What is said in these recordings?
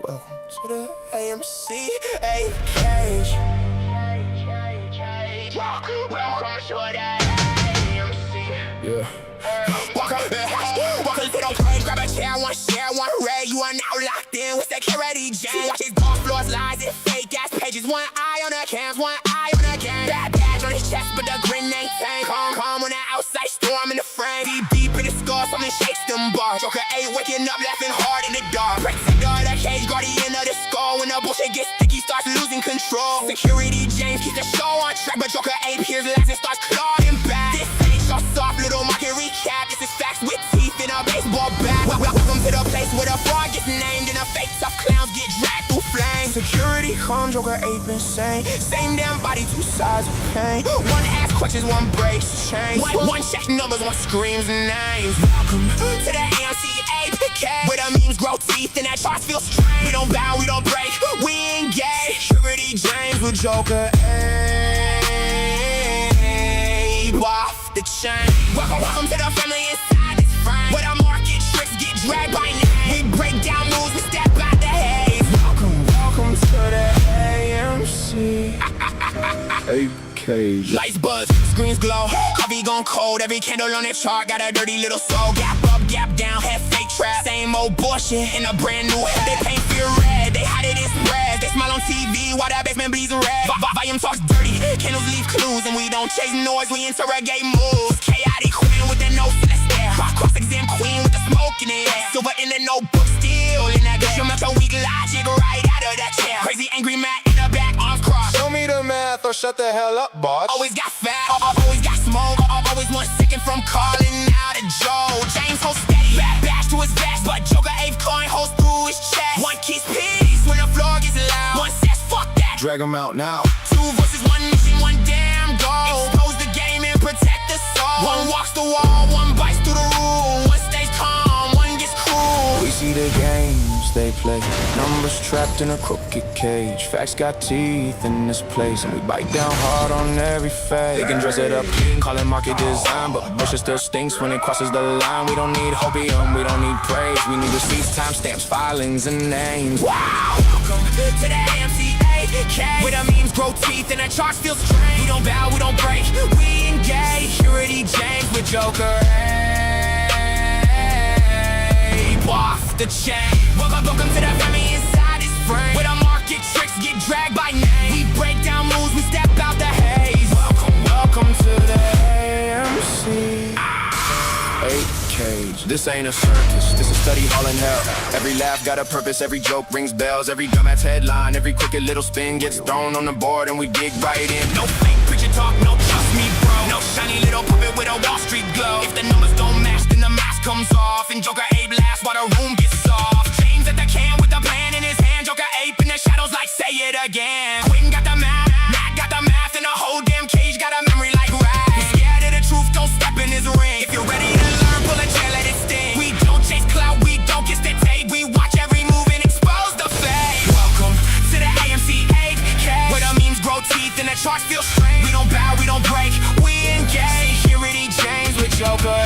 Welcome to the AMC, cage. Welcome to the AMC. Yeah. Welcome to the cage. Grab a chair, one share, one ray. You are now locked in with security jam. Watch his golf floors, lies, and fake ass pages. One eye on the cams, one eye on the game. Bad badge on his chest, but the grin ain't tame. Calm on the outside, storm in the frame. Deep in the skull, something shakes them bars. Joker 8 waking up, laughing hard in the dark. Protector of the cage, guardian of the skull. When the bullshit gets sticky, starts losing control. Security James keeps the show on track, but Joker 8 peers last and starts clawing back. This ain't your soft little market recap. This is facts with teeth in a baseball bat. Welcome to the place where the fraud gets named and the fake tough clowns get dragged through flames. Security come, Joker 8 insane. Same damn body, two sides of pain. One ass questions, one breaks chains. One checks numbers, one screams names. Welcome to the AMC APK, where the memes grow teeth and that charts feel strange. We don't bow, we don't break, we engage. Security James with Joker 8 off the chain. Welcome to the family inside this frame, where the market tricks get dragged by name. We break down moves, we step out the haze. Welcome to the AMC. Cage. Lights buzz, screens glow, coffee gone cold. Every candle on that chart got a dirty little soul. Gap up, gap down, head fake trap. Same old bullshit in a brand new head. They paint fear red, they hide it in spreads. They smile on TV while that basement bleeds red. Volume talks dirty, candles leave clues, and we don't chase noise, we interrogate moves. Chaotic queen with the nose to the stare. Cross-exam queen with the smoke in the air. Silver in the notebook, steel in that glare. You melt your weak logic right out of that chair. Crazy angry Matt in the back, arms crossed. Show me the math or shut the hell up, boss. Always got fat, always got smoke. Always 1 second from calling out a Joe. James holds steady, bash to his vest, but Joker 8 coin holds through his chest. One keeps peace when the floor gets loud. One says fuck that, Drag him out now. two versus one mission, one damn goal. Expose the game and protect the soul. One walks the wall, one bites through the rule. One stays calm, one gets cruel. We see the games they play, numbers trapped in a crooked cage. Facts got teeth in this place, and we bite down hard on every fake. They can dress it up clean, call it market design, but bullshit still stinks when it crosses the line. We don't need hopium, we don't need praise. We need receipts, timestamps, filings, and names. Wow, welcome to the AMC APK, where the memes grow teeth and the charts feel strange. We don't bow, we don't break, we engage. Security James with Joker 8 off the chain. Welcome to the family inside this frame, where the market tricks get dragged by name. We break down moves, we step out the haze. Welcome to the AMC. 8 cage. This ain't a circus, this is study hall in hell. Every laugh got a purpose, every joke rings bells. Every dumbass headline, every crooked little spin gets thrown on the board, and we dig right in. No fake preacher talk, no trust me bro. No shiny little puppet with a Wall Street glow. If the numbers don't match, then the mask comes off, and Joker 8 blasts while the room gets soft. James at the can with the plan in his hand. Joker 8 in the shadows like say it again. Quinn got the math, Matt got the math, and the whole damn cage got a memory like rag. Who's scared of the truth, don't step in his ring. If you're ready to learn, pull a chair, let it sting. We don't chase clout, we don't kiss the tape. We watch every move and expose the fake. Welcome to the AMC 8K, where the memes grow teeth and the charts feel strange. We don't bow, we don't break, we engage. Security James with Joker 8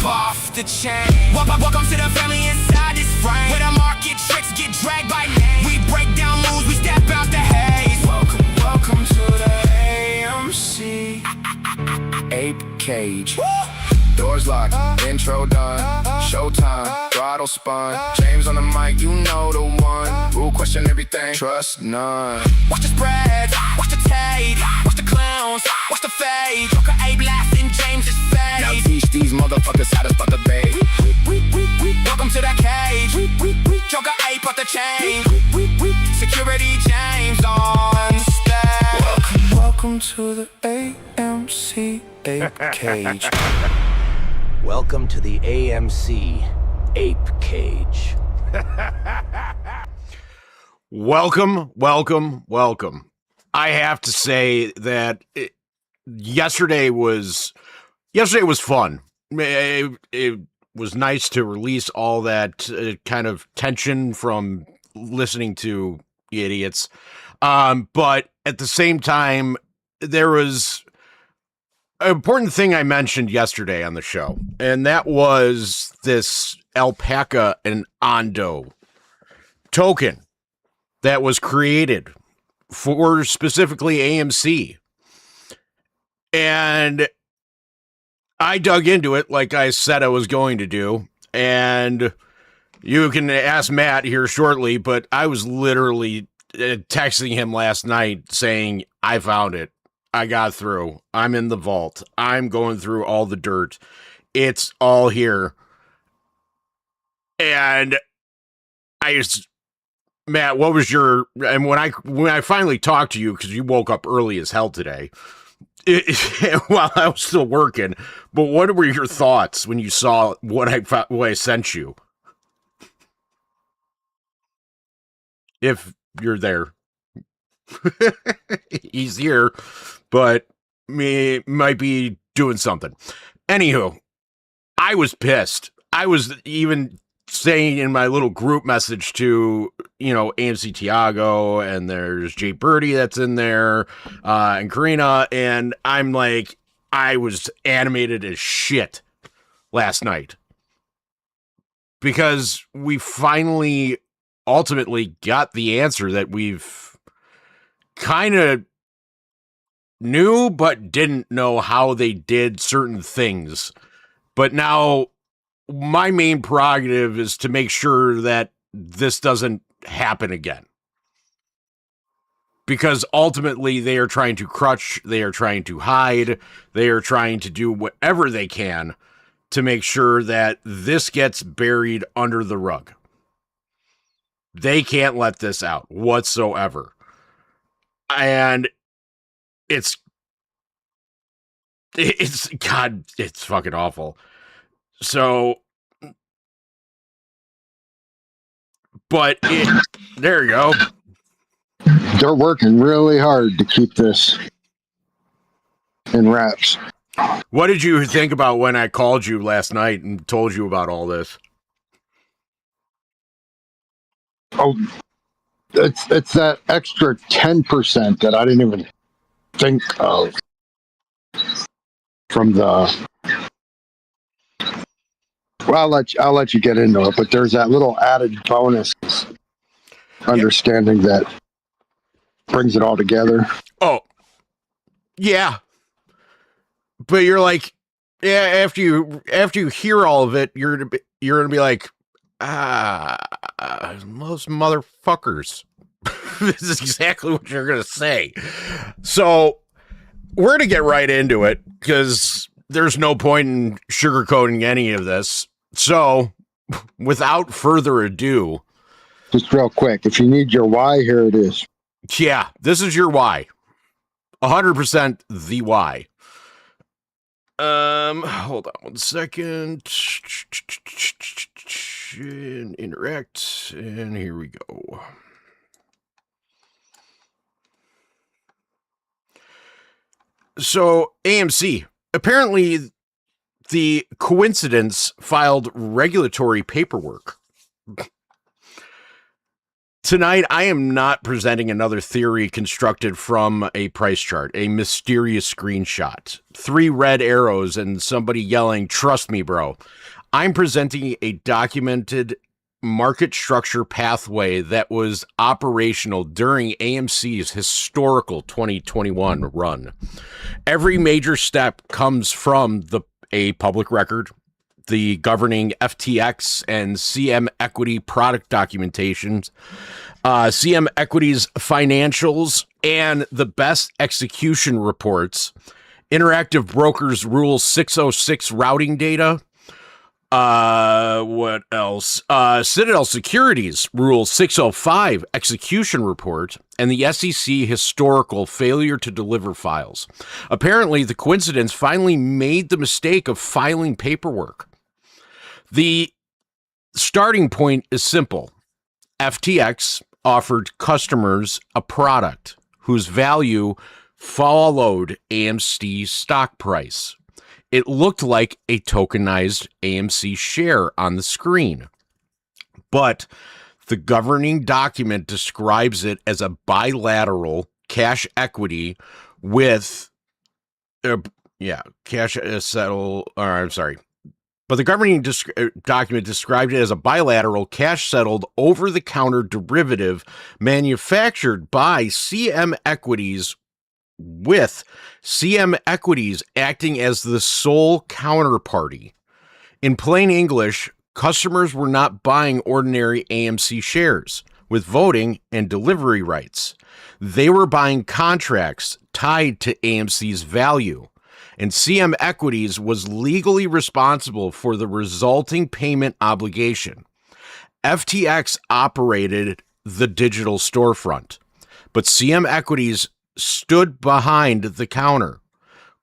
off the chain. Welcome to the family inside this frame, where the market tricks get dragged by name. We break down moves, we step out the haze. Welcome to the AMC. 8 cage. Doors locked, intro done, showtime, throttle spun. James on the mic, you know the one. Rule question everything, trust none. Watch the spreads, watch the tape, watch the clowns, watch the fade. Joker 8 blasting James' face. Now teach these motherfuckers how to spot the bait. Welcome to the cage. Joker 8 put the chain. Security James on stage. Welcome to the AMC 8 cage. Welcome to the AMC Ape Cage. Welcome. I have to say that yesterday was fun. It was nice to release all that kind of tension from listening to idiots. But at the same time, there was important thing I mentioned yesterday on the show, and that was this alpaca and Ondo token that was created for specifically AMC. And I dug into it like I said I was going to do. And you can ask Matt here shortly, but I was literally texting him last night saying, I found it. I got through. I'm in the vault. I'm going through all the dirt. It's all here. And I just, Matt, what was your, and when I finally talked to you, because you woke up early as hell today, while I was still working, but what were your thoughts when you saw what I sent you? If you're there. He's here, but me might be doing something. Anywho, I was pissed. I was even saying in my little group message to, AMC Tiago, and there's Jay Birdie that's in there, and Karina, and I'm like, I was animated as shit last night. Because we finally ultimately got the answer that we've kind of knew but didn't know how they did certain things. But now my main prerogative is to make sure that this doesn't happen again. Because ultimately they are trying to crutch, they are trying to hide, they are trying to do whatever they can to make sure that this gets buried under the rug. They can't let this out whatsoever. And it's God, it's fucking awful. So, but there you go. They're working really hard to keep this in wraps. What did you think about when I called you last night and told you about all this? Oh, it's that extra 10% that I didn't even think of from the. Well, I'll let you get into it, but there's that little added bonus understanding that brings it all together. Oh, yeah. But you're like, yeah. After you hear all of it, you're gonna be like, most motherfuckers. This is exactly what you're gonna say. So we're gonna get right into it because there's no point in sugarcoating any of this. So, without further ado, just real quick, if you need your why, here it is. Yeah, this is your why. 100% the why. Hold on one second. Interact, and here we go. So, AMC, apparently the coincidence filed regulatory paperwork. Tonight, I am not presenting another theory constructed from a price chart, a mysterious screenshot, 3 red arrows, and somebody yelling, "Trust me, bro." I'm presenting a documented market structure pathway that was operational during AMC's historical 2021 run. Every major step comes from a public record, the governing FTX and CM Equity product documentations, CM Equity's financials, and the best execution reports, Interactive Brokers Rule 606 routing data. What else? Citadel Securities Rule 605 execution report, and the SEC historical failure to deliver files. Apparently, the coincidence finally made the mistake of filing paperwork. The starting point is simple. FTX offered customers a product whose value followed AMC's stock price. It looked like a tokenized AMC share on the screen, but the governing document describes it as a bilateral cash equity with Yeah, cash settle, or I'm sorry. But the governing document described it as a bilateral, cash-settled, over-the-counter derivative manufactured by CM Equities, with CM Equities acting as the sole counterparty. In plain English, customers were not buying ordinary AMC shares with voting and delivery rights. They were buying contracts tied to AMC's value, and CM Equities was legally responsible for the resulting payment obligation. FTX operated the digital storefront, but CM Equities stood behind the counter.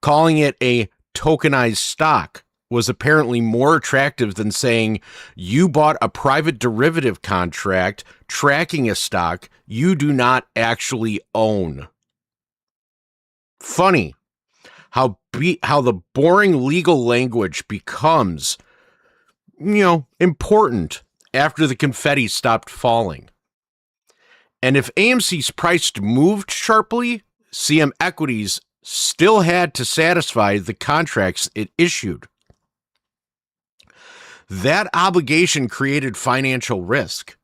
Calling it a tokenized stock was apparently more attractive than saying you bought a private derivative contract tracking a stock you do not actually own. Funny how the boring legal language becomes, important after the confetti stopped falling. And if AMC's price moved sharply, CM Equities still had to satisfy the contracts it issued. That obligation created financial risk.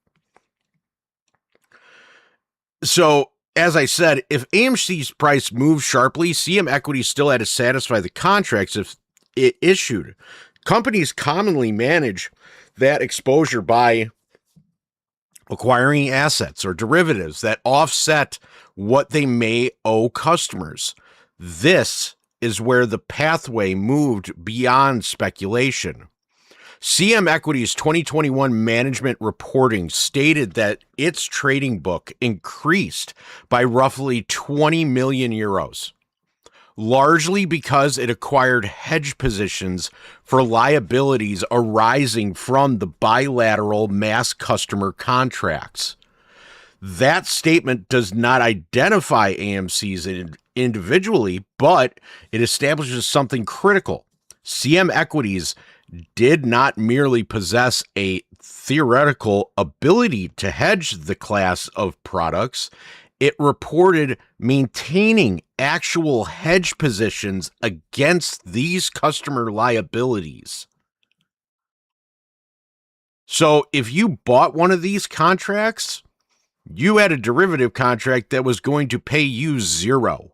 So, as I said, if AMC's price moved sharply, CM Equities still had to satisfy the contracts if it issued. Companies commonly manage that exposure by acquiring assets or derivatives that offset what they may owe customers. This is where the pathway moved beyond speculation. CM Equities 2021 management reporting stated that its trading book increased by roughly 20 million euros, largely because it acquired hedge positions for liabilities arising from the bilateral mass customer contracts. That statement does not identify AMC's individually, but it establishes something critical. CM Equities did not merely possess a theoretical ability to hedge the class of products, it reported maintaining actual hedge positions against these customer liabilities. So if you bought one of these contracts, you had a derivative contract that was going to pay you zero.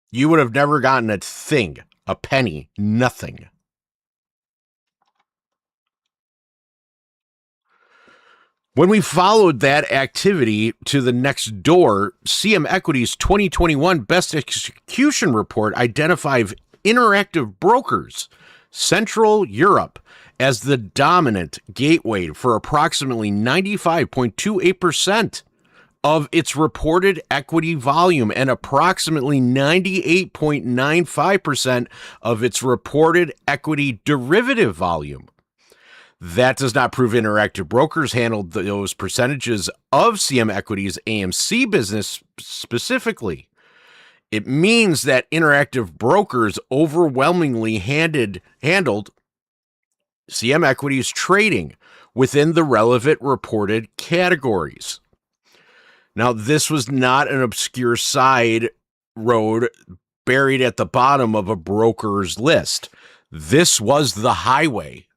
You would have never gotten a thing. A penny, nothing. When we followed that activity to the next door, CM Equities 2021 Best Execution Report identified Interactive Brokers, Central Europe, as the dominant gateway for approximately 95.28% of its reported equity volume and approximately 98.95% of its reported equity derivative volume. That does not prove Interactive Brokers handled those percentages of CM Equities' AMC business specifically. It means that Interactive Brokers overwhelmingly handled CM Equities trading within the relevant reported categories. Now, this was not an obscure side road buried at the bottom of a broker's list. This was the highway.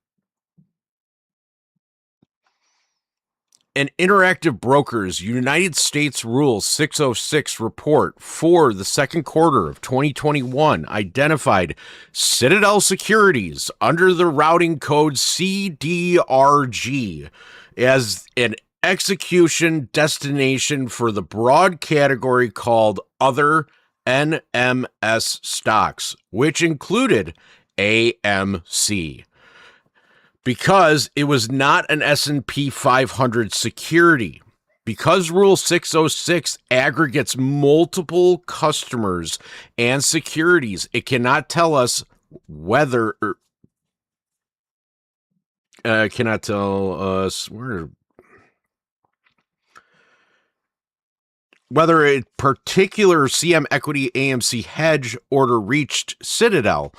An Interactive Brokers United States Rule 606 report for the second quarter of 2021 identified Citadel Securities under the routing code CDRG as an execution destination for the broad category called Other NMS stocks, which included AMC. Because it was not an S&P 500 security. Because Rule 606 aggregates multiple customers and securities, it cannot tell us whether whether a particular CM Equity AMC hedge order reached Citadel.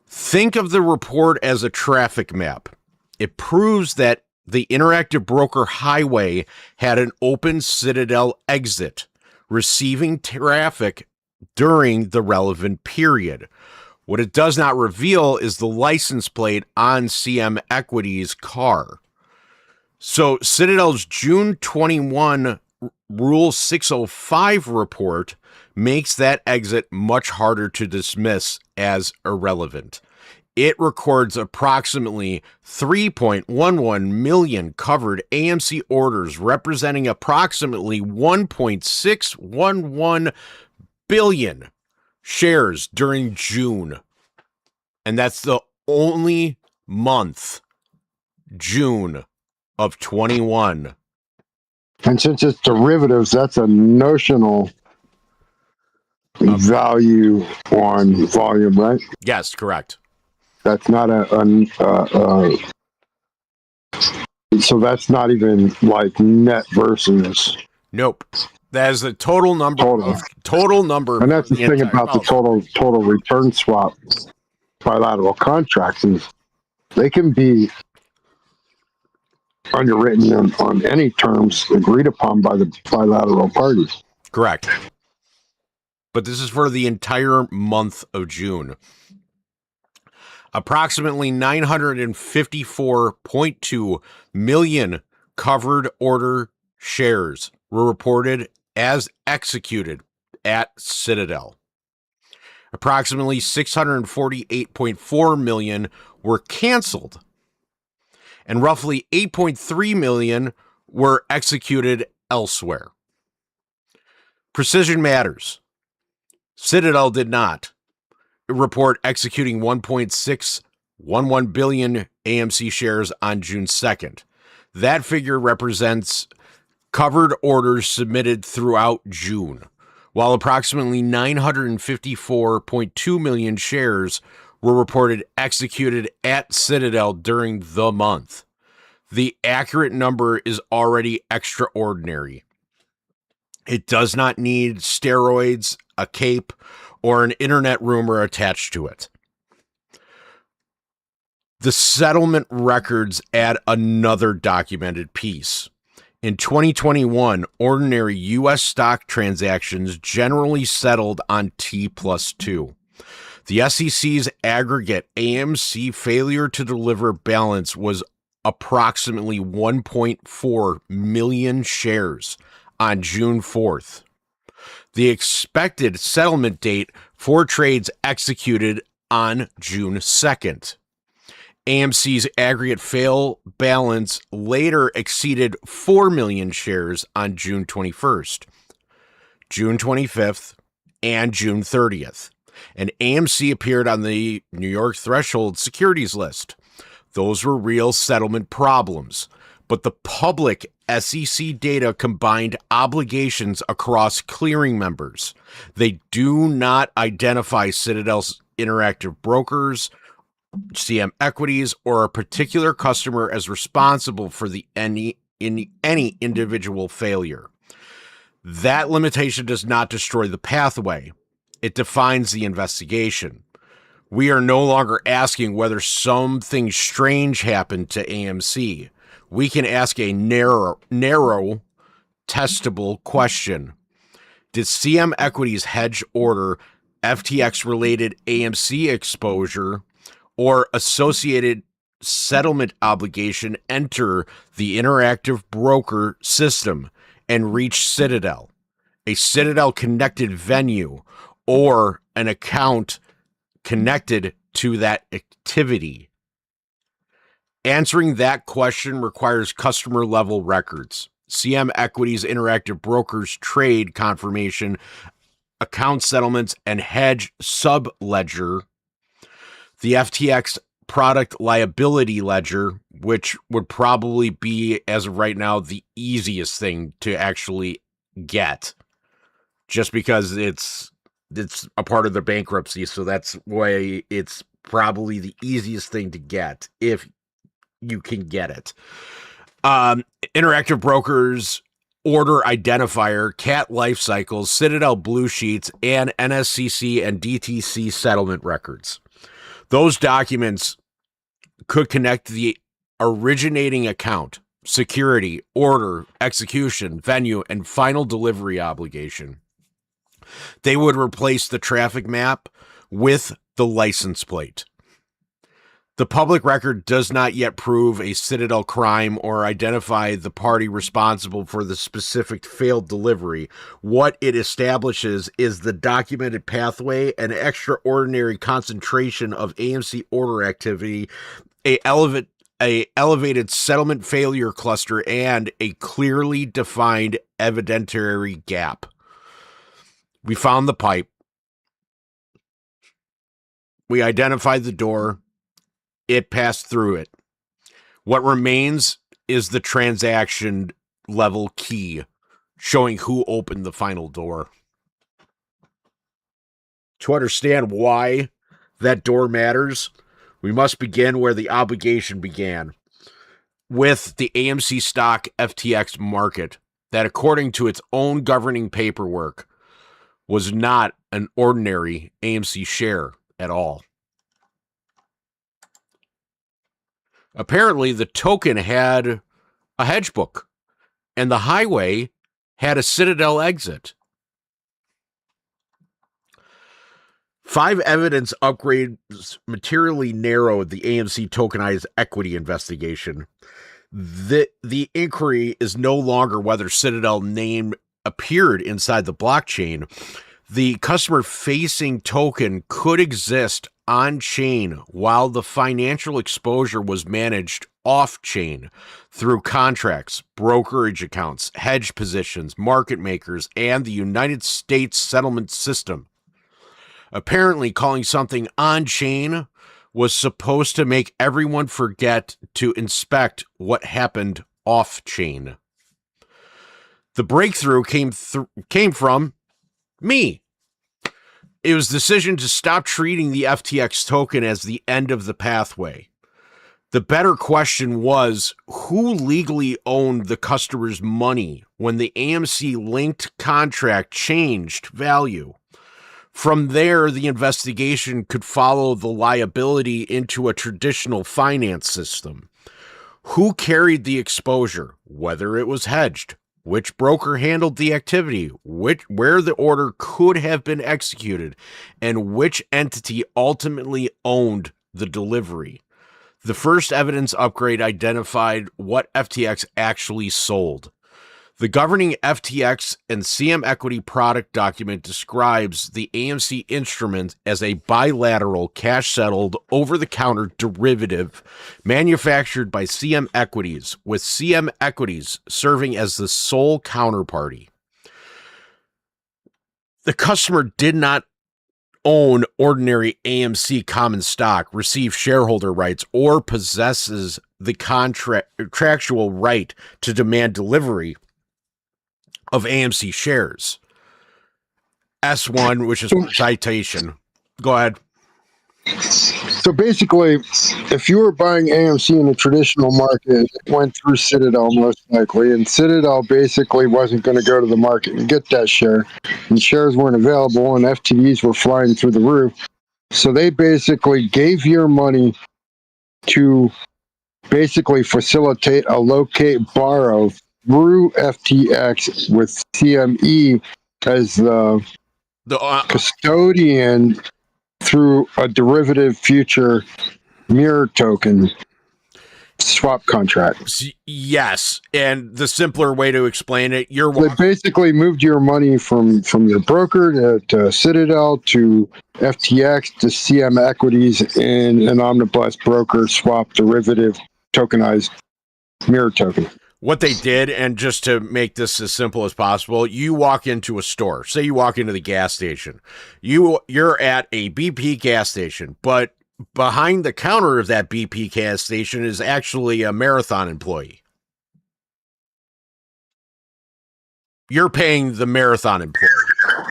Think of the report as a traffic map. It proves that the Interactive Broker highway had an open Citadel exit, receiving traffic during the relevant period. What it does not reveal is the license plate on CM Equity's car. So Citadel's June 21 Rule 605 report makes that exit much harder to dismiss as irrelevant. It records approximately 3.11 million covered AMC orders, representing approximately 1.611 billion shares during June. And that's the only month, June of 21. And since it's derivatives, that's a notional value on volume, right? Yes, correct. That's not so that's not even like net versus Nope. That is the total number total number. And that's the thing about the total return swap bilateral contracts is they can be underwritten on any terms agreed upon by the bilateral parties. Correct. But this is for the entire month of June. Approximately 954.2 million covered order shares were reported as executed at Citadel. Approximately 648.4 million were canceled, and roughly 8.3 million were executed elsewhere. Precision matters. Citadel did not report executing 1.611 billion AMC shares on June 2nd. That figure represents covered orders submitted throughout June, while approximately 954.2 million shares were reported executed at Citadel during the month. The accurate number is already extraordinary. It does not need steroids, a cape, or an internet rumor attached to it. The settlement records add another documented piece. In 2021, ordinary U.S. stock transactions generally settled on T+2. The SEC's aggregate AMC failure to deliver balance was approximately 1.4 million shares on June 4th. The expected settlement date for trades executed on June 2nd. AMC's aggregate fail balance later exceeded 4 million shares on June 21st, June 25th, and June 30th. And AMC appeared on the New York Threshold securities list. Those were real settlement problems. But the public SEC data combined obligations across clearing members. They do not identify Citadel's Interactive Brokers, CM Equities, or a particular customer as responsible for any individual failure. That limitation does not destroy the pathway. It defines the investigation. We are no longer asking whether something strange happened to AMC. We can ask a narrow, testable question. Did CM Equities hedge order FTX-related AMC exposure or associated settlement obligation enter the Interactive Broker system and reach Citadel, a Citadel-connected venue, or an account connected to that activity? Answering that question requires customer-level records. CM Equities Interactive Brokers trade confirmation, account settlements, and hedge subledger, the FTX product liability ledger, which would probably be, as of right now, the easiest thing to actually get, just because it's a part of the bankruptcy, so that's why it's probably the easiest thing to get if you can get it. Interactive Brokers order identifier, CAT life cycles, Citadel blue sheets, and NSCC and DTC settlement records. Those documents could connect the originating account, security, order, execution, venue, and final delivery obligation. They would replace the traffic map with the license plate. The public record does not yet prove a Citadel crime or identify the party responsible for the specific failed delivery. What it establishes is the documented pathway, an extraordinary concentration of AMC order activity, a elevated settlement failure cluster, and a clearly defined evidentiary gap. We found the pipe. We identified the door. It passed through it. What remains is the transaction level key showing who opened the final door. To understand why that door matters, we must begin where the obligation began, with the AMC stock FTX market that, according to its own governing paperwork, was not an ordinary AMC share at all. Apparently, the token had a hedge book, and the highway had a Citadel exit. 5 evidence upgrades materially narrowed the AMC tokenized equity investigation. The inquiry is no longer whether Citadel name appeared inside the blockchain. The customer-facing token could exist on-chain while the financial exposure was managed off-chain through contracts, brokerage accounts, hedge positions, market makers, and the United States settlement system. Apparently, calling something on-chain was supposed to make everyone forget to inspect what happened off-chain. The breakthrough came from me. It was the decision to stop treating the FTX token as the end of the pathway. The better question was, who legally owned the customer's money when the AMC linked contract changed value? From there, the investigation could follow the liability into a traditional finance system. Who carried the exposure, whether it was hedged? Which broker handled the activity, where the order could have been executed, and which entity ultimately owned the delivery. The first evidence upgrade identified what FTX actually sold. The governing FTX and CM equity product document describes the AMC instrument as a bilateral cash-settled over-the-counter derivative manufactured by CM Equities, with CM Equities serving as the sole counterparty. The customer did not own ordinary AMC common stock, receive shareholder rights, or possesses the contractual right to demand delivery of AMC shares. S1, which is citation. Go ahead. So basically, if you were buying AMC in the traditional market, it went through Citadel most likely, and Citadel basically wasn't going to go to the market and get that share, and shares weren't available, and FTDs were flying through the roof. So they basically gave your money to basically facilitate a locate borrow through FTX with CME as the custodian through a derivative future mirror token swap contract. Yes, and the simpler way to explain it, they basically moved your money from your broker to Citadel to FTX to CM Equities in an omnibus broker swap derivative tokenized mirror token. What they did, and just to make this as simple as possible, you walk into a store. Say you walk into the gas station. You're at a BP gas station, but behind the counter of that BP gas station is actually a Marathon employee. You're paying the Marathon employee.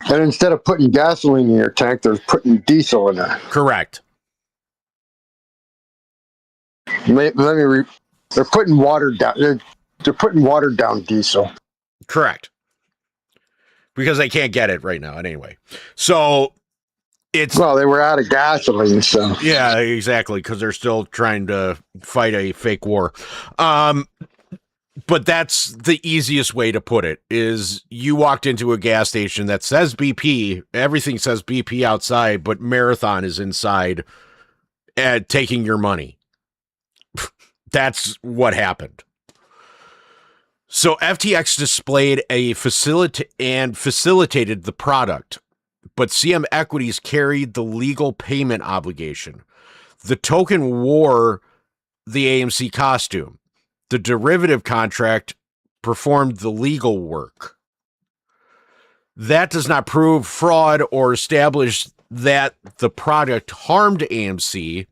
And instead of putting gasoline in your tank, they're putting diesel in there. Correct. They're putting water down. They're putting watered down diesel. Correct. Because they can't get it right now. Anyway. So they were out of gasoline, so. Yeah, exactly. Because they're still trying to fight a fake war. But that's the easiest way to put it, is you walked into a gas station that says BP, everything says BP outside, but Marathon is inside taking your money. That's what happened. So FTX displayed facilitated the product, but CM Equities carried the legal payment obligation. The token wore the AMC costume. The derivative contract performed the legal work. That does not prove fraud or establish that the product harmed AMC.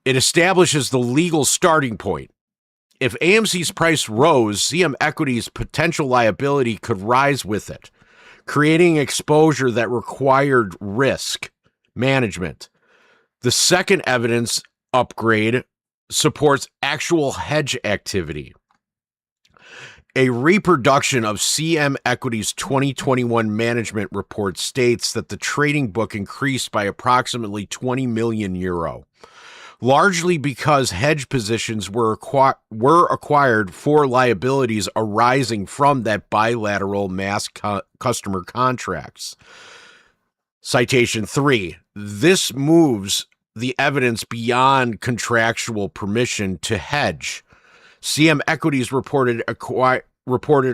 It establishes the legal starting point. If AMC's price rose, CM Equities' potential liability could rise with it, creating exposure that required risk management. The second evidence upgrade supports actual hedge activity. A reproduction of CM Equities' 2021 management report states that the trading book increased by approximately 20 million euro, largely because hedge positions were acquired for liabilities arising from that bilateral mass customer contracts. Citation 3. This moves the evidence beyond contractual permission to hedge. CM Equities reported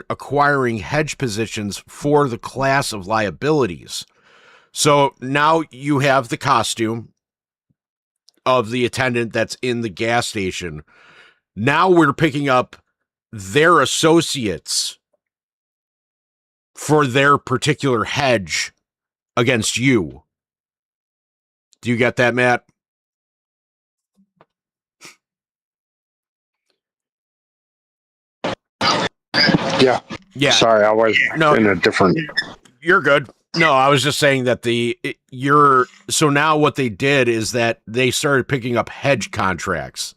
acquiring hedge positions for the class of liabilities. So now you have the costume of the attendant that's in the gas station. Now we're picking up their associates for their particular hedge against you. Do you get that, Matt? Yeah. Yeah. Sorry, I was in a different. You're good. No, I was just saying that so now what they did is that they started picking up hedge contracts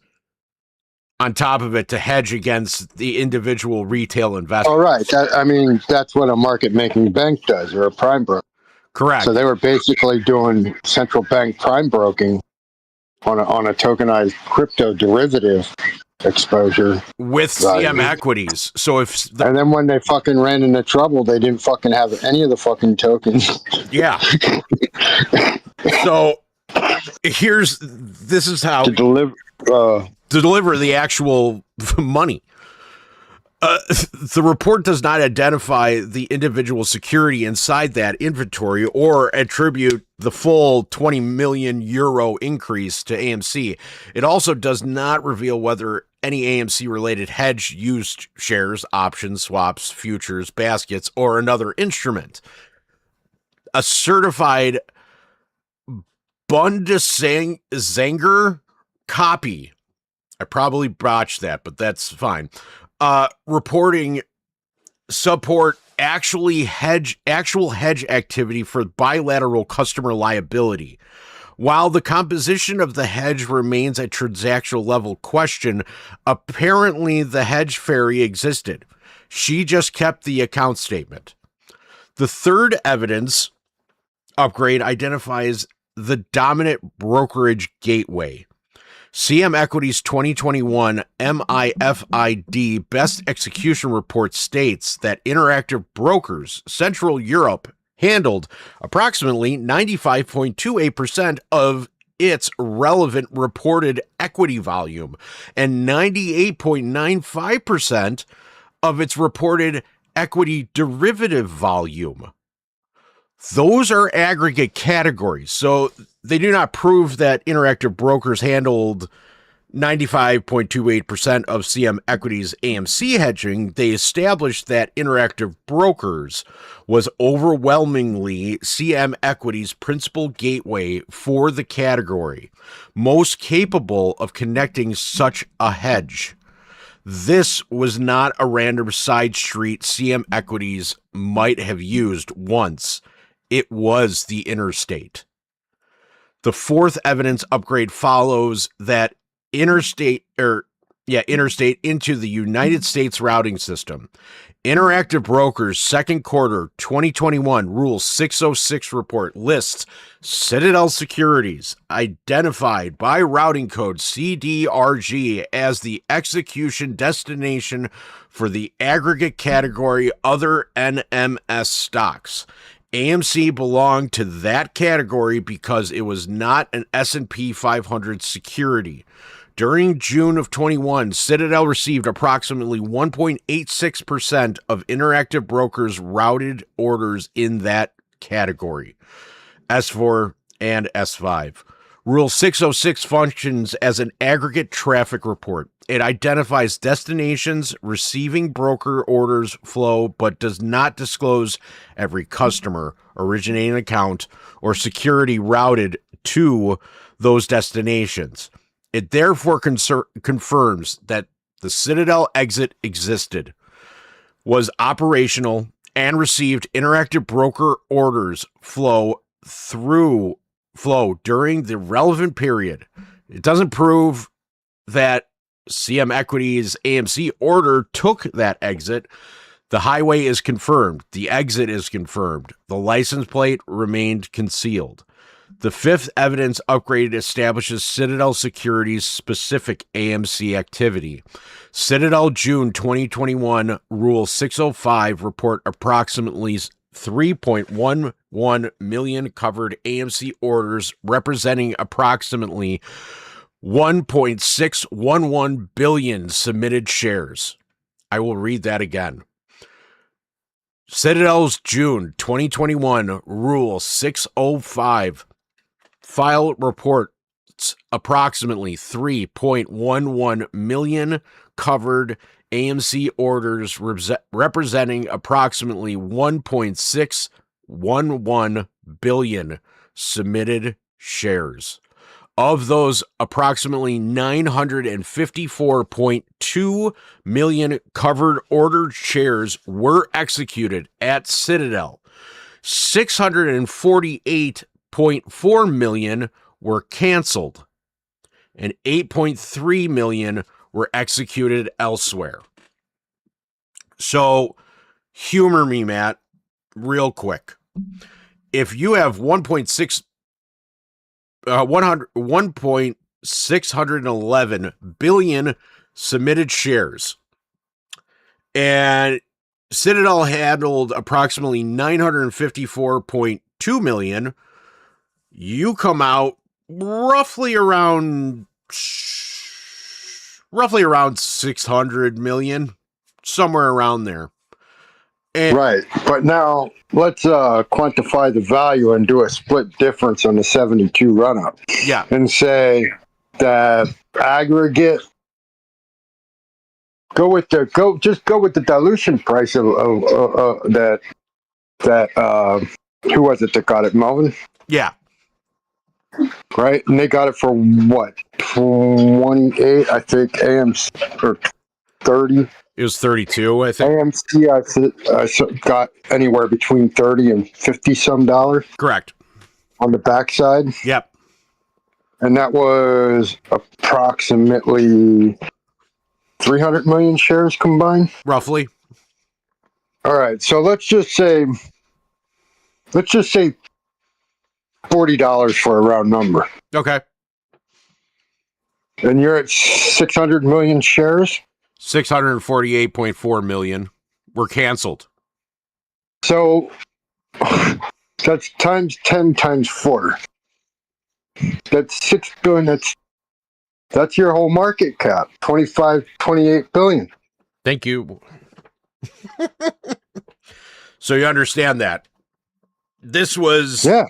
on top of it to hedge against the individual retail investor. All right. That's what a market making bank does, or a prime broker. Correct. So they were basically doing central bank prime broking on a tokenized crypto derivative exposure with CM Equities. So and then when they fucking ran into trouble, they didn't fucking have any of the fucking tokens. Yeah. So this is how to deliver the actual money. The report does not identify the individual security inside that inventory or attribute the full 20 million euro increase to AMC. It also does not reveal whether any AMC related hedge used shares, options, swaps, futures, baskets, or another instrument. A certified Bundeszanger copy. I probably botched that, but that's fine. Reporting support actual hedge activity for bilateral customer liability. While the composition of the hedge remains a transactional level question, apparently the hedge fairy existed. She just kept the account statement. The third evidence upgrade identifies the dominant brokerage gateway. CM Equities 2021 MIFID Best Execution Report states that Interactive Brokers Central Europe handled approximately 95.28% of its relevant reported equity volume and 98.95% of its reported equity derivative volume. Those are aggregate categories, so they do not prove that Interactive Brokers handled 95.28% of CM Equities AMC hedging. They established that Interactive Brokers was overwhelmingly CM Equities' principal gateway for the category, most capable of connecting such a hedge. This was not a random side street CM Equities might have used once. It was the interstate. The fourth evidence upgrade follows that interstate into the United States routing system. Interactive Brokers second quarter 2021 Rule 606 report lists Citadel Securities identified by routing code CDRG as the execution destination for the aggregate category other NMS stocks. AMC belonged to that category because it was not an S&P 500 security. During June of 21, Citadel received approximately 1.86% of Interactive Brokers' routed orders in that category, S4 and S5. Rule 606 functions as an aggregate traffic report. It identifies destinations receiving broker orders flow, but does not disclose every customer, originating account, or security routed to those destinations. It therefore confirms that the Citadel exit existed, was operational, and received Interactive Broker orders flow during the relevant period. It doesn't prove that CM Equity's AMC order took that exit. The highway is confirmed. The exit is confirmed. The license plate remained concealed. The fifth evidence upgrade establishes Citadel Securities' specific AMC activity. Citadel June 2021 Rule 605 report approximately 3.11 million covered AMC orders representing approximately 1.611 billion submitted shares. I will read that again. Citadel's June 2021 Rule 605 file reports approximately 3.11 million covered AMC orders representing approximately 1.611 billion submitted shares. Of those, approximately 954.2 million covered ordered shares were executed at Citadel. 648.4 million were canceled, and 8.3 million were executed elsewhere. So, humor me, Matt, real quick. If you have 1.611 billion submitted shares, and Citadel handled approximately 954.2 million, you come out roughly around 600 million, somewhere around there. And Right. But now let's quantify the value and do a split difference on the 72 run up. Yeah. And say that aggregate go with the dilution price of that who was it that got it, Melvin? Yeah. Right? And they got it for what? 28, I think, AMC, or 30. It was 32, I think. AMC, I got anywhere between 30 and 50 some dollars. Correct. On the backside. Yep. And that was approximately 300 million shares combined. Roughly. All right. So let's just say $40 for a round number. Okay. And you're at 600 million shares. 648.4 million were canceled. So that's times 10 times 4. That's 6 billion. That's your whole market cap. 28 billion. Thank you. So you understand that. This was And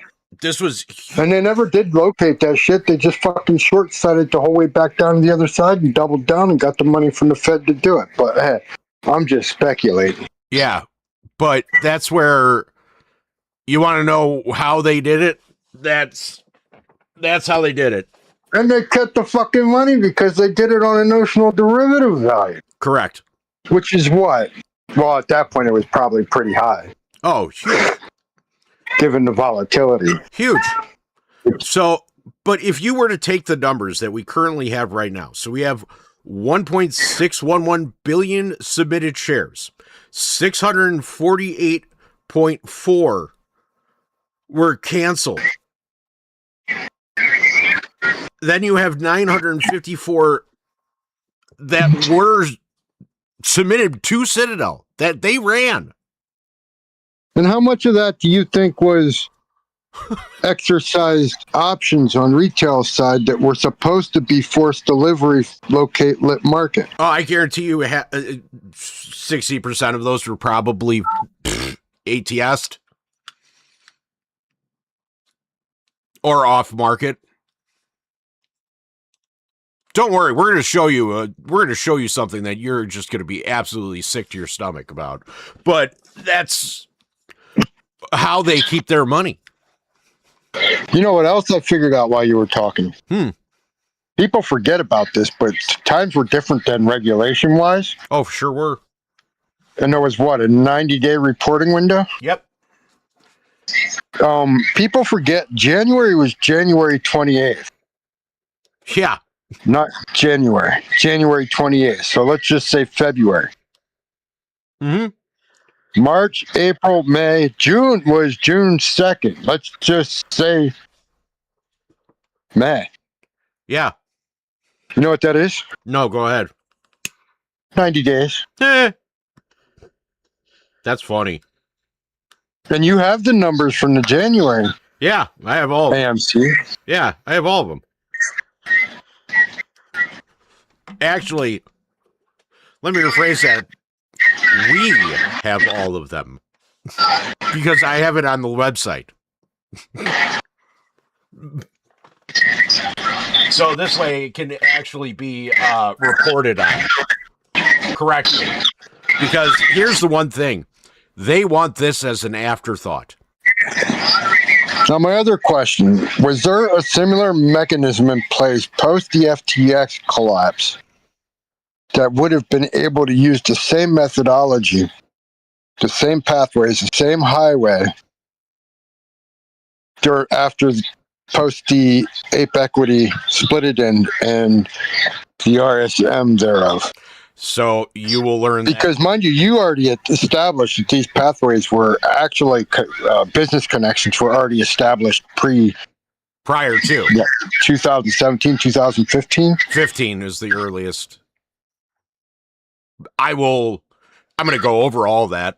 they never did locate that shit. They just fucking short-sighted the whole way back down to the other side and doubled down and got the money from the Fed to do it. But hey, I'm just speculating. Yeah, but that's where you want to know how they did it. That's how they did it. And they kept the fucking money because they did it on a notional derivative value. Correct. Which is what? Well, at that point, it was probably pretty high. Oh, huge. Given the volatility. Huge. So, but if you were to take the numbers that we currently have right now, so we have 1.611 billion submitted shares, 648.4 were canceled. Then you have 954 that were submitted to Citadel that they ran. And how much of that do you think was exercised options on retail side that were supposed to be forced delivery, locate, lit market? Oh, I guarantee you 60% of those were probably ATS'd or off market. Don't worry, we're going to show you. We're going to show you something that you're just going to be absolutely sick to your stomach about. But that's how they keep their money. You know what else I figured out while you were talking? People forget about this, but times were different than regulation-wise. Oh, sure were. And there was what, a 90-day reporting window? Yep. People forget January was January 28th. Yeah. Not January. January 28th. So let's just say February. March, April, May, June was June 2nd. Let's just say May. Yeah. You know what that is? No, go ahead. 90 days. That's funny. And you have the numbers from the January. Yeah, I have all of them. AMC. Yeah, I have all of them. Actually, let me rephrase that. We have all of them because I have it on the website. So this way it can actually be reported on correctly. Because here's the one thing. They want this as an afterthought. Now, my other question, was there a similar mechanism in place post the FTX collapse that would have been able to use the same methodology, the same pathways, the same highway after post the Ape Equity split it and the RSM thereof? So you will learn because, mind you, you already established that these pathways were actually business connections were already established prior to 2017, 2015. 15 is the earliest. I'm going to go over all that.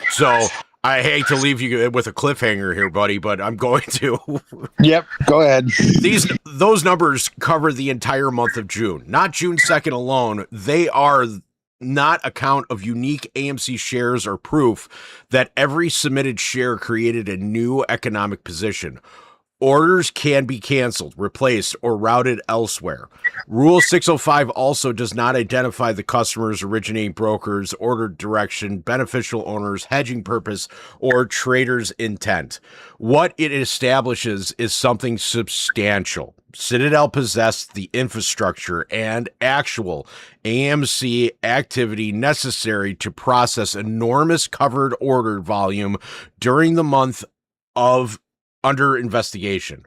So I hate to leave you with a cliffhanger here, buddy, but I'm going to. Yep, go ahead. Those numbers cover the entire month of June, not June 2nd alone. They are not a count of unique AMC shares or proof that every submitted share created a new economic position. Orders can be canceled, replaced, or routed elsewhere. Rule 605 also does not identify the customer's originating brokers, order direction, beneficial owners, hedging purpose, or trader's intent. What it establishes is something substantial. Citadel possessed the infrastructure and actual AMC activity necessary to process enormous covered order volume during the month of under investigation.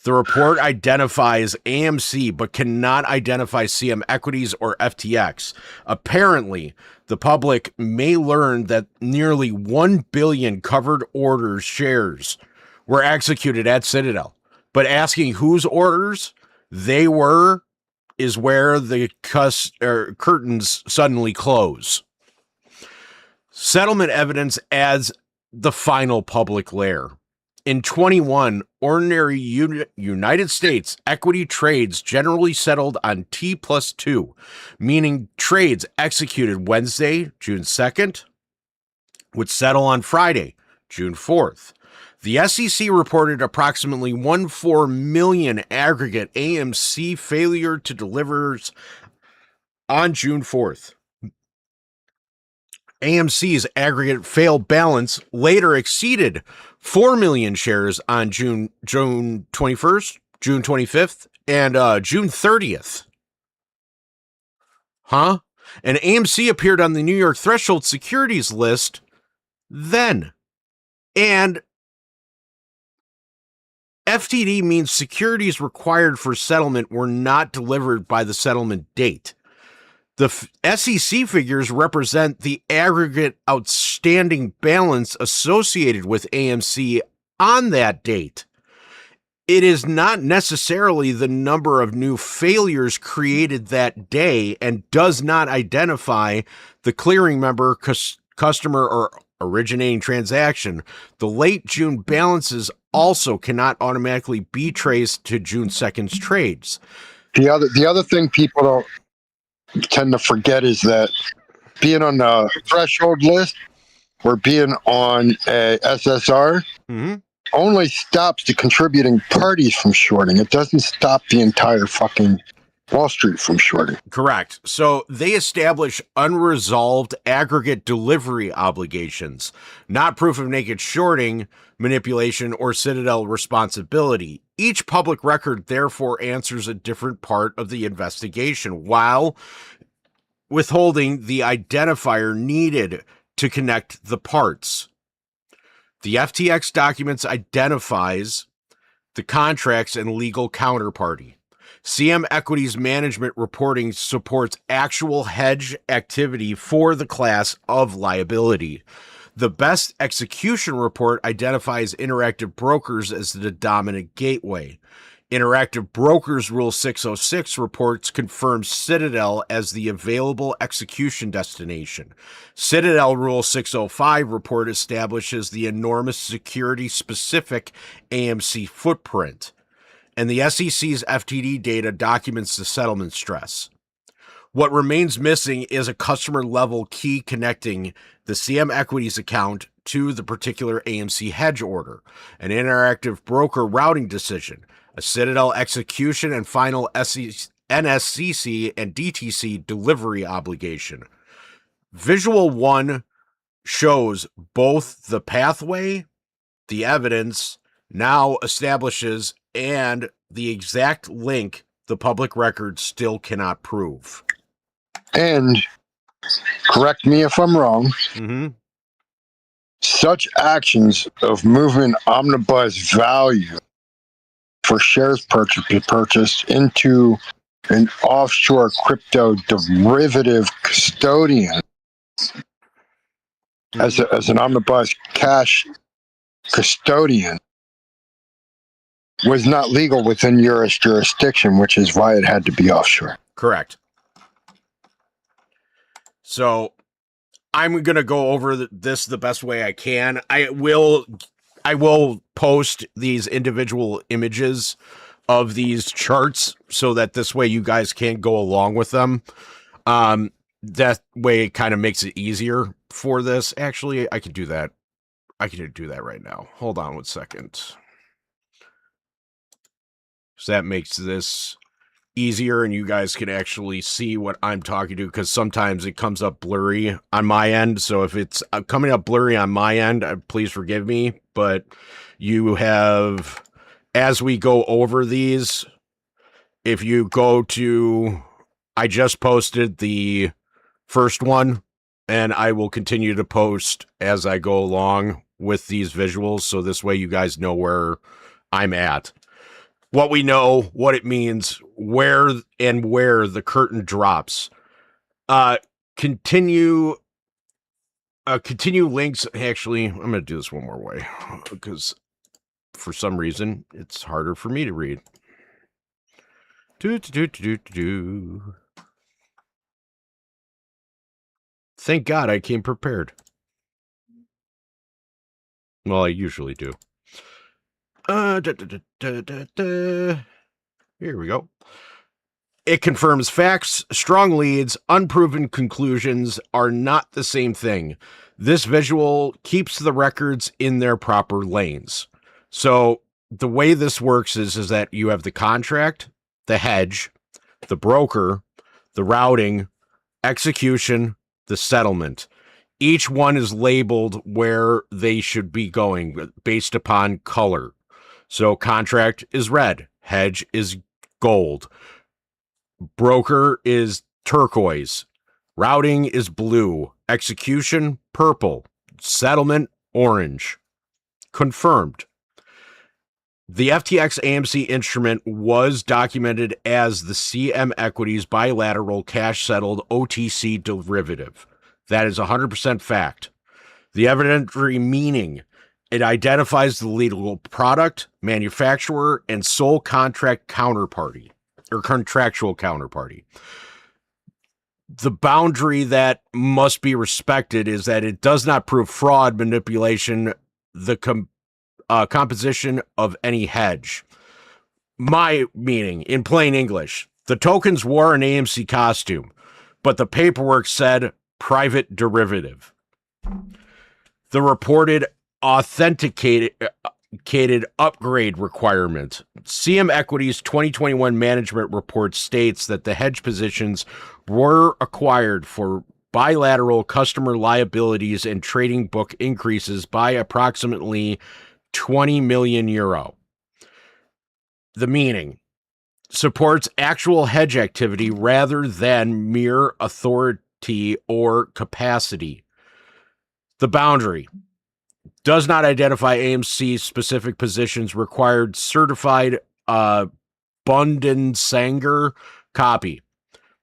The report identifies AMC but cannot identify CM Equities or FTX. Apparently, the public may learn that nearly 1 billion covered orders shares were executed at Citadel. But asking whose orders they were is where the curtains suddenly close. Settlement evidence adds the final public layer. In 21, ordinary United States equity trades generally settled on T+2, meaning trades executed Wednesday, June 2nd, would settle on Friday, June 4th. The SEC reported approximately 1.4 million aggregate AMC failure to delivers on June 4th. AMC's aggregate fail balance later exceeded 4 million shares on June 21st, June 25th, and June 30th. And AMC appeared on the New York Threshold Securities list then. And FTD means securities required for settlement were not delivered by the settlement date. The SEC figures represent the aggregate outstanding balance associated with AMC on that date. It is not necessarily the number of new failures created that day and does not identify the clearing member, customer, or originating transaction. The late June balances also cannot automatically be traced to June 2nd's trades. The other thing people don't tend to forget is that being on the threshold list or being on a SSR only stops the contributing parties from shorting. It doesn't stop the entire fucking Wall Street from shorting. Correct. So they establish unresolved aggregate delivery obligations, not proof of naked shorting, manipulation, or Citadel responsibility. Each public record therefore answers a different part of the investigation, while withholding the identifier needed to connect the parts. The FTX documents identifies the contracts and legal counterparty. CM Equities Management reporting supports actual hedge activity for the class of liability. The best execution report identifies Interactive Brokers as the dominant gateway. Interactive Brokers Rule 606 reports confirms Citadel as the available execution destination. Citadel Rule 605 report establishes the enormous security-specific AMC footprint. And the SEC's FTD data documents the settlement stress. What remains missing is a customer-level key connecting the CM Equities account to the particular AMC hedge order, an Interactive Broker routing decision, a Citadel execution, and final NSCC and DTC delivery obligation. Visual 1 shows both the pathway, the evidence, now establishes, and the exact link the public record still cannot prove. And correct me if I'm wrong. Such actions of moving omnibus value for shares purchased into an offshore crypto derivative custodian as an omnibus cash custodian was not legal within your jurisdiction, which is why it had to be offshore. Correct. So I'm going to go over this the best way I can. I will post these individual images of these charts so that this way you guys can go along with them. That way it kind of makes it easier for this. Actually, I could do that. I could do that right now. Hold on 1 second. So that makes this easier and you guys can actually see what I'm talking to, because sometimes it comes up blurry on my end. So if it's coming up blurry on my end, please forgive me. But you have, as we go over these, if you go to, I just posted the first one and I will continue to post as I go along with these visuals. So this way you guys know where I'm at. What we know, what it means, where the curtain drops. Continue links. Actually, I'm going to do this one more way because for some reason it's harder for me to read. Thank God I came prepared. Well, I usually do. Here we go. It confirms facts, strong leads, unproven conclusions are not the same thing. This visual keeps the records in their proper lanes. So the way this works is that you have the contract, the hedge, the broker, the routing, execution, the settlement. Each one is labeled where they should be going based upon color. So contract is red, hedge is gold, broker is turquoise, routing is blue, execution purple, settlement orange. Confirmed. The FTX AMC instrument was documented as the CM Equities bilateral cash settled OTC derivative. That is 100% fact. The evidentiary meaning It identifies the legal product, manufacturer, and sole contract counterparty or contractual counterparty. The boundary that must be respected is that it does not prove fraud, manipulation, the composition of any hedge. My meaning, in plain English, the tokens wore an AMC costume, but the paperwork said private derivative. The reported authenticated upgrade requirement. CM Equity's 2021 management report states that the hedge positions were acquired for bilateral customer liabilities and trading book increases by approximately 20 million euro. The meaning supports actual hedge activity rather than mere authority or capacity. The boundary does not identify AMC specific positions required certified Bundensanger copy.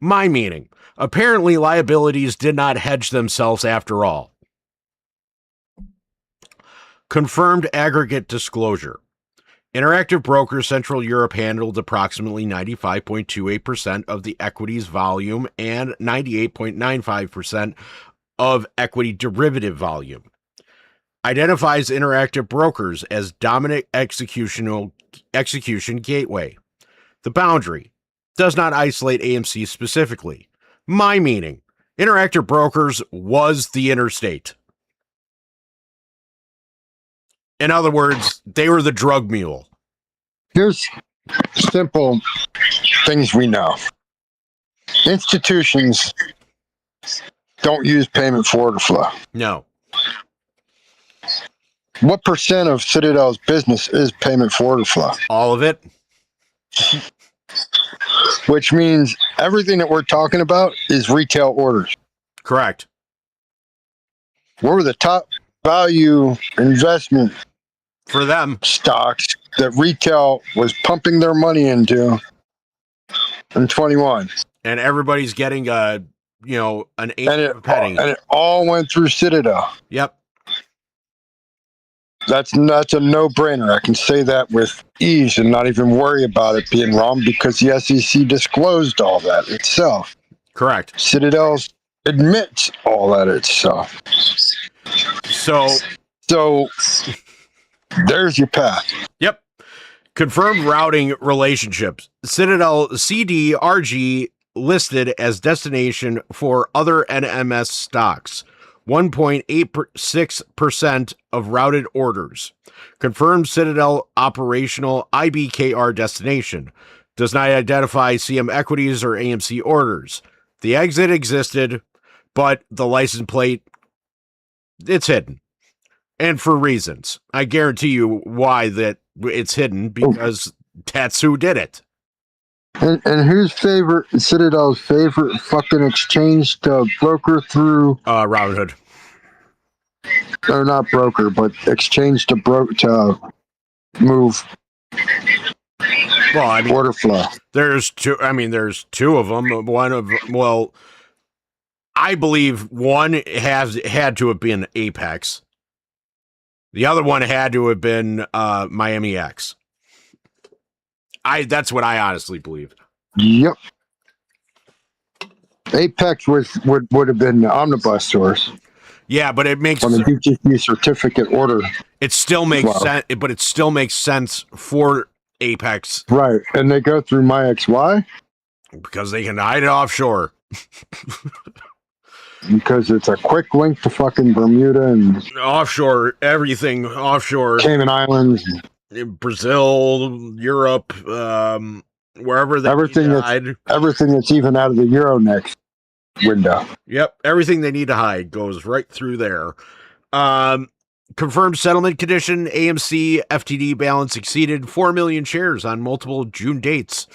My meaning, apparently liabilities did not hedge themselves after all. Confirmed aggregate disclosure. Interactive Brokers Central Europe handled approximately 95.28% of the equities volume and 98.95% of equity derivative volume. Identifies Interactive Brokers as dominant execution gateway. The boundary does not isolate AMC specifically. My meaning, Interactive Brokers was the interstate. In other words, they were the drug mule. Here's simple things we know. Institutions don't use payment for order flow. No. What percent of Citadel's business is payment for order flow? All of it? Which means everything that we're talking about is retail orders. Correct. What were the top value investment For them. stocks that retail was pumping their money into in 21? And everybody's getting an eighth of a penny. And it all went through Citadel. Yep. That's a no-brainer. I can say that with ease and not even worry about it being wrong because the SEC disclosed all that itself. Correct. Citadel admits all that itself. So there's your path. Yep. Confirmed routing relationships. Citadel CDRG listed as destination for other NMS stocks. 1.86% of routed orders. Confirmed Citadel operational IBKR destination. Does not identify CM equities or AMC orders. The exit existed, but the license plate, it's hidden. And for reasons. I guarantee you why that it's hidden, because that's who did it. And who's Citadel's favorite fucking exchange to broker through? Robinhood. Or not broker, but exchange to move. Well, I mean, order flow. There's two of them. I believe one had to have been Apex. The other one had to have been Miami X. That's what I honestly believe. Yep. Apex would have been the omnibus source. Yeah, but it makes on the DTC certificate order. It still makes sense, but it still makes sense for Apex, right? And they go through MyXY because they can hide it offshore. Because it's a quick link to fucking Bermuda and offshore, everything offshore, Cayman Islands, Brazil, Europe, wherever they everything that's even out of the Euronext window. Yep, everything they need to hide goes right through there. Confirmed settlement condition: AMC FTD balance exceeded 4 million shares on multiple June dates.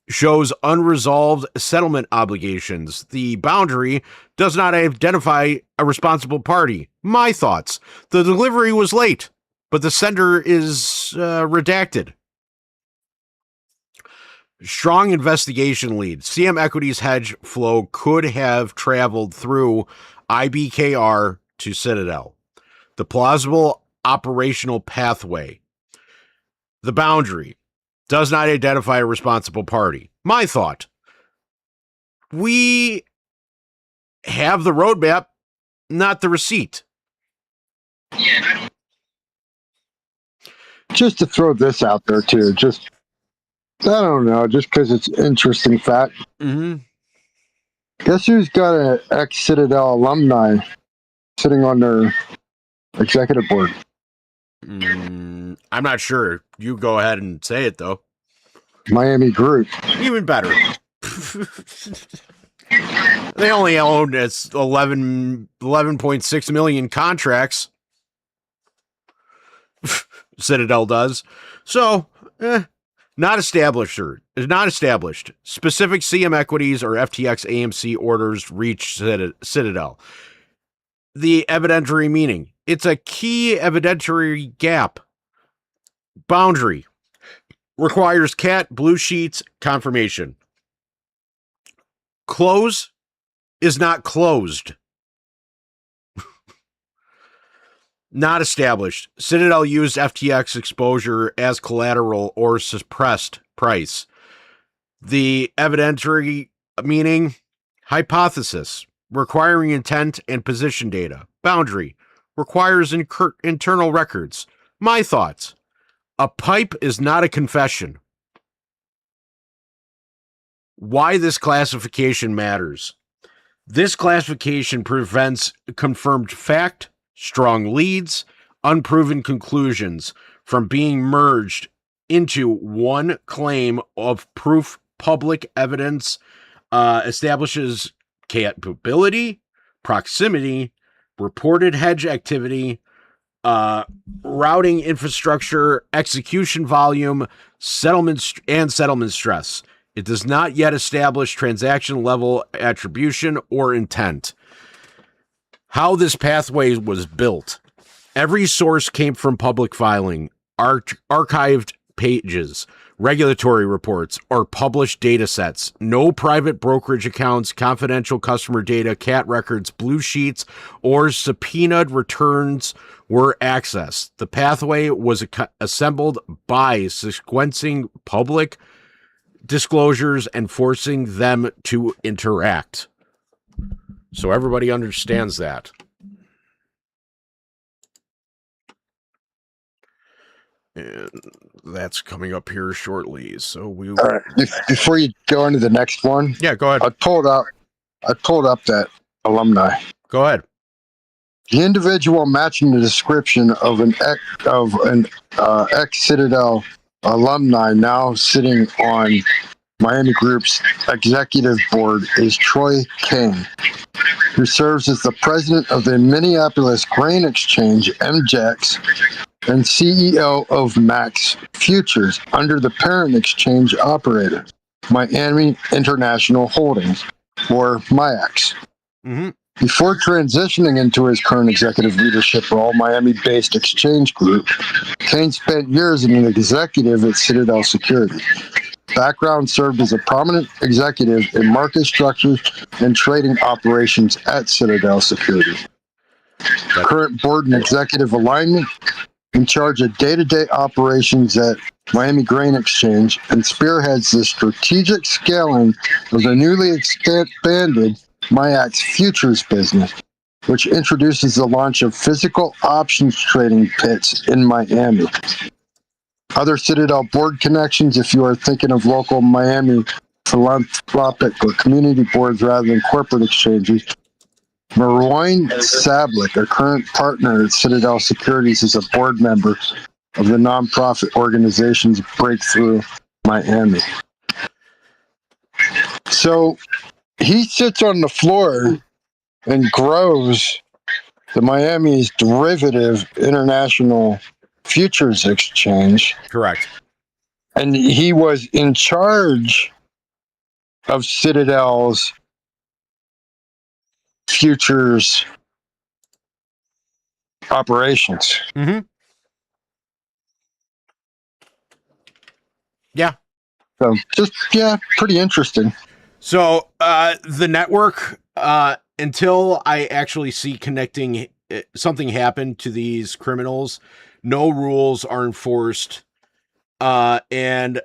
Shows unresolved settlement obligations. The boundary does not identify a responsible party. My thoughts: the delivery was late, but the sender is redacted. Strong investigation lead. CM Equities hedge flow could have traveled through IBKR to Citadel. The plausible operational pathway. The boundary does not identify a responsible party. My thought. We have the roadmap, not the receipt. Just to throw this out there too, just I don't know, just because it's interesting fact. Mm-hmm. Guess who's got an ex-Citadel alumni sitting on their executive board? I'm not sure. You go ahead and say it, though. Miami Group. Even better. They only own 11.6 million contracts. Citadel does. So, not established. Not established. Specific CM equities or FTX AMC orders reach Citadel. The evidentiary meaning. It's a key evidentiary gap. Boundary. Requires cat blue sheets confirmation. Close is not closed. Not established. Citadel used FTX exposure as collateral or suppressed price. The evidentiary meaning, hypothesis, requiring intent and position data. Boundary, requires internal records. My thoughts, a pipe is not a confession. Why this classification matters. This classification prevents confirmed fact, strong leads, unproven conclusions from being merged into one claim of proof. Public evidence establishes capability, proximity, reported hedge activity, routing infrastructure, execution volume, settlement stress. It does not yet establish transaction level attribution or intent. How this pathway was built. Every source came from public filing, archived pages, regulatory reports, or published data sets. No private brokerage accounts, confidential customer data, cat records, blue sheets, or subpoenaed returns were accessed. The pathway was assembled by sequencing public disclosures and forcing them to interact. So everybody understands that. And that's coming up here shortly. So we All right. Before you go into the next one, yeah, go ahead. I pulled up that alumni. Go ahead. The individual matching the description of an ex-Citadel alumni now sitting on Miami Group's executive board is Troy King, who serves as the president of the Minneapolis Grain Exchange, MJEX, and CEO of Max Futures under the parent exchange operator, Miami International Holdings, or MIAX. Mm-hmm. Before transitioning into his current executive leadership role, Miami-based Exchange Group, Kane spent years as an executive at Citadel Securities. Background served as a prominent executive in market structures and trading operations at Citadel Securities. Current board and executive alignment, in charge of day-to-day operations at Miami Grain Exchange, and spearheads the strategic scaling of the newly expanded MIAX Futures business, which introduces the launch of physical options trading pits in Miami. Other Citadel board connections, if you are thinking of local Miami philanthropic or community boards rather than corporate exchanges, Maroyne Sablick, a current partner at Citadel Securities, is a board member of the nonprofit organization's Breakthrough Miami. So he sits on the floor and grows the Miami's derivative international futures exchange. Correct. And he was in charge of Citadel's futures operations. Mm-hmm. Yeah. So pretty interesting. So the network, until I actually see connecting something happened to these criminals, no rules are enforced, and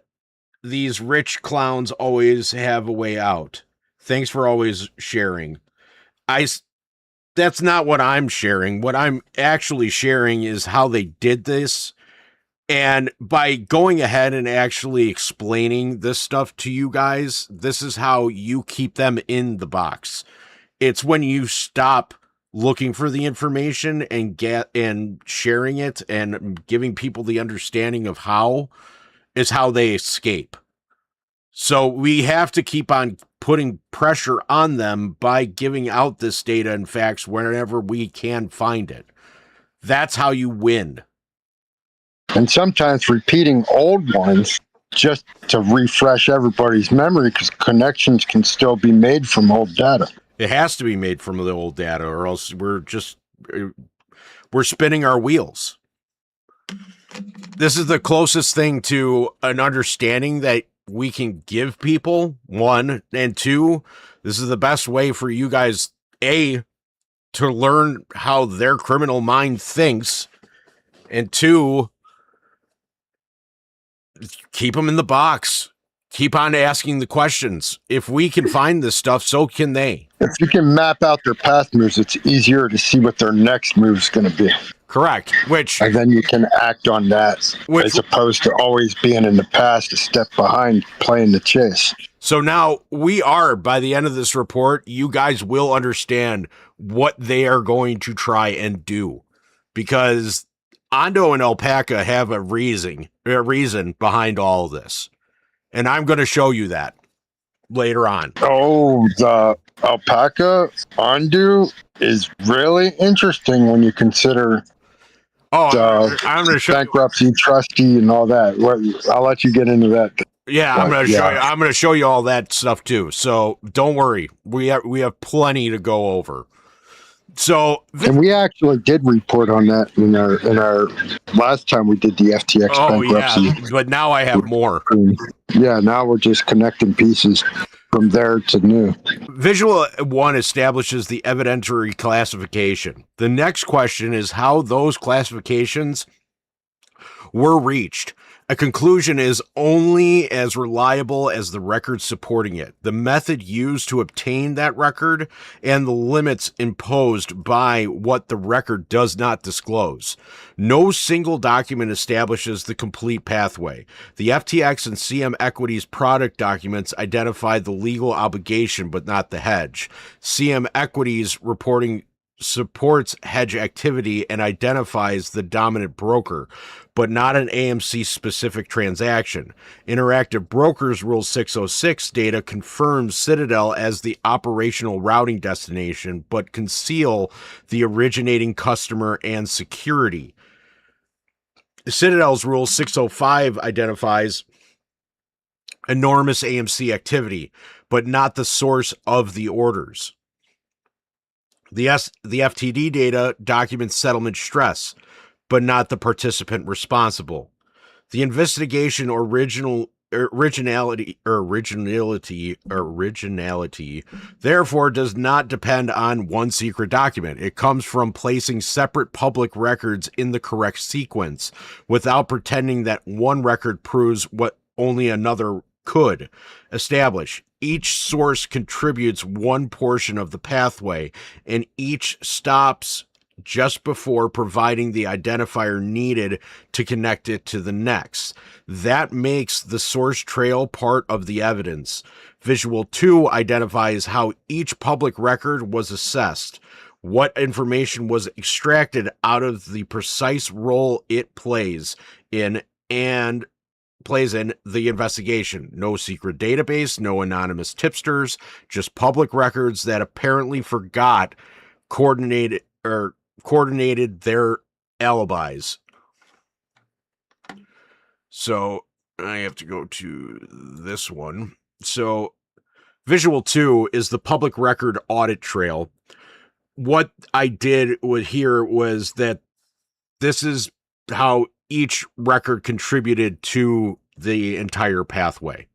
these rich clowns always have a way out. Thanks for always sharing. That's not what I'm sharing. What I'm actually sharing is how they did this. And by going ahead and actually explaining this stuff to you guys, this is how you keep them in the box. It's when you stop looking for the information and sharing it and giving people the understanding of how is how they escape. So we have to keep on putting pressure on them by giving out this data and facts whenever we can find it. That's how you win. And sometimes repeating old ones just to refresh everybody's memory, because connections can still be made from old data. It has to be made from the old data, or else we're spinning our wheels. This is the closest thing to an understanding that we can give people, one, and two, this is the best way for you guys, A, to learn how their criminal mind thinks, and two, keep them in the box. Keep on asking the questions. If we can find this stuff, so can they. If you can map out their past moves, it's easier to see what their next move is going to be. Correct. And then you can act on that, as opposed to always being in the past, a step behind, playing the chase. So now we are, by the end of this report, you guys will understand what they are going to try and do, because Ando and Alpaca have a reason behind all of this. And I'm going to show you that later on. Oh, the Alpaca Ando is really interesting when you consider I'm going to show bankruptcy trustee and all that. I'll let you get into that. Yeah, I'm going to show you. I'm going to show you all that stuff too. So don't worry. We have plenty to go over. So, and we actually did report on that in our last time we did the FTX bankruptcy. Yeah, but now I have more. Yeah, now we're just connecting pieces from there to new. Visual 1 establishes the evidentiary classification. The next question is how those classifications were reached. A conclusion is only as reliable as the record supporting it, the method used to obtain that record, and the limits imposed by what the record does not disclose. No single document establishes the complete pathway. The FTX and CM Equities product documents identify the legal obligation, but not the hedge. CM Equities reporting supports hedge activity and identifies the dominant broker, but not an AMC specific transaction. Interactive Brokers Rule 606 data confirms Citadel as the operational routing destination, but conceal the originating customer and security. Citadel's Rule 605 identifies enormous AMC activity, but not the source of the orders. The FTD data documents settlement stress, but not the participant responsible. The investigation originality, therefore does not depend on one secret document. It comes from placing separate public records in the correct sequence without pretending that one record proves what only another could establish. Each source contributes one portion of the pathway, and each stops just before providing the identifier needed to connect it to the next. That makes the source trail part of the evidence. Visual 2 identifies how each public record was assessed, what information was extracted out of the precise role it plays in the investigation. No secret database, no anonymous tipsters, just public records that apparently coordinated their alibis. So I have to go to this one. So Visual 2 is the public record audit trail. What I did here was that this is how each record contributed to the entire pathway.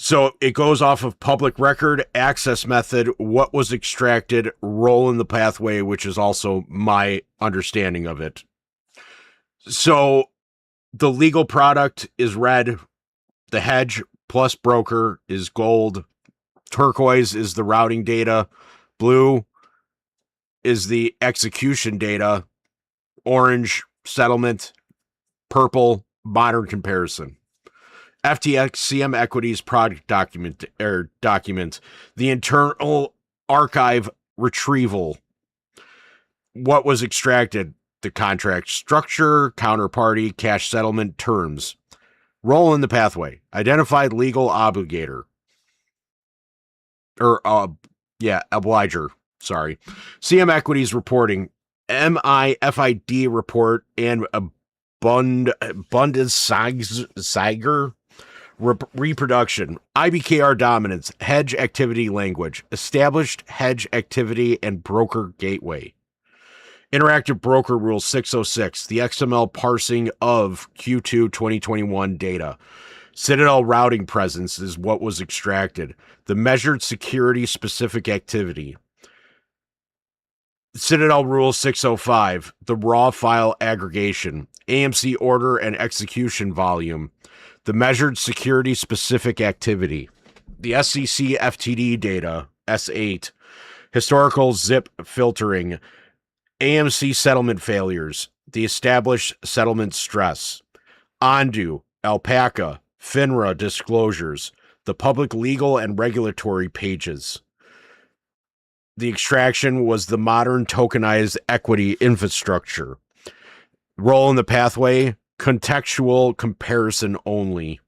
So it goes off of public record, access method, what was extracted, role in the pathway, which is also my understanding of it. So the legal product is red. The hedge plus broker is gold. Turquoise is the routing data. Blue is the execution data. Orange, settlement. Purple, modern comparison. FTX CM Equities product document, the internal archive retrieval. What was extracted? The contract structure, counterparty, cash settlement terms. Role in the pathway. Identified legal obligator. Obliger. Sorry. CM Equities reporting. MIFID report and a Bundeszyger reproduction. IBKR dominance. Hedge activity language. Established hedge activity and broker gateway. Interactive Broker Rule 606, the XML parsing of Q2 2021 data. Citadel routing presence is what was extracted. The measured security specific activity. Citadel Rule 605, the raw file aggregation. AMC order and execution volume. The measured security specific activity. The SEC FTD data, S8. Historical zip filtering. AMC settlement failures, the established settlement stress, Ondu, Alpaca, FINRA disclosures, the public legal and regulatory pages. The extraction was the modern tokenized equity infrastructure. Role in the pathway, contextual comparison only.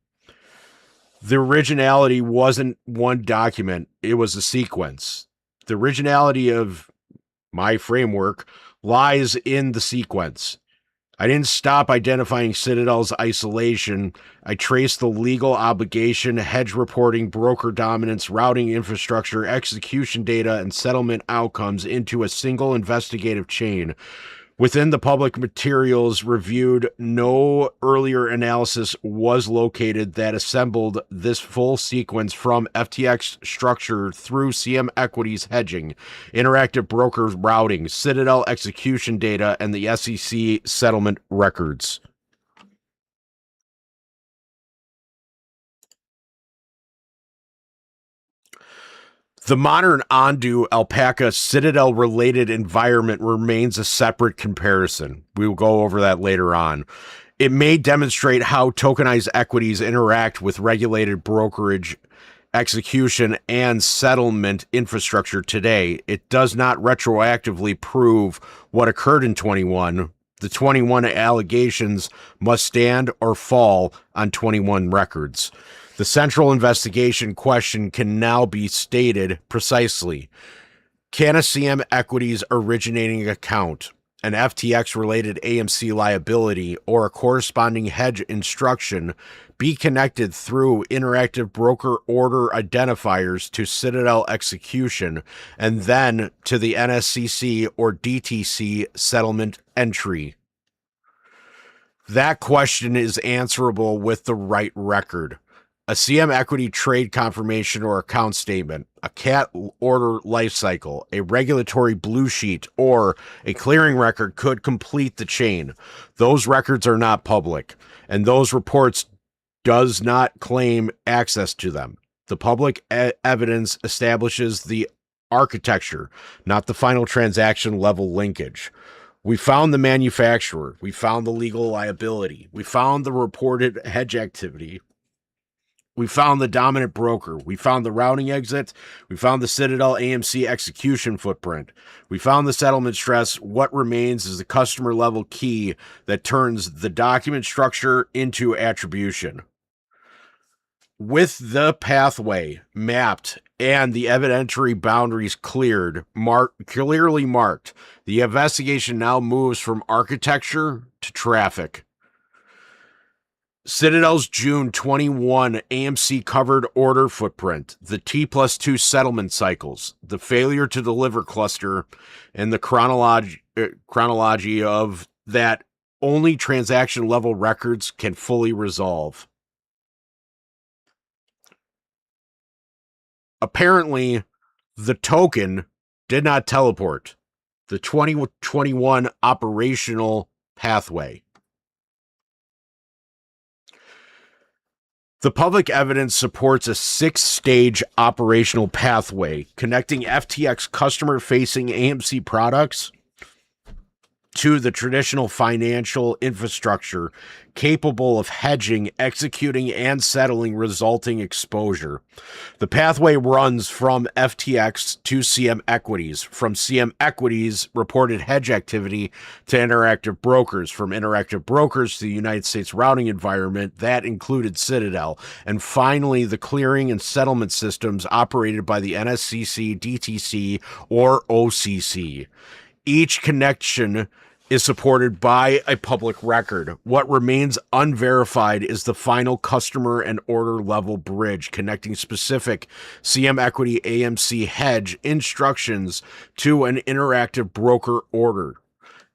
The originality wasn't one document, it was a sequence. The originality of my framework lies in the sequence. I didn't stop identifying Citadel's isolation. I traced the legal obligation, hedge reporting, broker dominance, routing infrastructure, execution data, and settlement outcomes into a single investigative chain. Within the public materials reviewed, no earlier analysis was located that assembled this full sequence from FTX structure through CM Equities hedging, interactive broker routing, Citadel execution data, and the SEC settlement records. The modern Ondu Alpaca Citadel related environment remains a separate comparison. We will go over that later on. It may demonstrate how tokenized equities interact with regulated brokerage, execution, and settlement infrastructure today. It does not retroactively prove what occurred in 21. The 21 allegations must stand or fall on 21 records. The central investigation question can now be stated precisely. Can a CM Equities originating account, an FTX-related AMC liability, or a corresponding hedge instruction be connected through interactive broker order identifiers to Citadel execution and then to the NSCC or DTC settlement entry? That question is answerable with the right record. A CM equity trade confirmation or account statement, a CAT order lifecycle, a regulatory blue sheet, or a clearing record could complete the chain. Those records are not public, and those reports does not claim access to them. The public evidence establishes the architecture, not the final transaction level linkage. We found the manufacturer. We found the legal liability. We found the reported hedge activity. We found the dominant broker. We found the routing exit. We found the Citadel AMC execution footprint. We found the settlement stress. What remains is the customer level key that turns the document structure into attribution. With the pathway mapped and the evidentiary boundaries clearly marked, the investigation now moves from architecture to traffic. Citadel's June 21 AMC covered order footprint, the T+2 settlement cycles, the failure to deliver cluster, and the chronology of that only transaction level records can fully resolve. Apparently, the token did not teleport. The 2021 operational pathway. The public evidence supports a 6-stage operational pathway connecting FTX customer-facing AMC products to the traditional financial infrastructure capable of hedging, executing, and settling resulting exposure. The pathway runs from FTX to CM Equities, from CM Equities reported hedge activity to Interactive Brokers, from Interactive Brokers to the United States routing environment that included Citadel, and finally the clearing and settlement systems operated by the NSCC, DTC, or OCC. Each connection is supported by a public record. What remains unverified is the final customer and order level bridge connecting specific CM Equity AMC hedge instructions to an interactive broker order,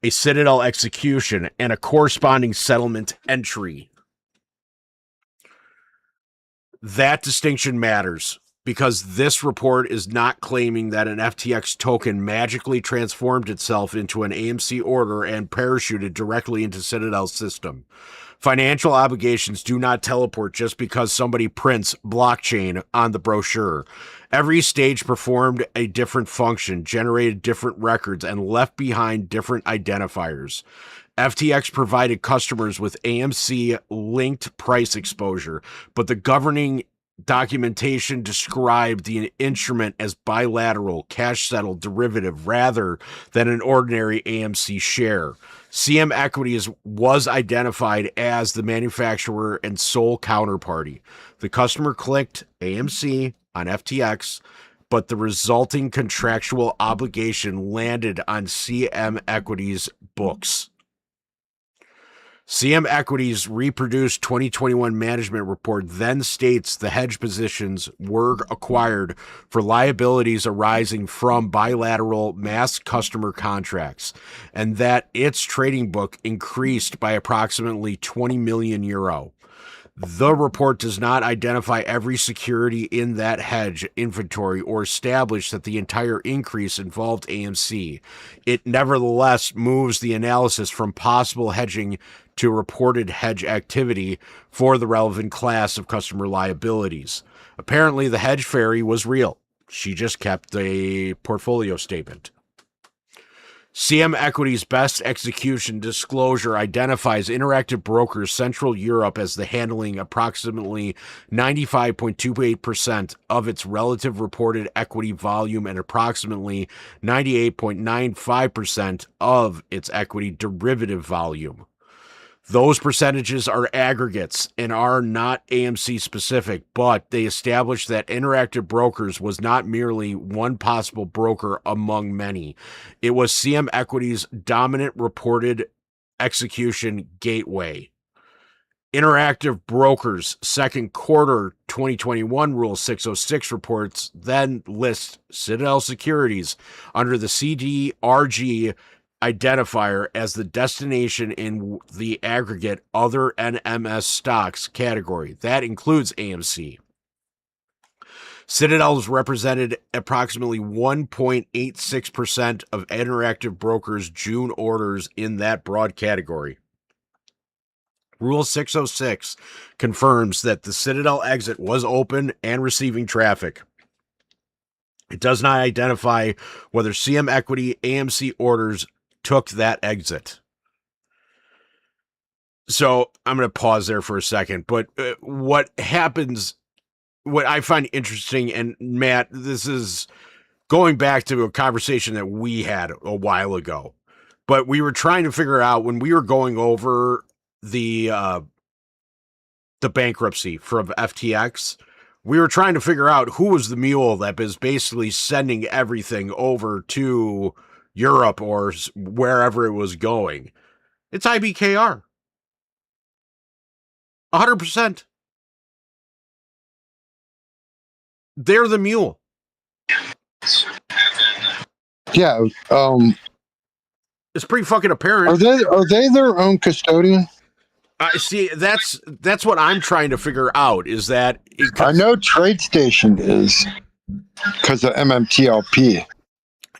a Citadel execution, and a corresponding settlement entry. That distinction matters, because this report is not claiming that an FTX token magically transformed itself into an AMC order and parachuted directly into Citadel's system. Financial obligations do not teleport just because somebody prints blockchain on the brochure. Every stage performed a different function, generated different records, and left behind different identifiers. FTX provided customers with AMC-linked price exposure, but the governing documentation described the instrument as bilateral, cash-settled derivative rather than an ordinary AMC share. CM Equities was identified as the manufacturer and sole counterparty. The customer clicked AMC on FTX, but the resulting contractual obligation landed on CM Equities' books. CM Equities' reproduced 2021 management report then states the hedge positions were acquired for liabilities arising from bilateral mass customer contracts, and that its trading book increased by approximately 20 million euro. The report does not identify every security in that hedge inventory or establish that the entire increase involved AMC. It nevertheless moves the analysis from possible hedging to reported hedge activity for the relevant class of customer liabilities. Apparently, the hedge fairy was real. She just kept a portfolio statement. CM Equities' best execution disclosure identifies Interactive Brokers Central Europe as the handling approximately 95.28% of its relative reported equity volume and approximately 98.95% of its equity derivative volume. Those percentages are aggregates and are not AMC specific, but they establish that Interactive Brokers was not merely one possible broker among many. It was CM Equities' dominant reported execution gateway. Interactive Brokers' second quarter 2021 Rule 606 reports then list Citadel Securities under the CDRG identifier as the destination in the aggregate other NMS stocks category. That includes AMC. Citadel's represented approximately 1.86% of Interactive Brokers' June orders in that broad category. Rule 606 confirms that the Citadel exit was open and receiving traffic. It does not identify whether CM Equity AMC orders took that exit. So I'm going to pause there for a second. But what happens, what I find interesting, and Matt, this is going back to a conversation that we had a while ago, but we were trying to figure out when we were going over the bankruptcy from FTX, we were trying to figure out who was the mule that is basically sending everything over to Europe or wherever it was going. It's IBKR. 100%. They're the mule. Yeah. It's pretty fucking apparent. Are they their own custodian? See, that's what I'm trying to figure out. Is that I know TradeStation is. because of MMTLP.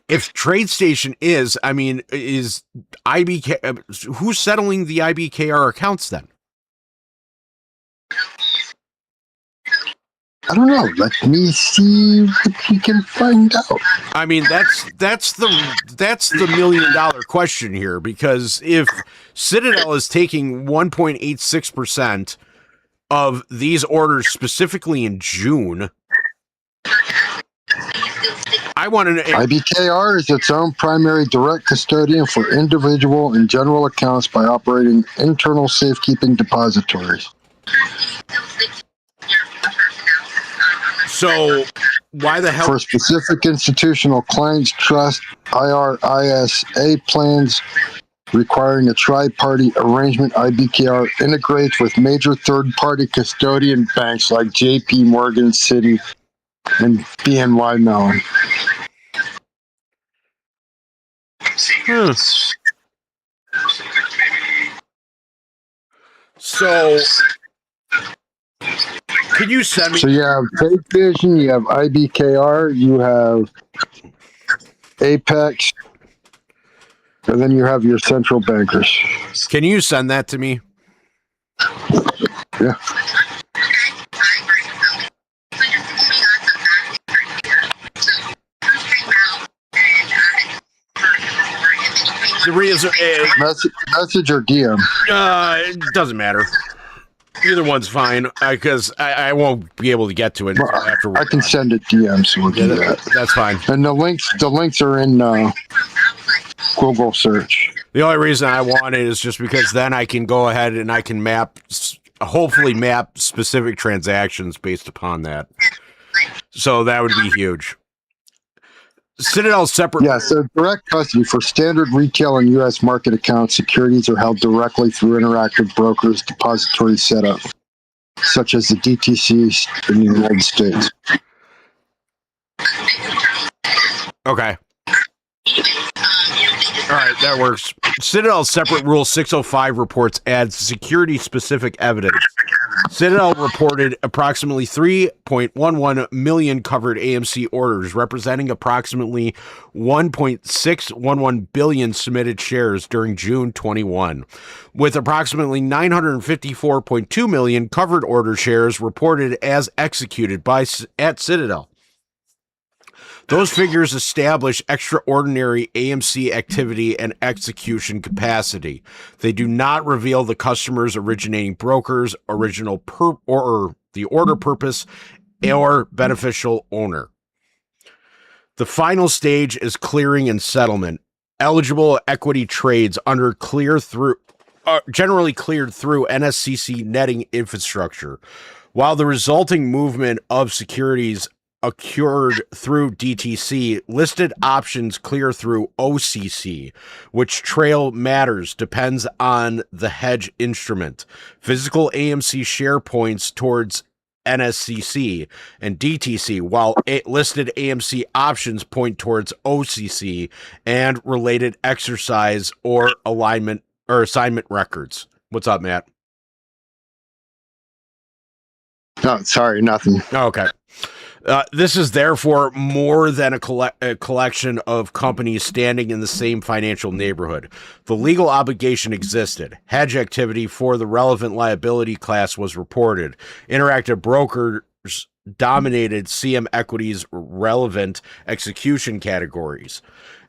If TradeStation is, I mean, is IBK, who's settling the IBKR accounts then? I don't know. Let me see what we can find out. I mean, that's the $1 million question here, because if Citadel is taking 1.86% of these orders specifically in June, I want to. IBKR is its own primary direct custodian for individual and general accounts by operating internal safekeeping depositories. So why the hell? For specific institutional clients, trust, IRISA plans requiring a tri-party arrangement, IBKR integrates with major third-party custodian banks like JP Morgan, Citi, and BNY Mellon. So, can you send me? So you have Take Vision, you have IBKR, you have Apex, and then you have your central bankers. Can you send that to me? Yeah. Message or DM? It doesn't matter. Either one's fine, because I won't be able to get to it after. I can send it DM, so we'll do that. That's fine. And the links are in Google search. The only reason I want it is just because then I can go ahead and I can hopefully map specific transactions based upon that. So that would be huge. Citadel's separate. Yeah, so direct custody for standard retail and U.S. market accounts, securities are held directly through Interactive Brokers depository setup, such as the DTC in the United States. Okay. All right, that works. Citadel's separate Rule 605 reports adds security-specific evidence. Citadel reported approximately 3.11 million covered AMC orders, representing approximately 1.611 billion submitted shares during June 21, with approximately 954.2 million covered order shares reported as executed at Citadel. Those figures establish extraordinary AMC activity and execution capacity. They do not reveal the customer's originating brokers, or the order purpose, or beneficial owner. The final stage is clearing and settlement. Eligible equity trades generally cleared through NSCC netting infrastructure, while the resulting movement of securities occurred through DTC. Listed options clear through OCC, which trail matters depends on the hedge instrument. Physical AMC share points towards NSCC and DTC, while listed AMC options point towards OCC and related exercise or alignment or assignment records. What's up, Matt? Oh, sorry, nothing. Okay. This is therefore more than a collection of companies standing in the same financial neighborhood. The legal obligation existed. Hedge activity for the relevant liability class was reported. Interactive Brokers dominated CM Equity's relevant execution categories.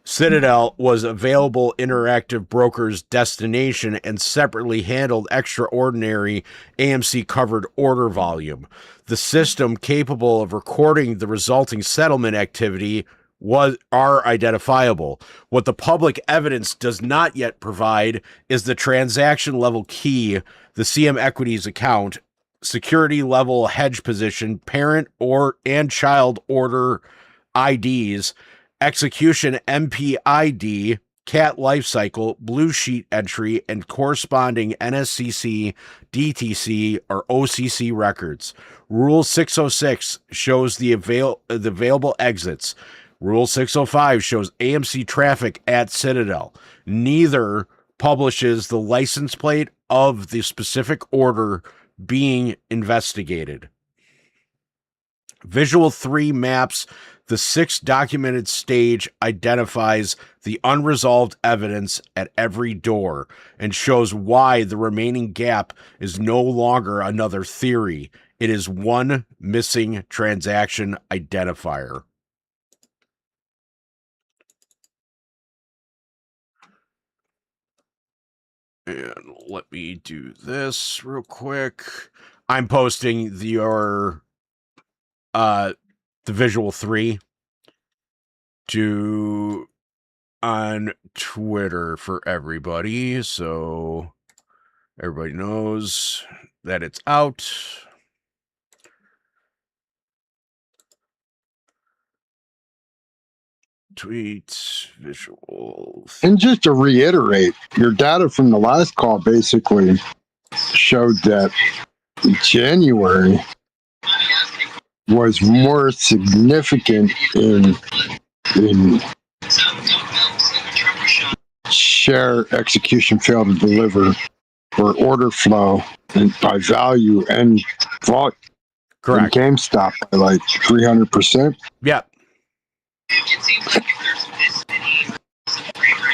Citadel was available Interactive Brokers destination and separately handled extraordinary AMC covered order volume. The system capable of recording the resulting settlement activity are identifiable. What the public evidence does not yet provide is the transaction level key, the CM Equities account, security level hedge position, parent and child order IDs, execution MPID, CAT lifecycle, blue sheet entry, and corresponding NSCC, DTC, or OCC records. Rule 606 shows the available exits. Rule 605 shows AMC traffic at Citadel. Neither publishes the license plate of the specific order being investigated. Visual 3 maps The 6th documented stage identifies the unresolved evidence at every door and shows why the remaining gap is no longer another theory. It is one missing transaction identifier. And let me do this real quick. I'm posting the visual 3 on Twitter for everybody, so everybody knows that it's out. Tweets, visuals. And just to reiterate, your data from the last call basically showed that January was more significant in share execution fail to deliver or order flow and by value and volume. Correct. In GameStop by like 300%. Yep.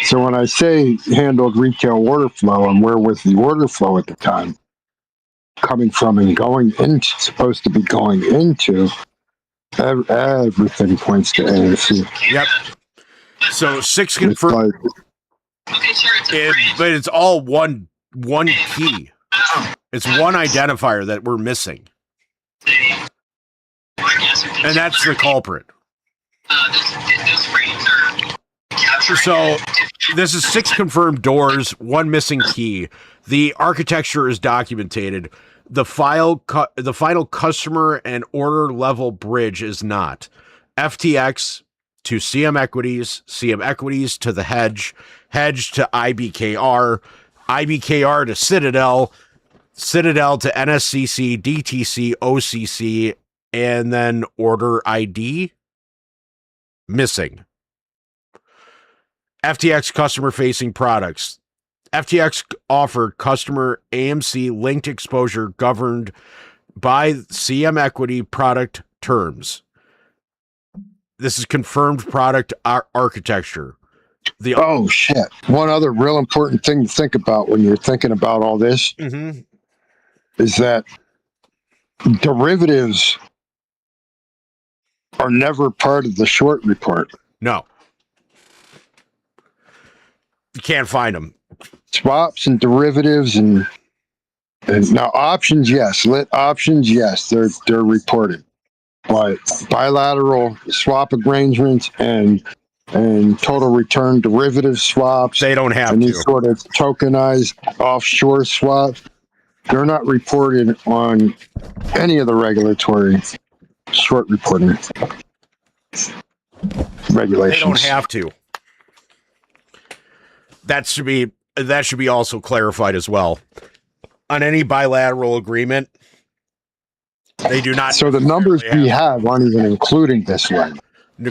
So when I say handled retail order flow, and where was the order flow at the time coming from and going into, supposed to be going into, everything points to AMC. Yep. So 6 confirmed, but it's all one key. It's one identifier that we're missing, and that's the culprit. So this is 6 confirmed doors, 1 missing key. The architecture is documented. The final customer and order level bridge is not. FTX to CM Equities to the hedge to IBKR to Citadel to NSCC, DTC, OCC, and then order ID missing. FTX customer-facing products. FTX offered customer AMC linked exposure governed by CM Equity product terms. This is confirmed product architecture. Oh, shit. One other real important thing to think about when you're thinking about all this is that derivatives are never part of the short report. No. You can't find them. Swaps and derivatives and now options, yes. Lit options, yes. They're reported. But bilateral swap arrangements and total return derivative swaps, they don't have any to. sort of tokenized offshore swaps, they're not reported on any of the regulatory short reporting regulations. They don't have to. That should be also clarified as well. On any bilateral agreement, they do not. So the numbers we have aren't even including this one.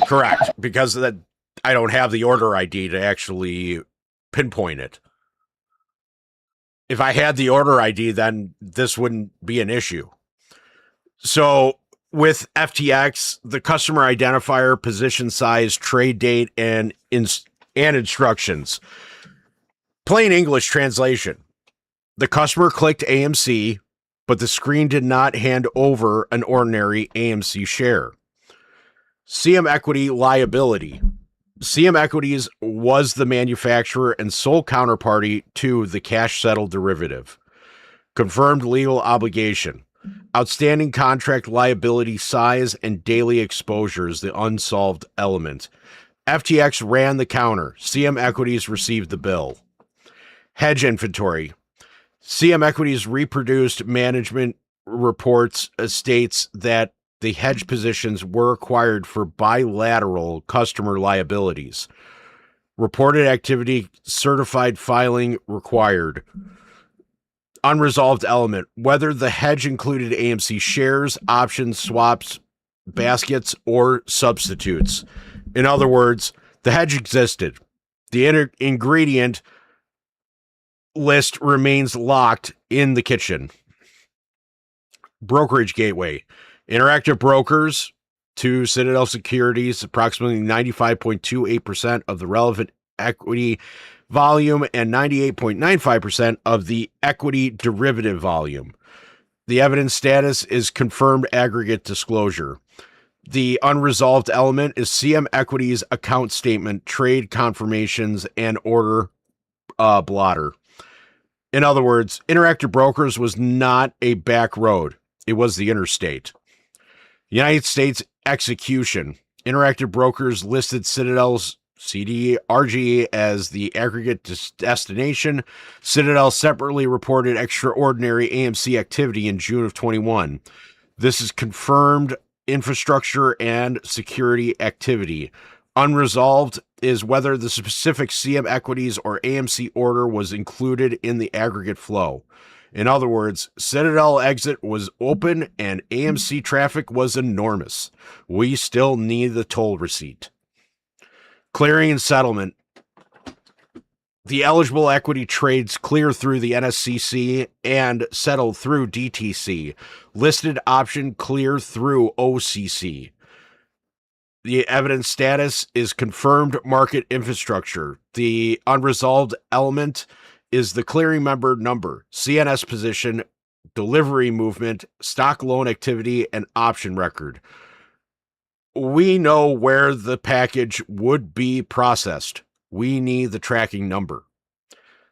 Correct, because that I don't have the order ID to actually pinpoint it. If I had the order ID, then this wouldn't be an issue. So with FTX, the customer identifier, position size, trade date, and instructions. Plain English translation. The customer clicked AMC, but the screen did not hand over an ordinary AMC share. CM Equity liability. CM Equities was the manufacturer and sole counterparty to the cash-settled derivative. Confirmed legal obligation. Outstanding contract liability size and daily exposure is the unsolved element. FTX ran the counter. CM Equities received the bill. Hedge inventory. CM Equities reproduced management reports states that the hedge positions were acquired for bilateral customer liabilities. Reported activity, certified filing required. Unresolved element, whether the hedge included AMC shares, options, swaps, baskets, or substitutes. In other words, the hedge existed. The ingredient list remains locked in the kitchen. Brokerage gateway. Interactive brokers To Citadel Securities, approximately 95.28% of the relevant equity volume and 98.95% of the equity derivative volume. The evidence status is confirmed aggregate disclosure. The unresolved element is CM Equity's account statement, trade confirmations, and order blotter. In other words, Interactive Brokers was not a back road. It was the interstate. United States execution. Interactive Brokers listed Citadel's CDRG as the aggregate destination. Citadel separately reported extraordinary AMC activity in June of 21. This is confirmed infrastructure and security activity. Unresolved is whether the specific CM Equities or AMC order was included in the aggregate flow. In other words, Citadel exit was open and AMC traffic was enormous. We still need the toll receipt. Clearing and settlement. The eligible equity trades clear through the NSCC and settle through DTC. Listed option clear through OCC. The evidence status is confirmed market infrastructure. The unresolved element is the clearing member number, CNS position, delivery movement, stock loan activity, and option record. We know where the package would be processed. We need the tracking number.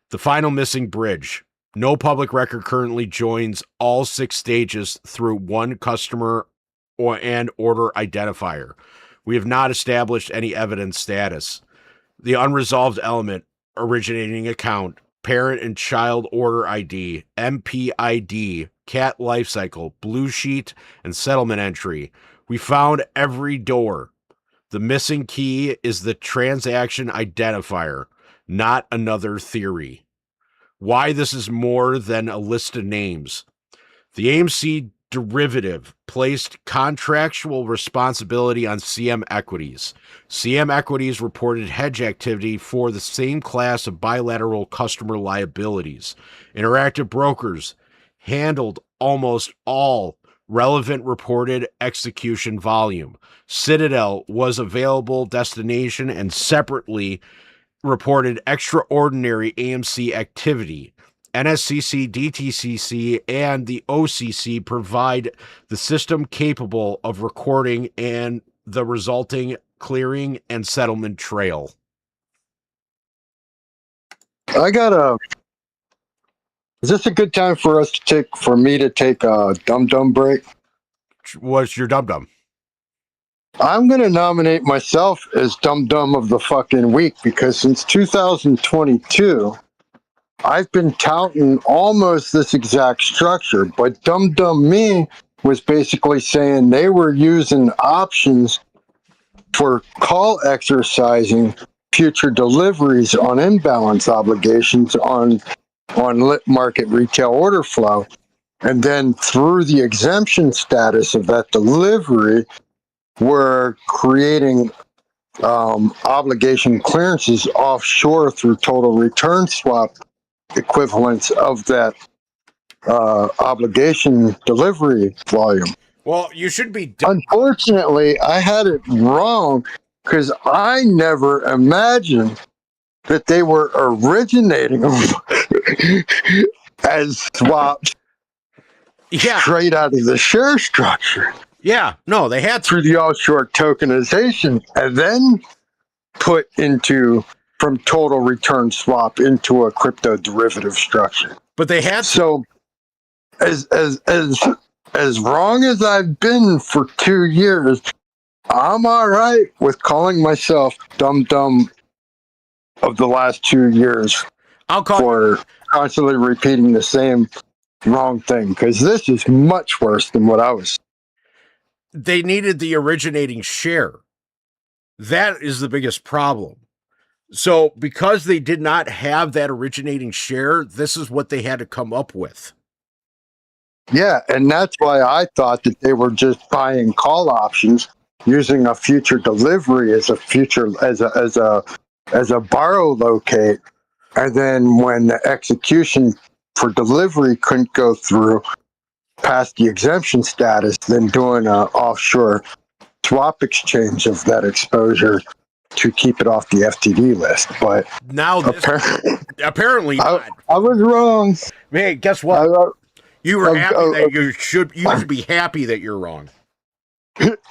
The final missing bridge. No public record currently joins all 6 stages through one customer and order identifier. We have not established any evidence status. The unresolved element, originating account, parent and child order ID, MPID, CAT lifecycle, blue sheet, and settlement entry. We found every door. The missing key is the transaction identifier, not another theory. Why this is more than a list of names. The AMC derivative placed contractual responsibility on CM Equities. CM Equities reported hedge activity for the same class of bilateral customer liabilities. Interactive Brokers handled almost all relevant reported execution volume. Citadel was available destination and separately reported extraordinary AMC activity. NSCC, DTCC, and the OCC provide the system capable of recording and the resulting clearing and settlement trail. Is this a good time for me to take a dum-dum break? What's your dum-dum? I'm going to nominate myself as dum-dum of the fucking week because since 2022, I've been touting almost this exact structure, but Dum Me was basically saying they were using options for call exercising future deliveries on imbalance obligations on lit market retail order flow. And then through the exemption status of that delivery, we're creating obligation clearances offshore through total return swap equivalents of that obligation delivery volume. Well, you should be. Unfortunately, I had it wrong because I never imagined that they were originating them as swaps straight out of the share structure. Yeah, no, they had through the offshore tokenization and then put into from total return swap into a crypto derivative structure. But they had so as wrong as I've been for 2 years, I'm all right with calling myself dum-dum of the last 2 years for constantly repeating the same wrong thing, because this is much worse than what I was. They needed the originating share. That is the biggest problem. So because they did not have that originating share, this is what they had to come up with. Yeah, and that's why I thought that they were just buying call options using a future delivery as a borrow locate, and then when the execution for delivery couldn't go through past the exemption status, then doing an offshore swap exchange of that exposure to keep it off the FTD list. But now apparently not. I was wrong. Hey, guess what? You were happy that you should be happy that you're wrong.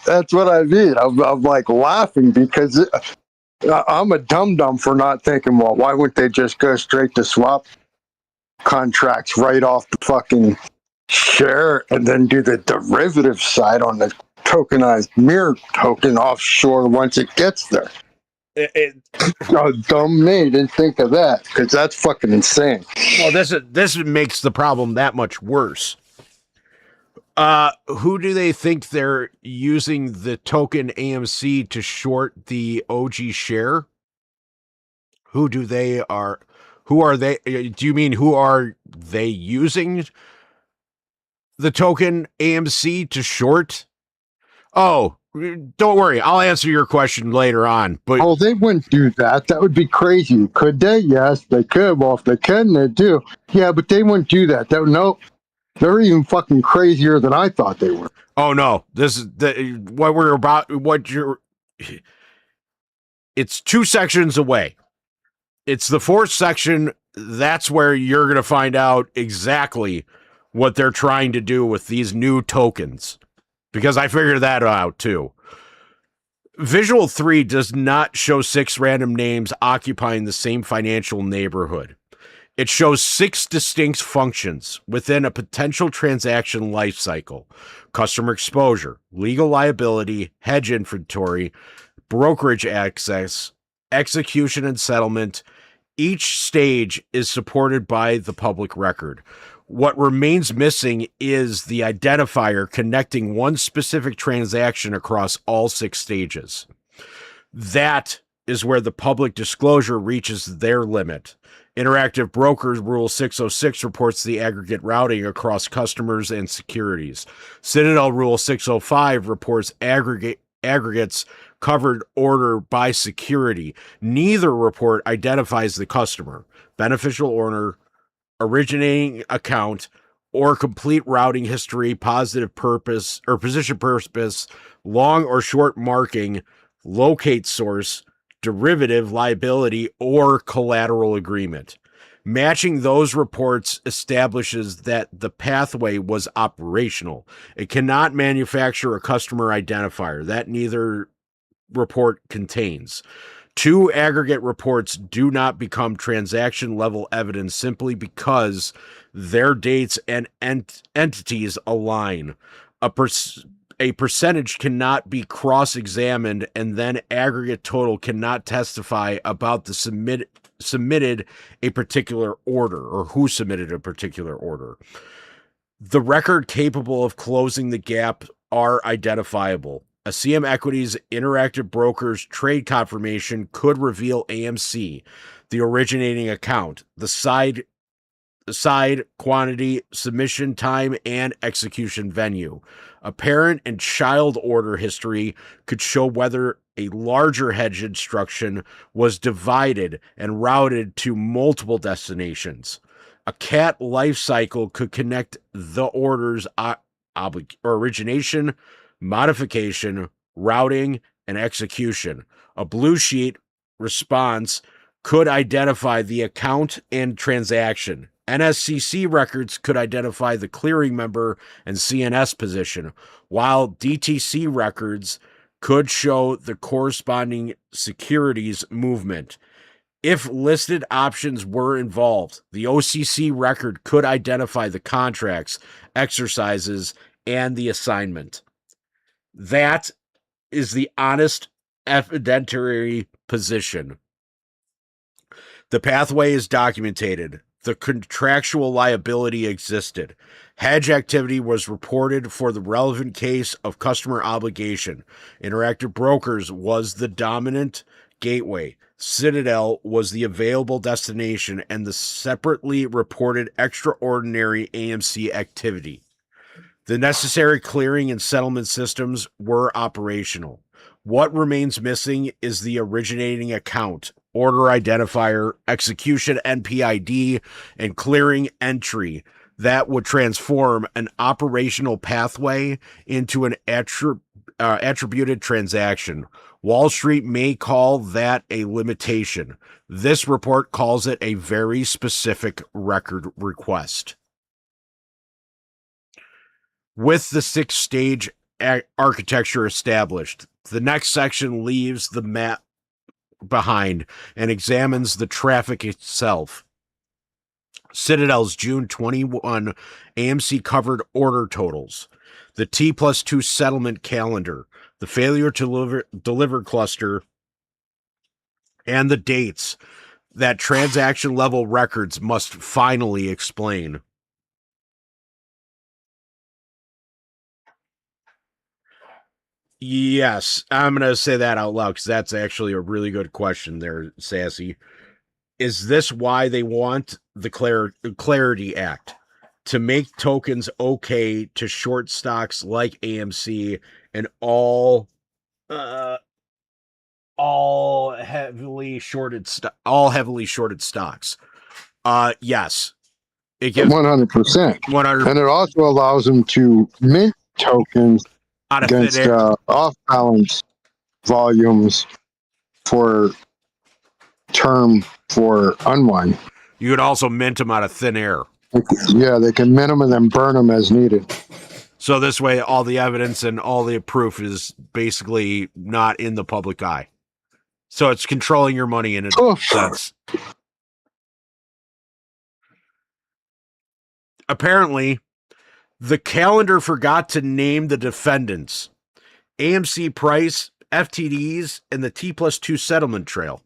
That's what I mean. I'm like laughing because I'm a dum-dum for not thinking, well, why wouldn't they just go straight to swap contracts right off the fucking share and then do the derivative side on the tokenized mirror token offshore once it gets there? Oh, dumb me, didn't think of that, because that's fucking insane. Well, this makes the problem that much worse. Who do they think they're using the token AMC to short the OG share? Who are they? Do you mean who are they using the token AMC to short? Oh, don't worry. I'll answer your question later on. But they wouldn't do that. That would be crazy. Could they? Yes, they could. Well, if they can, they do. Yeah, but they wouldn't do that. Nope. They're even fucking crazier than I thought they were. Oh no, this is what we're about. It's 2 sections away. It's the 4th section. That's where you're going to find out exactly what they're trying to do with these new tokens, because I figured that out too. Visual 3 does not show 6 random names occupying the same financial neighborhood. It shows 6 distinct functions within a potential transaction lifecycle: customer exposure, legal liability, hedge inventory, brokerage access, execution and settlement. Each stage is supported by the public record. What remains missing is the identifier connecting one specific transaction across all 6 stages. That is where the public disclosure reaches their limit. Interactive Brokers Rule 606 reports the aggregate routing across customers and securities. Citadel Rule 605 reports aggregates covered order by security. Neither report identifies the customer, beneficial owner, originating account, or complete routing history, positive purpose or position purpose, long or short marking, locate source, derivative, liability, or collateral agreement. Matching those reports establishes that the pathway was operational. It cannot manufacture a customer identifier that neither report contains. 2 aggregate reports do not become transaction level evidence simply because their dates and entities align. A percentage cannot be cross-examined, and then aggregate total cannot testify about the submitted a particular order, or who submitted a particular order. The record capable of closing the gap are identifiable. A CM Equities Interactive Brokers trade confirmation could reveal AMC, the originating account, the side, quantity, submission time, and execution venue. A parent and child order history could show whether a larger hedge instruction was divided and routed to multiple destinations. A CAT life cycle could connect the order's origination, modification, routing, and execution. A blue sheet response could identify the account and transaction. NSCC records could identify the clearing member and CNS position, while DTC records could show the corresponding securities movement. If listed options were involved, the OCC record could identify the contracts, exercises, and the assignment. That is the honest evidentiary position. The pathway is documented. The contractual liability existed. Hedge activity was reported for the relevant case of customer obligation. Interactive Brokers was the dominant gateway. Citadel was the available destination and the separately reported extraordinary AMC activity. The necessary clearing and settlement systems were operational. What remains missing is the originating account, order identifier, execution NPID, and clearing entry that would transform an operational pathway into an attributed transaction. Wall Street may call that a limitation. This report calls it a very specific record request. With the six-stage architecture established, the next section leaves the map behind and examines the traffic itself. Citadel's June 21 AMC covered order totals, the T+2 settlement calendar, the failure to deliver cluster, and the dates that transaction level records must finally explain. Yes, I'm going to say that out loud because that's actually a really good question there, Sassy. Is this why they want the Clarity Act? To make tokens okay to short stocks like AMC and all heavily shorted stocks. Yes. It gives 100%. 100 And it also allows them to mint tokens out of against thin air. off-balance volumes for term for unwind. You could also mint them out of thin air. Yeah, they can mint them and then burn them as needed. So this way, all the evidence and all the proof is basically not in the public eye. So it's controlling your money in a sense. Apparently, the calendar forgot to name the defendants: AMC Price, FTDs, and the T+2 settlement trail.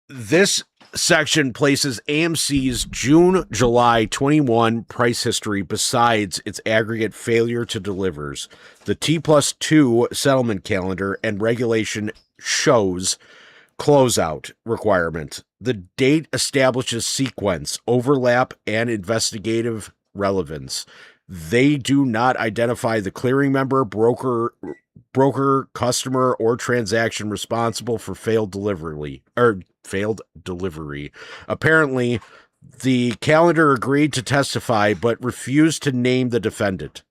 This section places AMC's June-July 21 price history besides its aggregate failure to delivers. The T+2 settlement calendar and regulation shows closeout requirement. The date establishes sequence, overlap, and investigative relevance. They do not identify the clearing member, broker, customer, or transaction responsible for failed delivery. Apparently, the calendar agreed to testify but refused to name the defendant.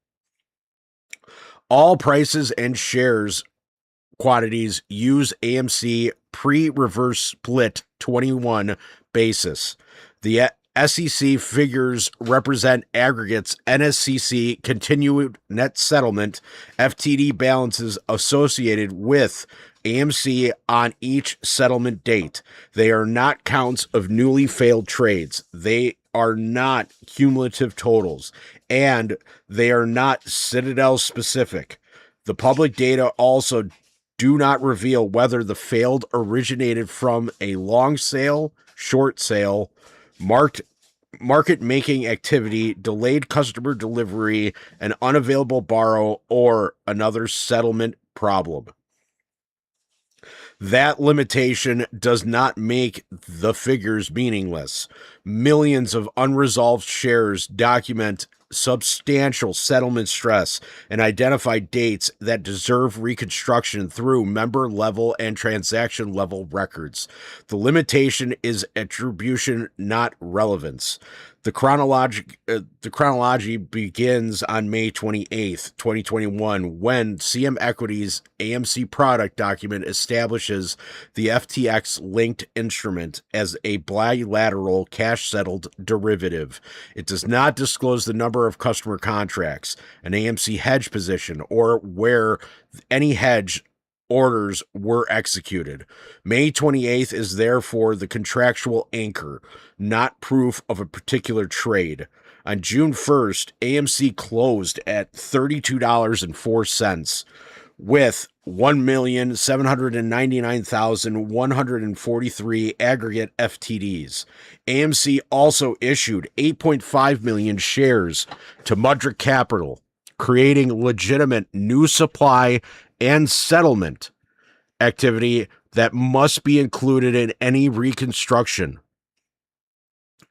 All prices and shares quantities use AMC pre-reverse split 21 basis. The SEC figures represent aggregates, NSCC continued net settlement, FTD balances associated with AMC on each settlement date. They are not counts of newly failed trades. They are not cumulative totals, and they are not Citadel specific. The public data also do not reveal whether the failed originated from a long sale, short sale, market-making activity, delayed customer delivery, an unavailable borrow, or another settlement problem. That limitation does not make the figures meaningless. Millions of unresolved shares document substantial settlement stress and identify dates that deserve reconstruction through member level and transaction level records. The limitation is attribution, not relevance. The chronology begins on May 28th, 2021, when CM Equity's AMC product document establishes the FTX-linked instrument as a bilateral cash-settled derivative. It does not disclose the number of customer contracts, an AMC hedge position, or where any hedge orders were executed. May 28th is therefore the contractual anchor, not proof of a particular trade. On June 1st, AMC closed at $32.04 with 1,799,143 aggregate FTDs. AMC also issued 8.5 million shares to Mudrick Capital, creating legitimate new supply and settlement activity that must be included in any reconstruction.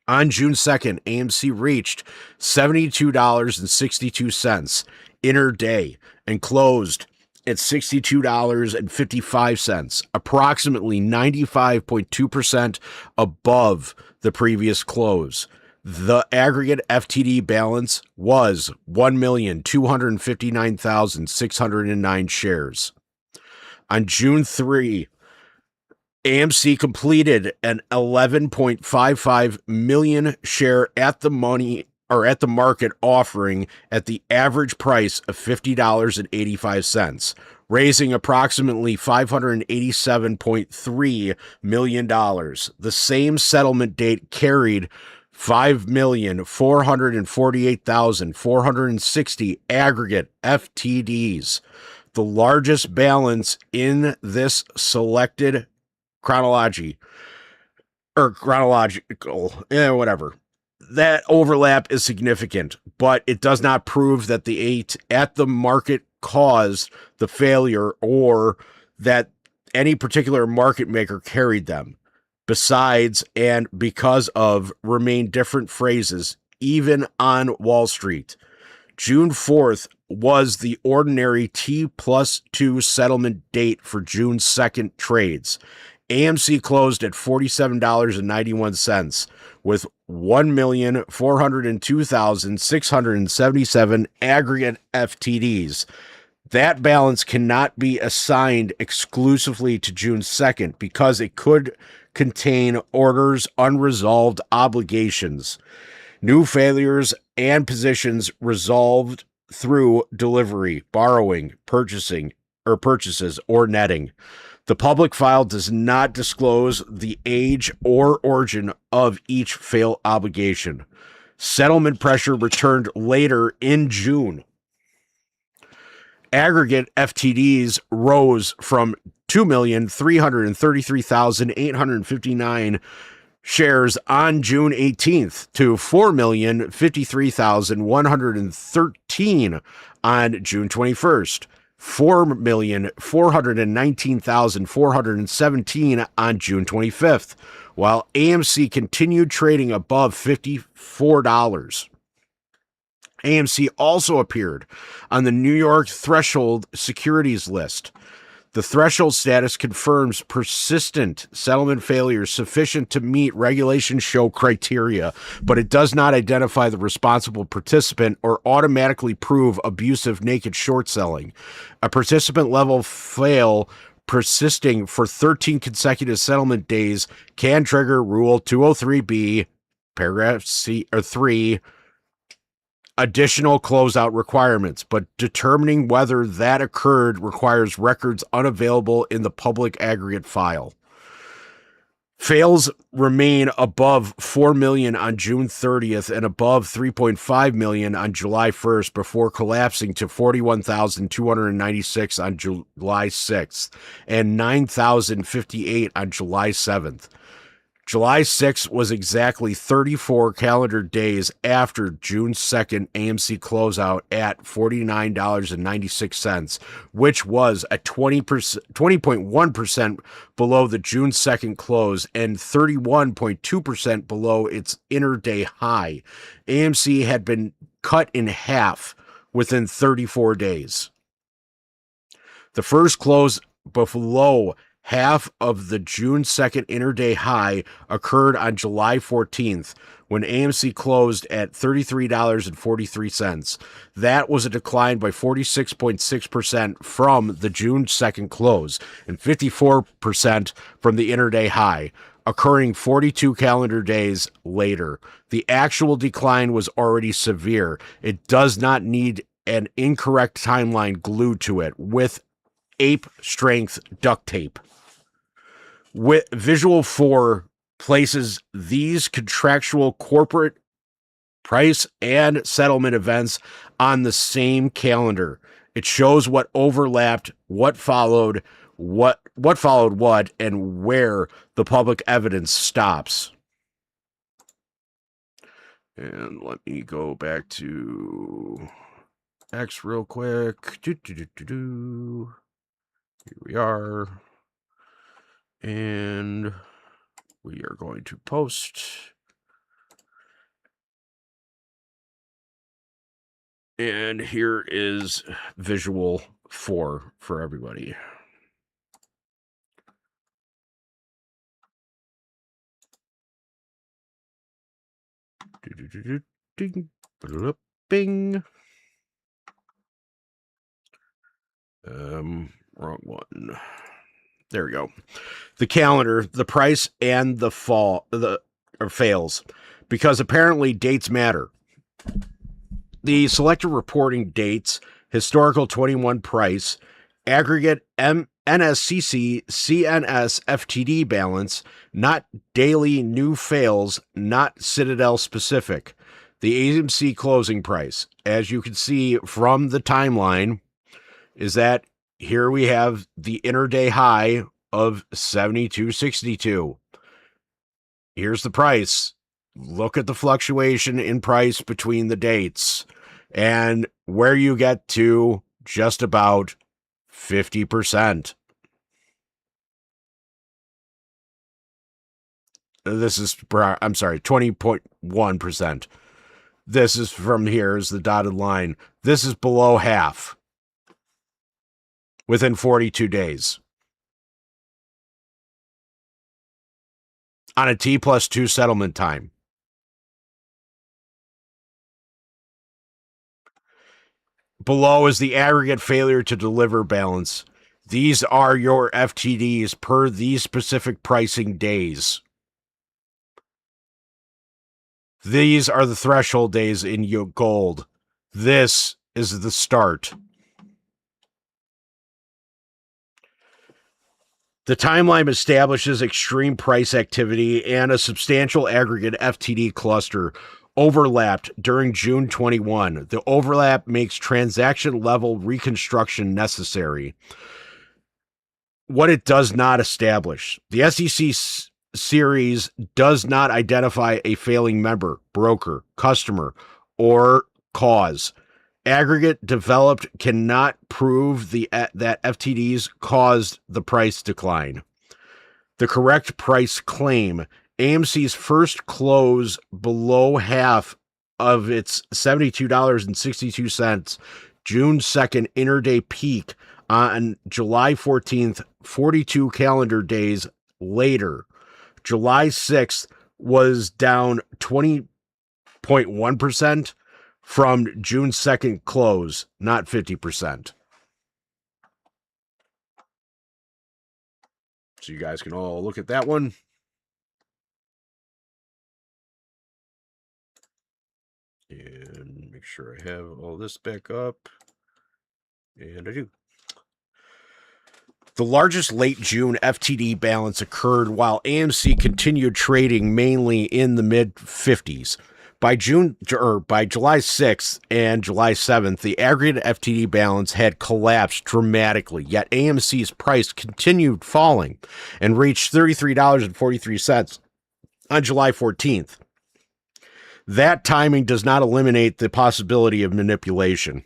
On June 2nd, AMC reached $72.62 intraday and closed at $62.55, approximately 95.2% above the previous close. The aggregate FTD balance was 1,259,609 shares. On June 3, AMC completed an 11.55 million share at the market offering at the average price of $50.85, raising approximately $587.3 million. The same settlement date carried 5,448,460 aggregate FTDs, the largest balance in this selected chronological, whatever. That overlap is significant, but it does not prove that the 8 at the market caused the failure or that any particular market maker carried them. Besides, and because of, remain different phrases, even on Wall Street. June 4th was the ordinary T+2 settlement date for June 2nd trades. AMC closed at $47.91 with 1,402,677 aggregate FTDs. That balance cannot be assigned exclusively to June 2nd because it could contain orders unresolved obligations, new failures, and positions resolved through delivery, borrowing, purchases, or netting. The public file does not disclose the age or origin of each fail obligation. Settlement pressure returned later in June. Aggregate FTDs rose from 2,333,859 shares on June 18th to 4,053,113 on June 21st, 4,419,417 on June 25th, while AMC continued trading above $54. AMC also appeared on the New York Threshold Securities List. The threshold status confirms persistent settlement failures sufficient to meet Regulation Show criteria, but it does not identify the responsible participant or automatically prove abusive naked short selling. A participant level fail persisting for 13 consecutive settlement days can trigger Rule 203B, paragraph C or 3, additional closeout requirements, but determining whether that occurred requires records unavailable in the public aggregate file. Fails remain above 4 million on June 30th and above 3.5 million on July 1st before collapsing to 41,296 on July 6th and 9,058 on July 7th. July 6th was exactly 34 calendar days after June 2nd AMC closeout at $49.96, which was a 20.1% below the June 2nd close and 31.2% below its intraday high. AMC had been cut in half within 34 days. The first close below half of the June 2nd intraday high occurred on July 14th when AMC closed at $33.43. That was a decline by 46.6% from the June 2nd close and 54% from the intraday high, occurring 42 calendar days later. The actual decline was already severe. It does not need an incorrect timeline glued to it with ape strength duct tape. With Visual 4 places these contractual corporate price and settlement events on the same calendar. It shows what overlapped, what followed what, and where the public evidence stops. And let me go back to X real quick. Here we are. And we are going to post. And here is Visual 4 for everybody. Ding. Bing. Wrong one. There we go. The calendar, the price, and the fails, because apparently dates matter. The selected reporting dates, historical 21 price, aggregate NSCC CNS FTD balance, not daily new fails, not Citadel specific. The AMC closing price, as you can see from the timeline, is that here we have the intraday high of 72.62. Here's the price. Look at the fluctuation in price between the dates, and where you get to just about 50%. This is, I'm sorry, 20.1%. This is from here is the dotted line. This is below half within 42 days. On a T+2 settlement time. Below is the aggregate failure to deliver balance. These are your FTDs per these specific pricing days. These are the threshold days in your gold. This is the start. The timeline establishes extreme price activity and a substantial aggregate FTD cluster overlapped during June 21. The overlap makes transaction level reconstruction necessary. What it does not establish. The SEC series does not identify a failing member, broker, customer, or cause. Aggregate developed cannot prove that FTDs caused the price decline. The correct price claim. AMC's first close below half of its $72.62 June 2nd intraday peak on July 14th, 42 calendar days later. July 6th was down 20.1% from June 2nd close, not 50%. So you guys can all look at that one. And make sure I have all this back up. And I do. The largest late June FTD balance occurred while AMC continued trading mainly in the mid 50s. By July 6th and July 7th, the aggregate FTD balance had collapsed dramatically, yet AMC's price continued falling and reached $33.43 on July 14th. That timing does not eliminate the possibility of manipulation.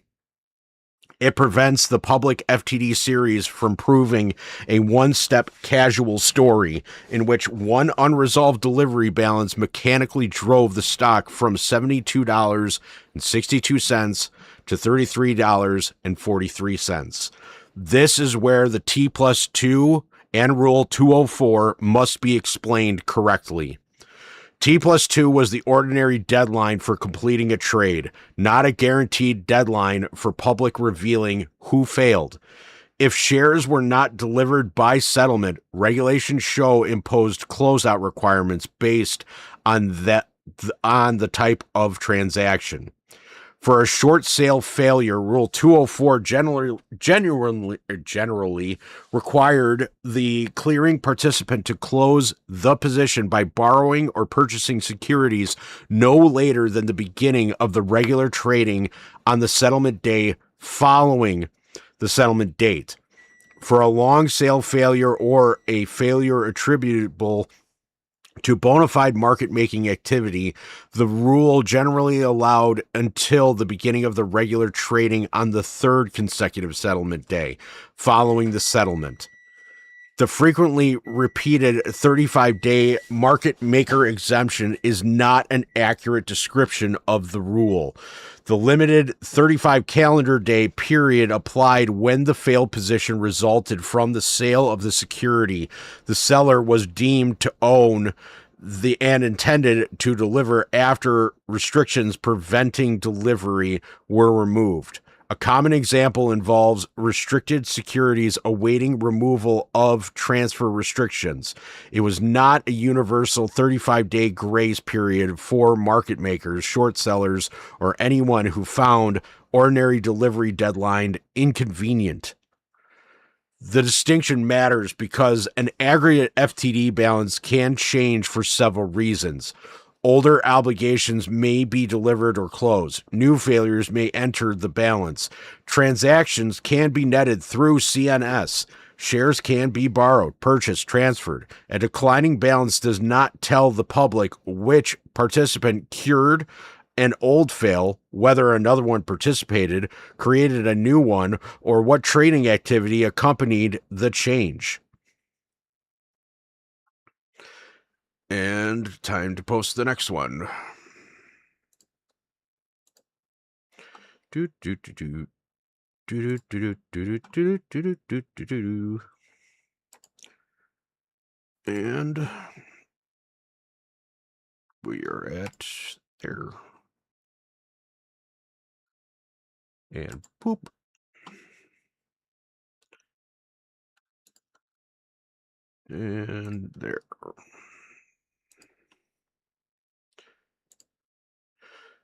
It prevents the public FTD series from proving a one-step casual story in which one unresolved delivery balance mechanically drove the stock from $72.62 to $33.43. This is where the T+2 and Rule 204 must be explained correctly. T+2 was the ordinary deadline for completing a trade, not a guaranteed deadline for public revealing who failed. If shares were not delivered by settlement, Regulation Show imposed closeout requirements based on the type of transaction. For a short sale failure, Rule 204 generally required the clearing participant to close the position by borrowing or purchasing securities no later than the beginning of the regular trading on the settlement day following the settlement date. For a long sale failure or a failure attributable to bona fide market-making activity, the rule generally allowed until the beginning of the regular trading on the third consecutive settlement day following the settlement. The frequently repeated 35-day market maker exemption is not an accurate description of the rule. The limited 35 calendar day period applied when the failed position resulted from the sale of the security. The seller was deemed to own and intended to deliver after restrictions preventing delivery were removed. A common example involves restricted securities awaiting removal of transfer restrictions. It was not a universal 35-day grace period for market makers, short sellers, or anyone who found ordinary delivery deadline inconvenient. The distinction matters because an aggregate FTD balance can change for several reasons. Older obligations may be delivered or closed. New failures may enter the balance. Transactions can be netted through CNS. Shares can be borrowed, purchased, transferred. A declining balance does not tell the public which participant cured an old fail, whether another one participated, created a new one, or what trading activity accompanied the change. And time to post the next one. And we are at there. And poop. And there.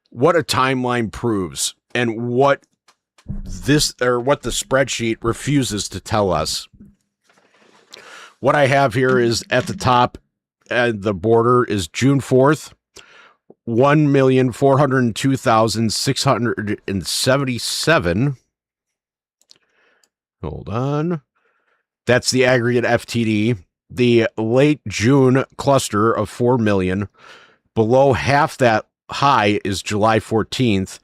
What a timeline proves, and what the spreadsheet refuses to tell us. What I have here is at the top, the border is June 4th, 1,402,677. Hold on. That's the aggregate FTD. The late June cluster of 4 million. Below half that high is July 14th.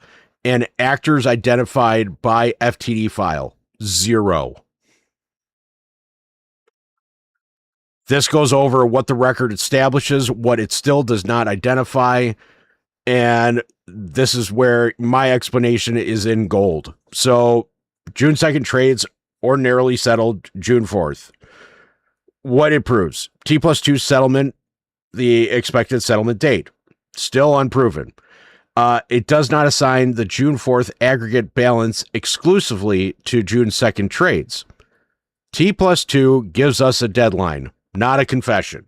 And actors identified by FTD file, 0. This goes over what the record establishes, what it still does not identify, and this is where my explanation is in gold. So, June 2nd trades ordinarily settled June 4th. What it proves, T+2 settlement, the expected settlement date, still unproven. It does not assign the June 4th aggregate balance exclusively to June 2nd trades. T+2 gives us a deadline, not a confession.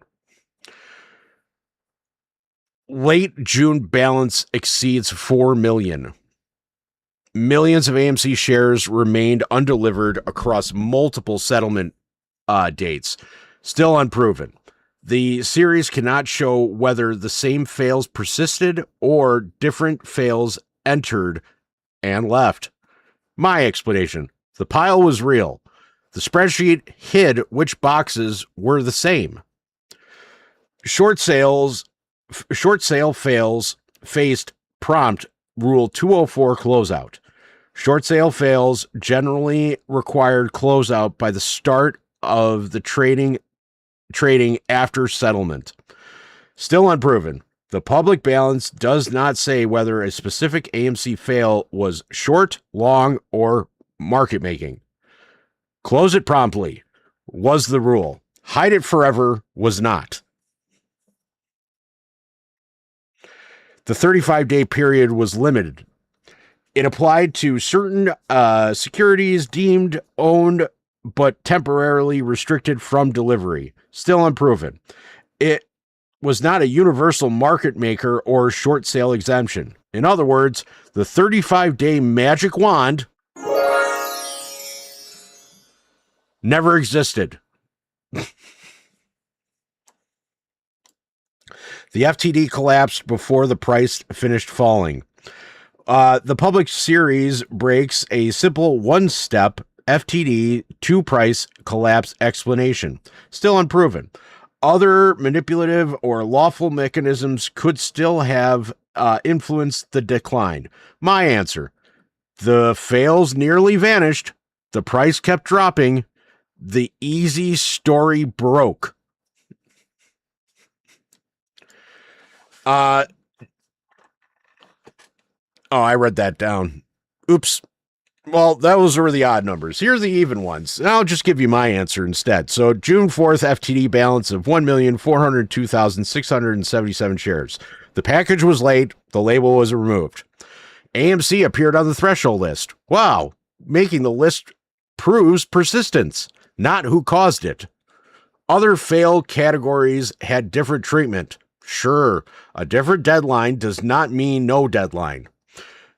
Late June balance exceeds 4 million. Millions of AMC shares remained undelivered across multiple settlement dates, still unproven. The series cannot show whether the same fails persisted or different fails entered and left. My explanation, the pile was real. The spreadsheet hid which boxes were the same. Short sale fails faced prompt Rule 204 closeout. Short sale fails generally required closeout by the start of the trading after settlement. Still unproven. The public balance does not say whether a specific AMC fail was short, long, or market making. Close it promptly was the rule. Hide it forever was not. The 35-day period was limited. It applied to certain securities deemed owned but temporarily restricted from delivery. Still unproven. It was not a universal market maker or short sale exemption. In other words, the 35-day magic wand never existed. The FTD collapsed before the price finished falling. The public series breaks a simple one-step FTD two-price collapse explanation. Still unproven. Other manipulative or lawful mechanisms could still have influenced the decline. My answer, the fails nearly vanished. The price kept dropping. The easy story broke. Oh, I read that down. Oops. Well, those were the odd numbers. Here are the even ones. And I'll just give you my answer instead. So June 4th, FTD balance of 1,402,677 shares. The package was late. The label was removed. AMC appeared on the threshold list. Wow. Making the list proves persistence, not who caused it. Other failed categories had different treatment. Sure, a different deadline does not mean no deadline.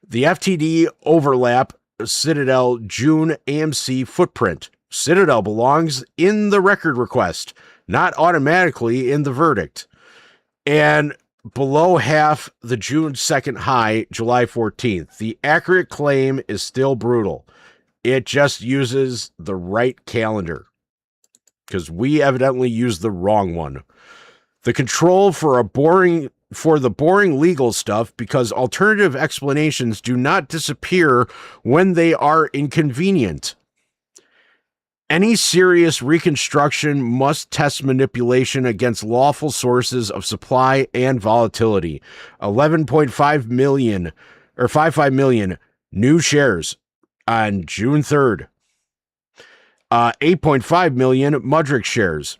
The FTD overlap Citadel June AMC footprint. Citadel belongs in the record request, not automatically in the verdict. And below half the June 2nd high, July 14th. The accurate claim is still brutal. It just uses the right calendar, because we evidently used the wrong one. The control for the boring legal stuff, because alternative explanations do not disappear when they are inconvenient. Any serious reconstruction must test manipulation against lawful sources of supply and volatility. 11.5 million or 55 million new shares on June 3rd. 8.5 million Mudrick shares.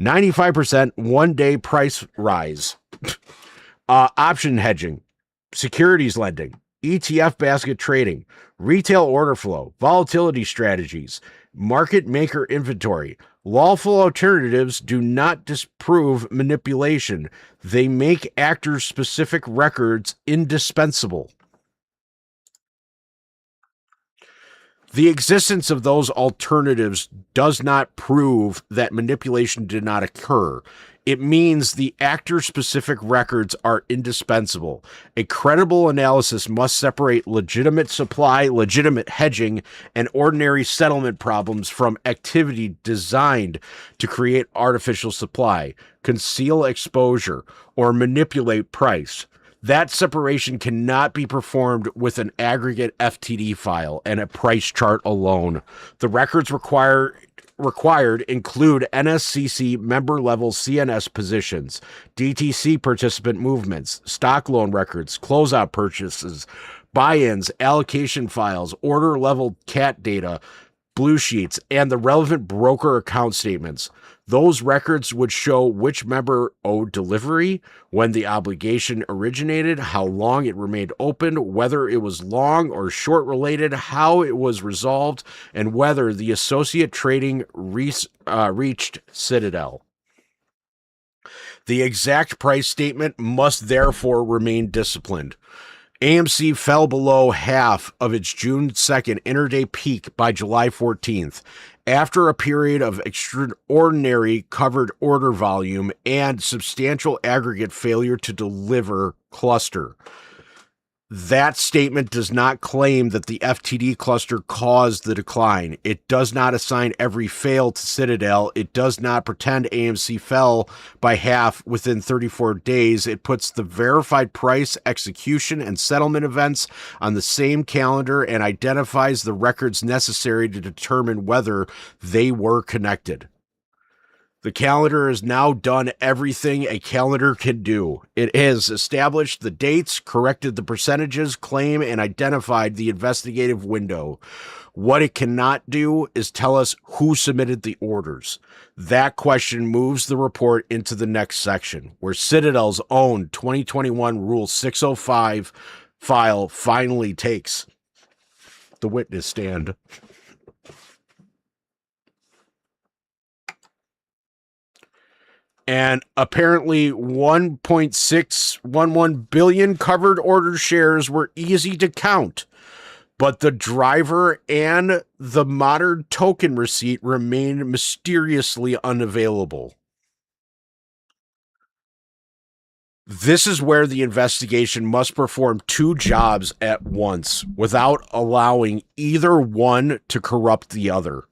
95% one-day price rise. Option hedging, securities lending, ETF basket trading, retail order flow, volatility strategies, market maker inventory. Lawful alternatives do not disprove manipulation. They make actor-specific records indispensable. The existence of those alternatives does not prove that manipulation did not occur. It means the actor-specific records are indispensable. A credible analysis must separate legitimate supply, legitimate hedging, and ordinary settlement problems from activity designed to create artificial supply, conceal exposure, or manipulate price. That separation cannot be performed with an aggregate FTD file and a price chart alone. The records required include NSCC member-level CNS positions, DTC participant movements, stock loan records, closeout purchases, buy-ins, allocation files, order-level CAT data, blue sheets, and the relevant broker account statements. Those records would show which member owed delivery, when the obligation originated, how long it remained open, whether it was long or short related, how it was resolved, and whether the associate trading reached Citadel. The exact price statement must therefore remain disciplined. AMC fell below half of its June 2nd intraday peak by July 14th, after a period of extraordinary covered order volume and substantial aggregate failure to deliver cluster. That statement does not claim that the FTD cluster caused the decline. It does not assign every fail to Citadel. It does not pretend AMC fell by half within 34 days. It puts the verified price, execution, and settlement events on the same calendar and identifies the records necessary to determine whether they were connected. The calendar has now done everything a calendar can do. It has established the dates, corrected the percentages, claim, and identified the investigative window. What it cannot do is tell us who submitted the orders. That question moves the report into the next section, where Citadel's own 2021 Rule 605 file finally takes the witness stand. And apparently 1.611 billion covered order shares were easy to count, but the driver and the modern token receipt remained mysteriously unavailable. This is where the investigation must perform two jobs at once without allowing either one to corrupt the other.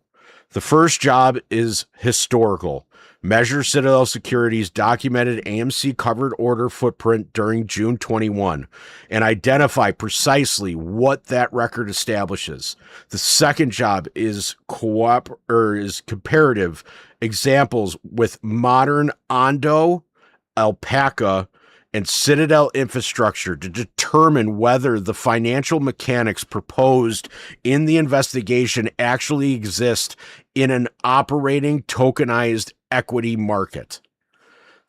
The first job is historical. Measure Citadel Securities' documented AMC covered order footprint during June 21 and identify precisely what that record establishes. The second job is comparative examples with modern Ondo, Alpaca, and Citadel Infrastructure to determine whether the financial mechanics proposed in the investigation actually exist in an operating tokenized equity market.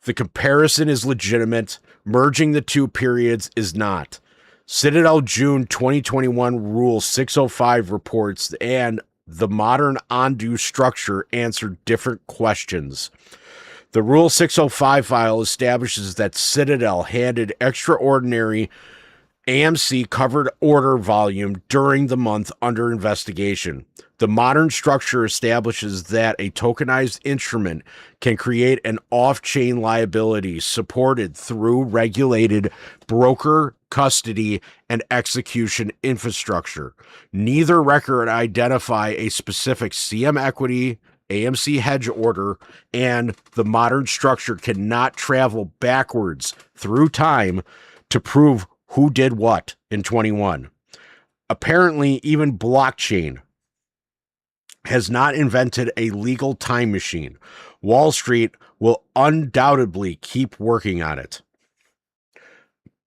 The comparison is legitimate. Merging the two periods is not. Citadel June 2021 Rule 605 reports and the modern undo structure answer different questions. The Rule 605 file establishes that Citadel handed extraordinary AMC covered order volume during the month under investigation. The modern structure establishes that a tokenized instrument can create an off-chain liability supported through regulated broker, custody, and execution infrastructure. Neither record identify a specific CM equity, AMC hedge order, and the modern structure cannot travel backwards through time to prove who did what in 21. Apparently, even blockchain has not invented a legal time machine. Wall Street will undoubtedly keep working on it.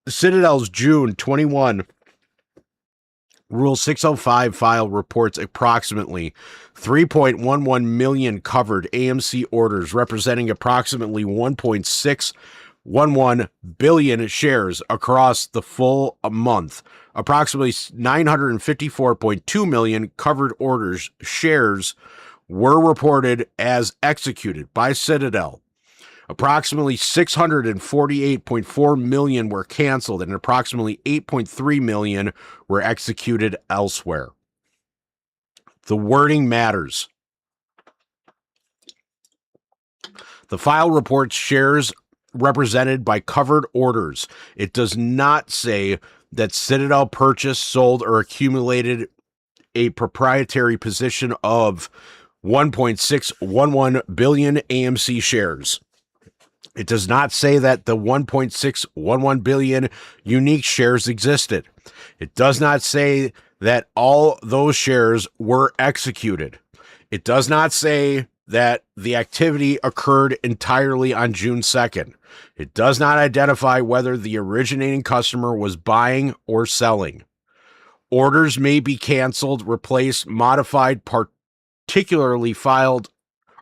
Citadel's June 21 Rule 605 file reports approximately 3.11 million covered AMC orders, representing approximately 1.611 billion shares across the full month. Approximately 954.2 million covered orders shares were reported as executed by Citadel. Approximately 648.4 million were canceled, and approximately 8.3 million were executed elsewhere. The wording matters. The file reports shares represented by covered orders. It does not say that Citadel purchased, sold, or accumulated a proprietary position of 1.611 billion AMC shares. It does not say that the 1.611 billion unique shares existed. It does not say that all those shares were executed. It does not say that the activity occurred entirely on June 2nd. It does not identify whether the originating customer was buying or selling. Orders may be canceled, replaced, modified, particularly filed,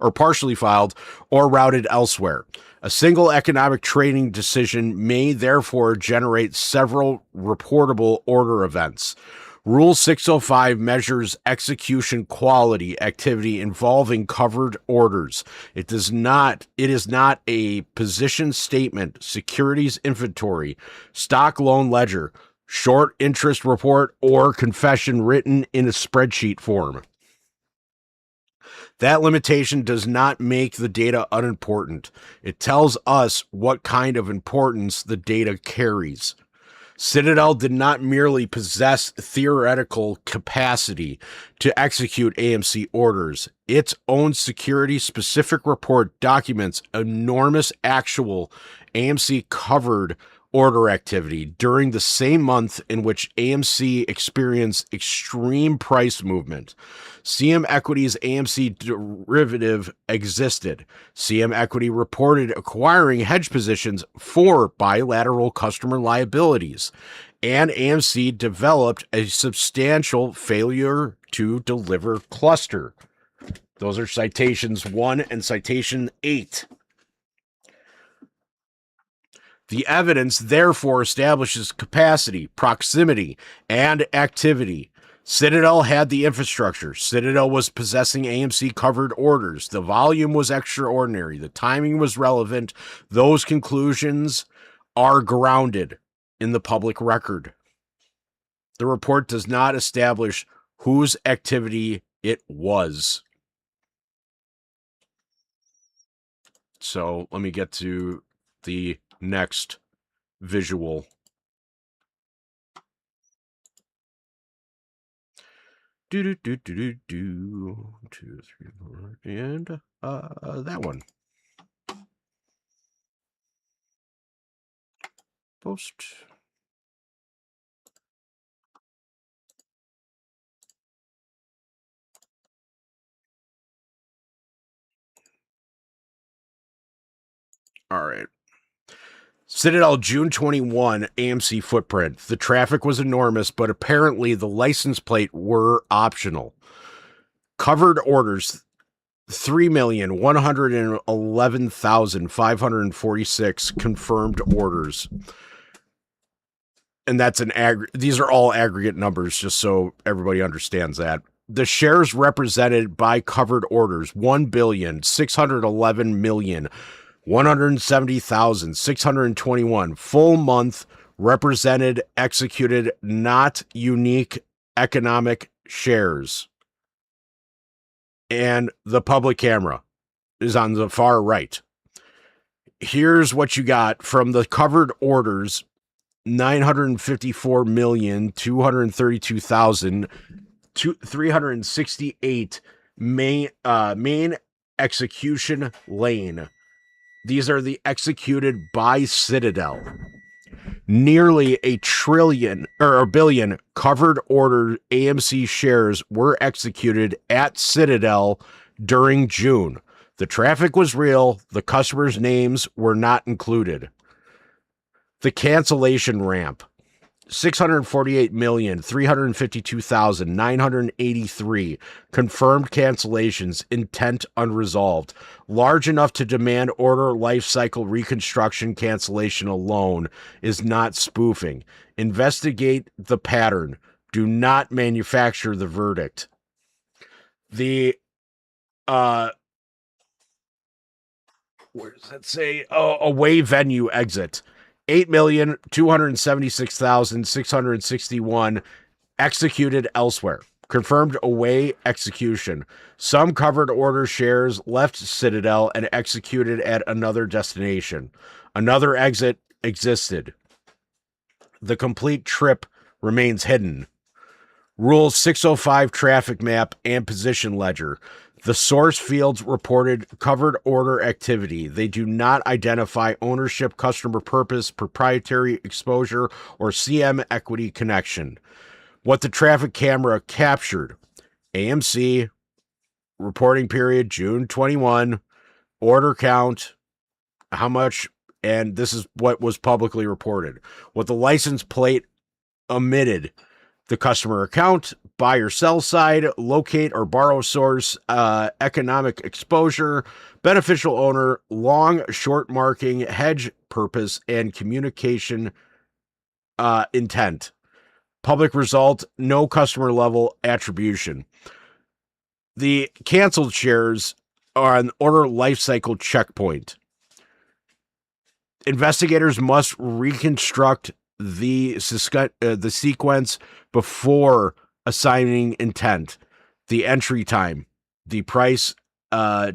or partially filed, or routed elsewhere. A single economic trading decision may therefore generate several reportable order events. Rule 605 measures execution quality activity involving covered orders. It is not a position statement, securities inventory, stock loan ledger, short interest report, or confession written in a spreadsheet form. That limitation does not make the data unimportant. It tells us what kind of importance the data carries. Citadel did not merely possess theoretical capacity to execute AMC orders. Its own security-specific report documents enormous actual AMC covered order activity during the same month in which AMC experienced extreme price movement. CM Equity's AMC derivative existed. CM Equity reported acquiring hedge positions for bilateral customer liabilities, and AMC developed a substantial failure to deliver cluster. Those are citations 1 and citation 8. The evidence therefore establishes capacity, proximity, and activity. Citadel had the infrastructure. Citadel was possessing AMC covered orders. The volume was extraordinary. The timing was relevant. Those conclusions are grounded in the public record. The report does not establish whose activity it was. So let me get to the next visual. Do 2, 3, 4, and that one. Post. All right. Citadel, June 21, AMC footprint. The traffic was enormous, but apparently the license plate were optional. Covered orders, 3,111,546 confirmed orders. And that's these are all aggregate numbers, just so everybody understands that. The shares represented by covered orders, 1,611,170,621. Full month represented, executed, not unique economic shares. And the public camera is on the far right. Here's what you got from the covered orders: 954,232,368 main execution lane. These are the executed by Citadel. Nearly a billion covered order AMC shares were executed at Citadel during June. The traffic was real. The customers' names were not included. The cancellation ramp: 648,352,983 confirmed cancellations, intent unresolved, large enough to demand order life cycle reconstruction. Cancellation alone is not spoofing. Investigate the pattern. Do not manufacture the verdict. The where does that say? Away venue exit: 8,276,661 executed elsewhere. Confirmed away execution. Some covered order shares left Citadel and executed at another destination. Another exit existed. The complete trip remains hidden. Rule 605 traffic map and position ledger. The source fields reported covered order activity. They do not identify ownership, customer purpose, proprietary exposure, or CM equity connection. What the traffic camera captured: AMC, reporting period June 21, order count, how much, and this is what was publicly reported. What the license plate omitted: the customer account, buy or sell side, locate or borrow source, economic exposure, beneficial owner, long, short marking, hedge purpose, and communication intent. Public result: no customer level attribution. The canceled shares are an order lifecycle checkpoint. Investigators must reconstruct the sequence before assigning intent: the entry time, the price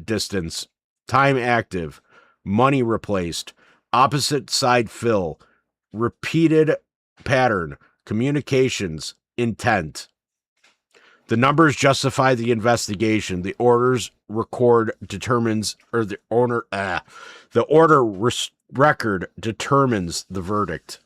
distance, time active, money replaced, opposite side fill, repeated pattern, communications, intent. The numbers justify the investigation. The orders record determines, or the owner, the order record determines the verdict.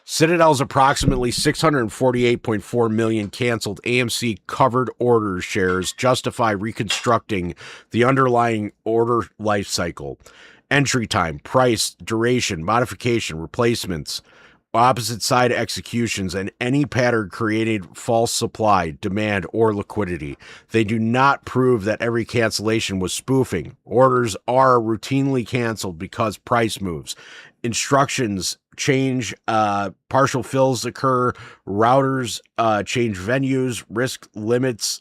Citadel's approximately 648.4 million canceled AMC covered order shares justify reconstructing the underlying order life cycle. Entry time, price, duration, modification, replacements, opposite side executions, and any pattern created false supply, demand, or liquidity. They do not prove that every cancellation was spoofing. Orders are routinely canceled because price moves. Instructions change, partial fills occur, routers change venues, risk limits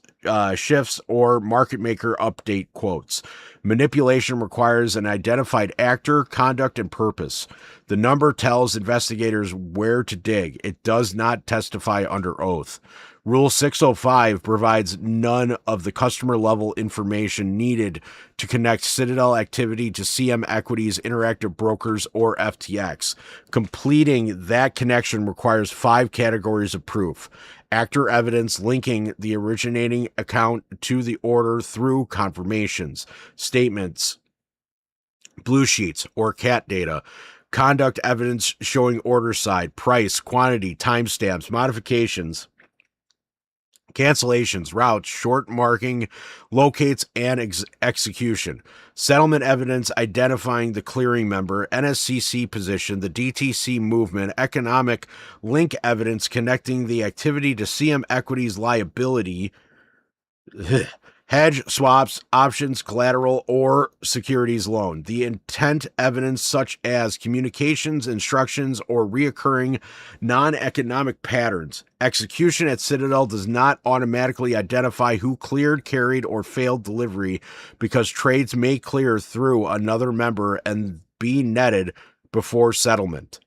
shifts, or market maker update quotes. Manipulation requires an identified actor, conduct, and purpose. The number tells investigators where to dig. It does not testify under oath. Rule 605 provides none of the customer level information needed to connect Citadel activity to CM Equities, Interactive Brokers, or FTX. Completing that connection requires 5 categories of proof: actor evidence linking the originating account to the order through confirmations, statements, blue sheets, or CAT data; conduct evidence showing order side, price, quantity, timestamps, modifications, cancellations, routes, short marking, locates, and execution. Settlement evidence identifying the clearing member, NSCC position, the DTC movement, economic link evidence connecting the activity to CM Equity's liability, hedge, swaps, options, collateral, or securities loan. The intent evidence such as communications, instructions, or reoccurring non-economic patterns. Execution at Citadel does not automatically identify who cleared, carried, or failed delivery because trades may clear through another member and be netted before settlement.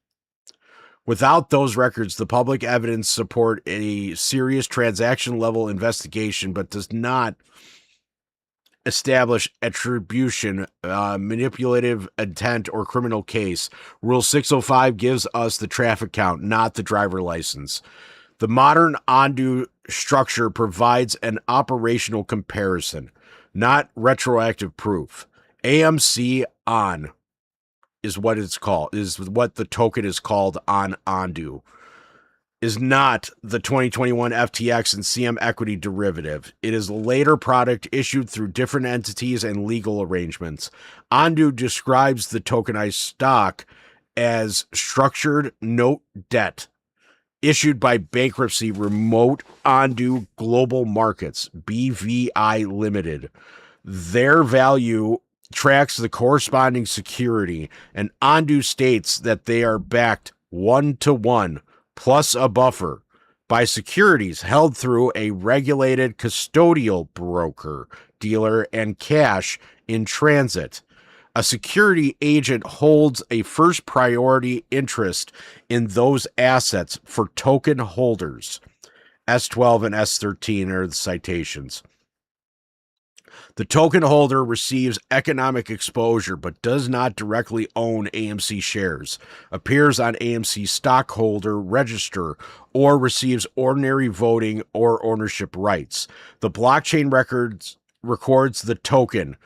Without those records, the public evidence support a serious transaction level investigation, but does not establish attribution, manipulative intent, or criminal case. Rule 605 gives us the traffic count, not the driver license. The modern undo structure provides an operational comparison, not retroactive proof. AMC on is what it's called, is what the token is called on undo. Is not the 2021 FTX and CM equity derivative. It is a later product issued through different entities and legal arrangements. Undo describes the tokenized stock as structured note debt issued by bankruptcy remote undo global markets, BVI Limited. Their value tracks the corresponding security, and undo states that they are backed 1-to-1 plus a buffer by securities held through a regulated custodial broker, dealer, and cash in transit. A security agent holds a first priority interest in those assets for token holders. S12 and S13 are the citations. The token holder receives economic exposure but does not directly own AMC shares, appears on AMC stockholder register, or receives ordinary voting or ownership rights. The blockchain records the token,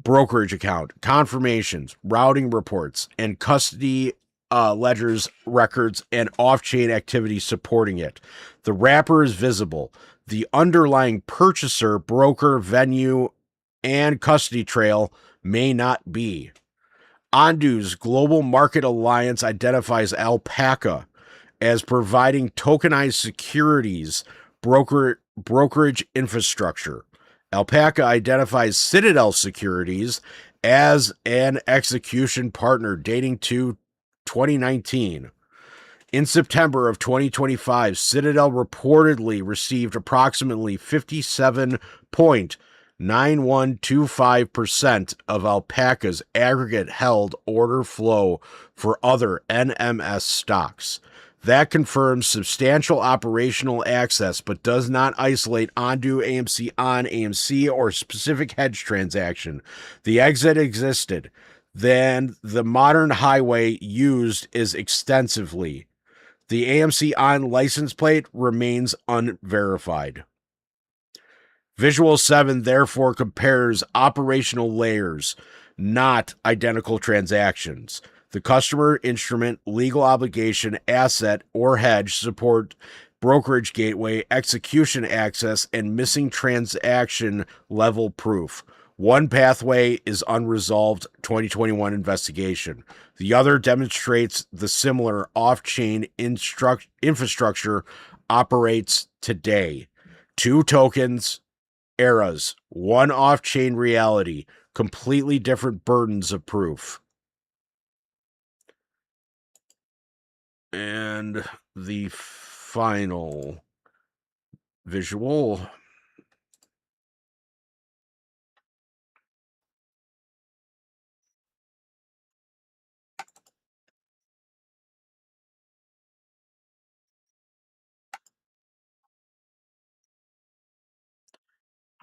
brokerage account, confirmations, routing reports, and custody ledgers records and off-chain activity supporting it. The wrapper is visible. The underlying purchaser, broker, venue, and custody trail may not be. Undu's Global Market Alliance identifies Alpaca as providing tokenized securities brokerage infrastructure. Alpaca identifies Citadel Securities as an execution partner dating to 2019. In September of 2025, Citadel reportedly received approximately 57.9125% of Alpaca's aggregate held order flow for other NMS stocks. That confirms substantial operational access, but does not isolate undo AMC on AMC or specific hedge transaction. The exit existed. Then the modern highway used is extensively. The AMC on license plate remains unverified. Visual 7 therefore compares operational layers, not identical transactions. The customer, instrument, legal obligation, asset, or hedge support brokerage gateway, execution access, and missing transaction level proof. One pathway is unresolved 2021 investigation. The other demonstrates the similar off-chain infrastructure operates today. Two tokens, eras, one off-chain reality, completely different burdens of proof. And the final visual.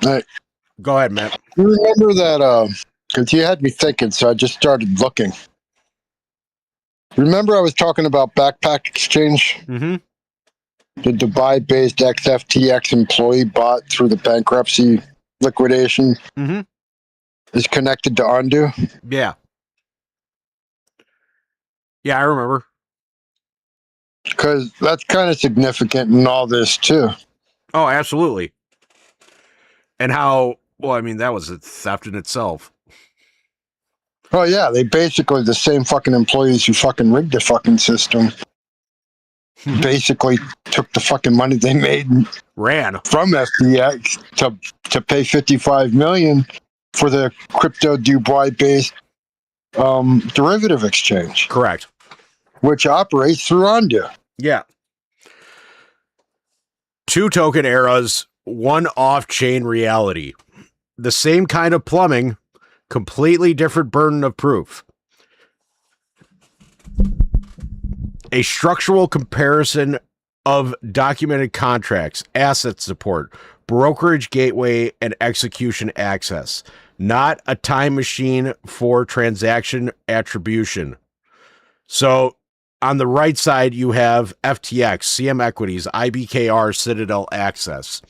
Hey, Go ahead, Matt. you remember that? Because you had me thinking, so I just started looking. Remember, I was talking about Backpack Exchange, Mm-hmm. the Dubai-based XFTX employee bot through the bankruptcy liquidation Mm-hmm. is connected to Undo. Yeah. Yeah, I remember. Because that's kind of significant in all this too. Oh, absolutely. And how, well, I mean, that was a theft in itself. Oh yeah, they basically the same fucking employees who fucking rigged the fucking system basically took the fucking money they made Ran. from FTX to pay $55 million for the crypto Dubai based derivative exchange, Correct. which operates through Ondu. Yeah. 2 token eras, 1 off-chain reality. The same kind of plumbing, completely different burden of proof. A structural comparison of documented contracts, asset support, brokerage gateway, and execution access. Not a time machine for transaction attribution. So on the right side, you have FTX, CM Equities, IBKR, Citadel Access.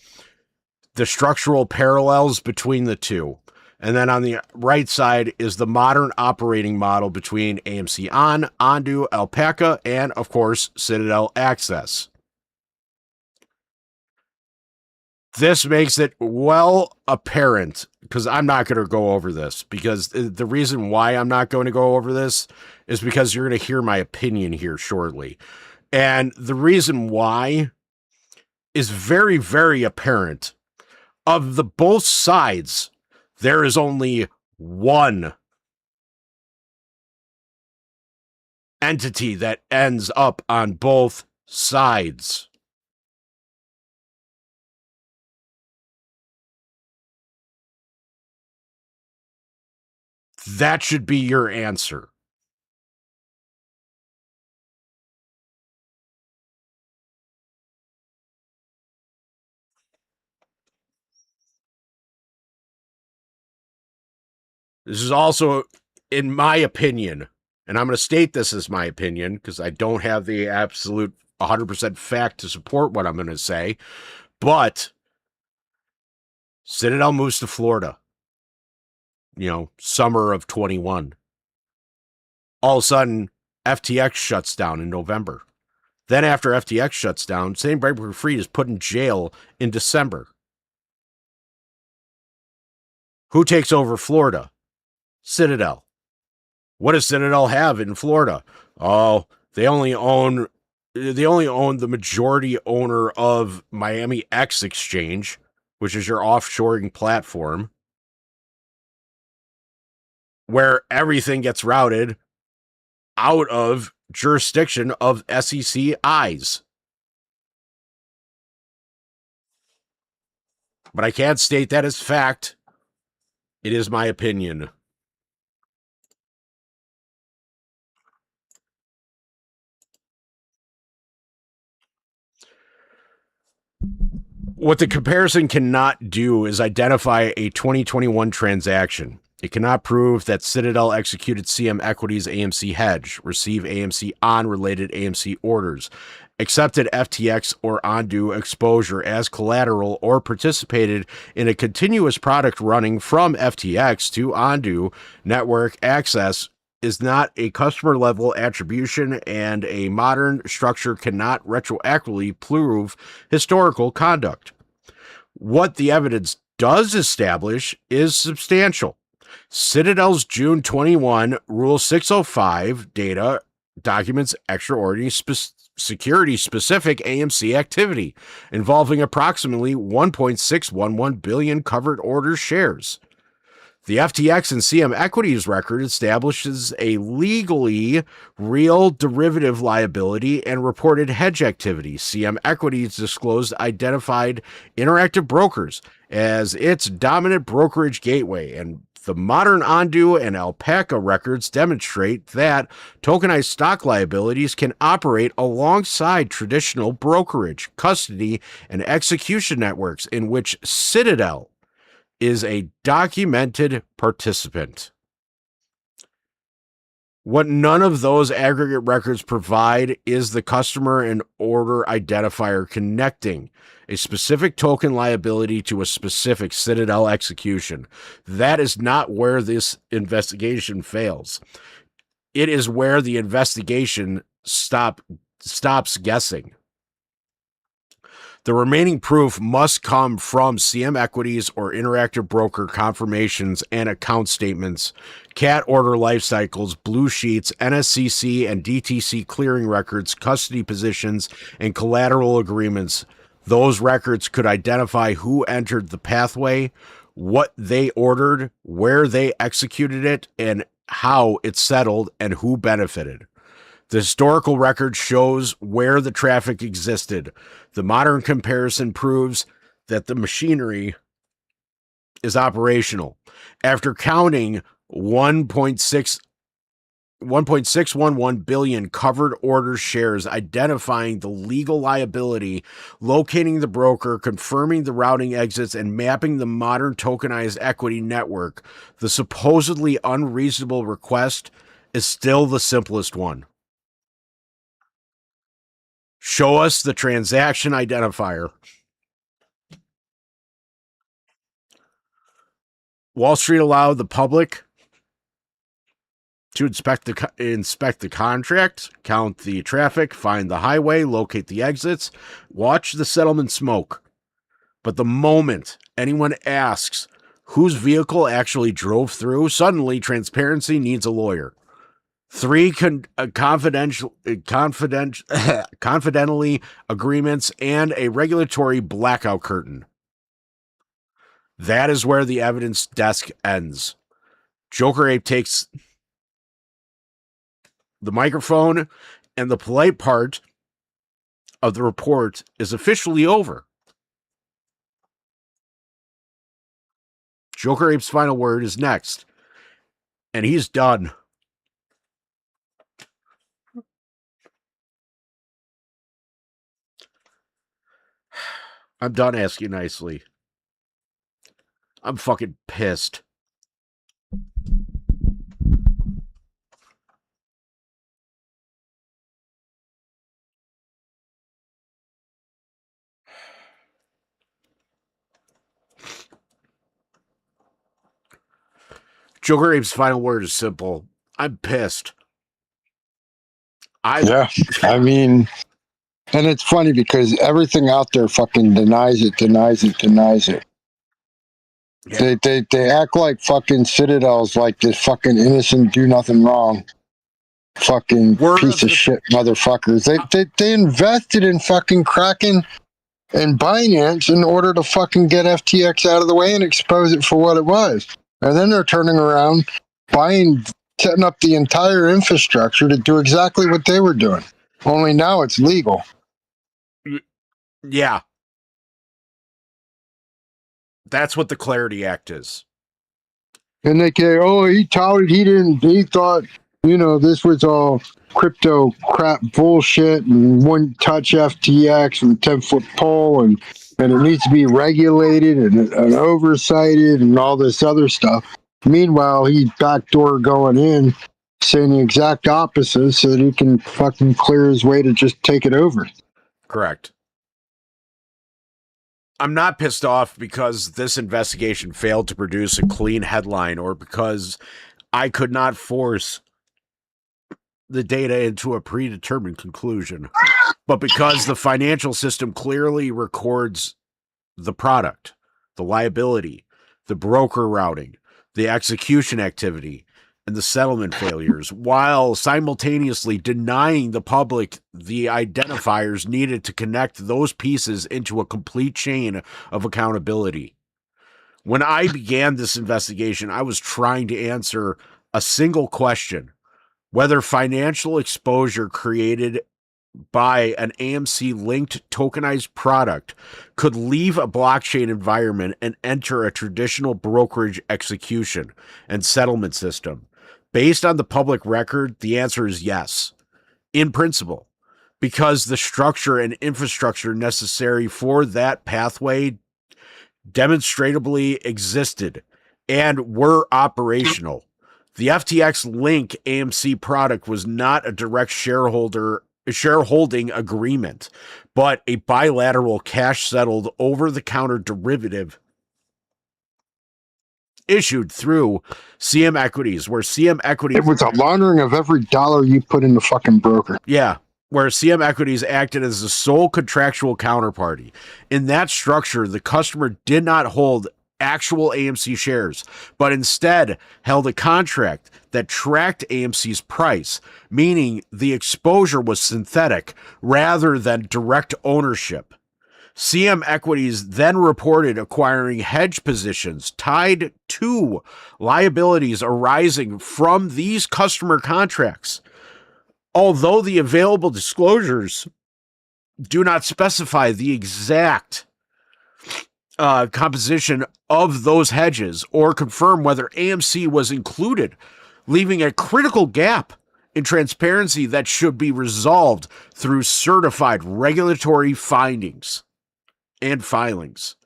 The structural parallels between the two. And then on the right side is the modern operating model between AMC Ondu, Alpaca, and, of course, Citadel Access. This makes it well apparent, because I'm not going to go over this, because the reason why I'm not going to go over this is because you're going to hear my opinion here shortly. And the reason why is very, very apparent. Of the both sides, there is only one entity that ends up on both sides. That should be your answer. This is also, in my opinion, and I'm going to state this as my opinion because I don't have the absolute 100% fact to support what I'm going to say, but Citadel moves to Florida, summer of 21. All of a sudden, FTX shuts down in November. Then after FTX shuts down, Sam Bankman-Fried is put in jail in December. Who takes over Florida? Citadel. What does Citadel have in Florida? Oh, they only own the majority owner of Miami X Exchange, which is your offshoring platform, where everything gets routed out of jurisdiction of SEC eyes. But I can't state that as fact. It is my opinion. What the comparison cannot do is identify a 2021 transaction. It cannot prove that Citadel executed CM Equities AMC hedge, received AMC on related AMC orders, accepted FTX or Ondu exposure as collateral, or participated in a continuous product running from FTX to Ondu network access is not a customer level attribution, and a modern structure cannot retroactively prove historical conduct. What the evidence does establish is substantial. Citadel's June 21 Rule 605 data documents extraordinary security-specific AMC activity involving approximately 1.611 billion covered order shares. The FTX and CM Equities record establishes a legally real derivative liability and reported hedge activity. CM Equities disclosed identified Interactive Brokers as its dominant brokerage gateway, and the modern Ondu and Alpaca records demonstrate that tokenized stock liabilities can operate alongside traditional brokerage, custody, and execution networks in which Citadel is a documented participant. What none of those aggregate records provide is the customer and order identifier connecting a specific token liability to a specific Citadel execution. That is not where this investigation fails. It is where the investigation stops guessing. The remaining proof must come from CM Equities or Interactive Broker confirmations and account statements, CAT order life cycles, blue sheets, NSCC and DTC clearing records, custody positions, and collateral agreements. Those records could identify who entered the pathway, what they ordered, where they executed it, and how it settled and who benefited. The historical record shows where the traffic existed. The modern comparison proves that the machinery is operational. After counting 1.611 billion covered order shares, identifying the legal liability, locating the broker, confirming the routing exits, and mapping the modern tokenized equity network, the supposedly unreasonable request is still the simplest one. Show us the transaction identifier. Wall Street allowed the public to inspect the contract, count the traffic, find the highway, locate the exits, watch the settlement smoke. But the moment anyone asks whose vehicle actually drove through, suddenly transparency needs a lawyer. 3 confidentially agreements and a regulatory blackout curtain. That is where the evidence desk ends. Joker Ape takes the microphone, and the polite part of the report is officially over. Joker Ape's final word is next, and he's done. I'm done asking nicely. I'm fucking pissed. Joker Ape's final word is simple. I'm pissed. Yeah, I mean, and it's funny because everything out there fucking denies it. Yeah. They act like fucking Citadel's like this fucking innocent, do nothing wrong, fucking piece of shit motherfuckers. They invested in fucking Kraken and Binance in order to fucking get FTX out of the way and expose it for what it was. And then they're turning around, setting up the entire infrastructure to do exactly what they were doing. Only now it's legal. Yeah. That's what the Clarity Act is. And they say, oh, he thought, this was all crypto crap bullshit and wouldn't touch FTX and 10-foot pole and it needs to be regulated and oversighted and all this other stuff. Meanwhile, he's backdoor going in, saying the exact opposite so that he can fucking clear his way to just take it over. Correct. I'm not pissed off because this investigation failed to produce a clean headline or because I could not force the data into a predetermined conclusion, but because the financial system clearly records the product, the liability, the broker routing, the execution activity, and the settlement failures, while simultaneously denying the public the identifiers needed to connect those pieces into a complete chain of accountability. When I began this investigation, I was trying to answer a single question: whether financial exposure created by an AMC-linked tokenized product could leave a blockchain environment and enter a traditional brokerage execution and settlement system. Based on the public record, the answer is yes, in principle, because the structure and infrastructure necessary for that pathway demonstrably existed and were operational. The FTX Link AMC product was not a direct shareholding agreement, but a bilateral cash-settled over-the-counter derivative issued through CM Equities, where CM Equities... It was a laundering of every dollar you put in the fucking broker. Yeah, where CM Equities acted as the sole contractual counterparty. In that structure, the customer did not hold actual AMC shares, but instead held a contract that tracked AMC's price, meaning the exposure was synthetic rather than direct ownership. CM Equities then reported acquiring hedge positions tied to liabilities arising from these customer contracts. Although the available disclosures do not specify the exact composition of those hedges or confirm whether AMC was included, leaving a critical gap in transparency that should be resolved through certified regulatory findings and filings.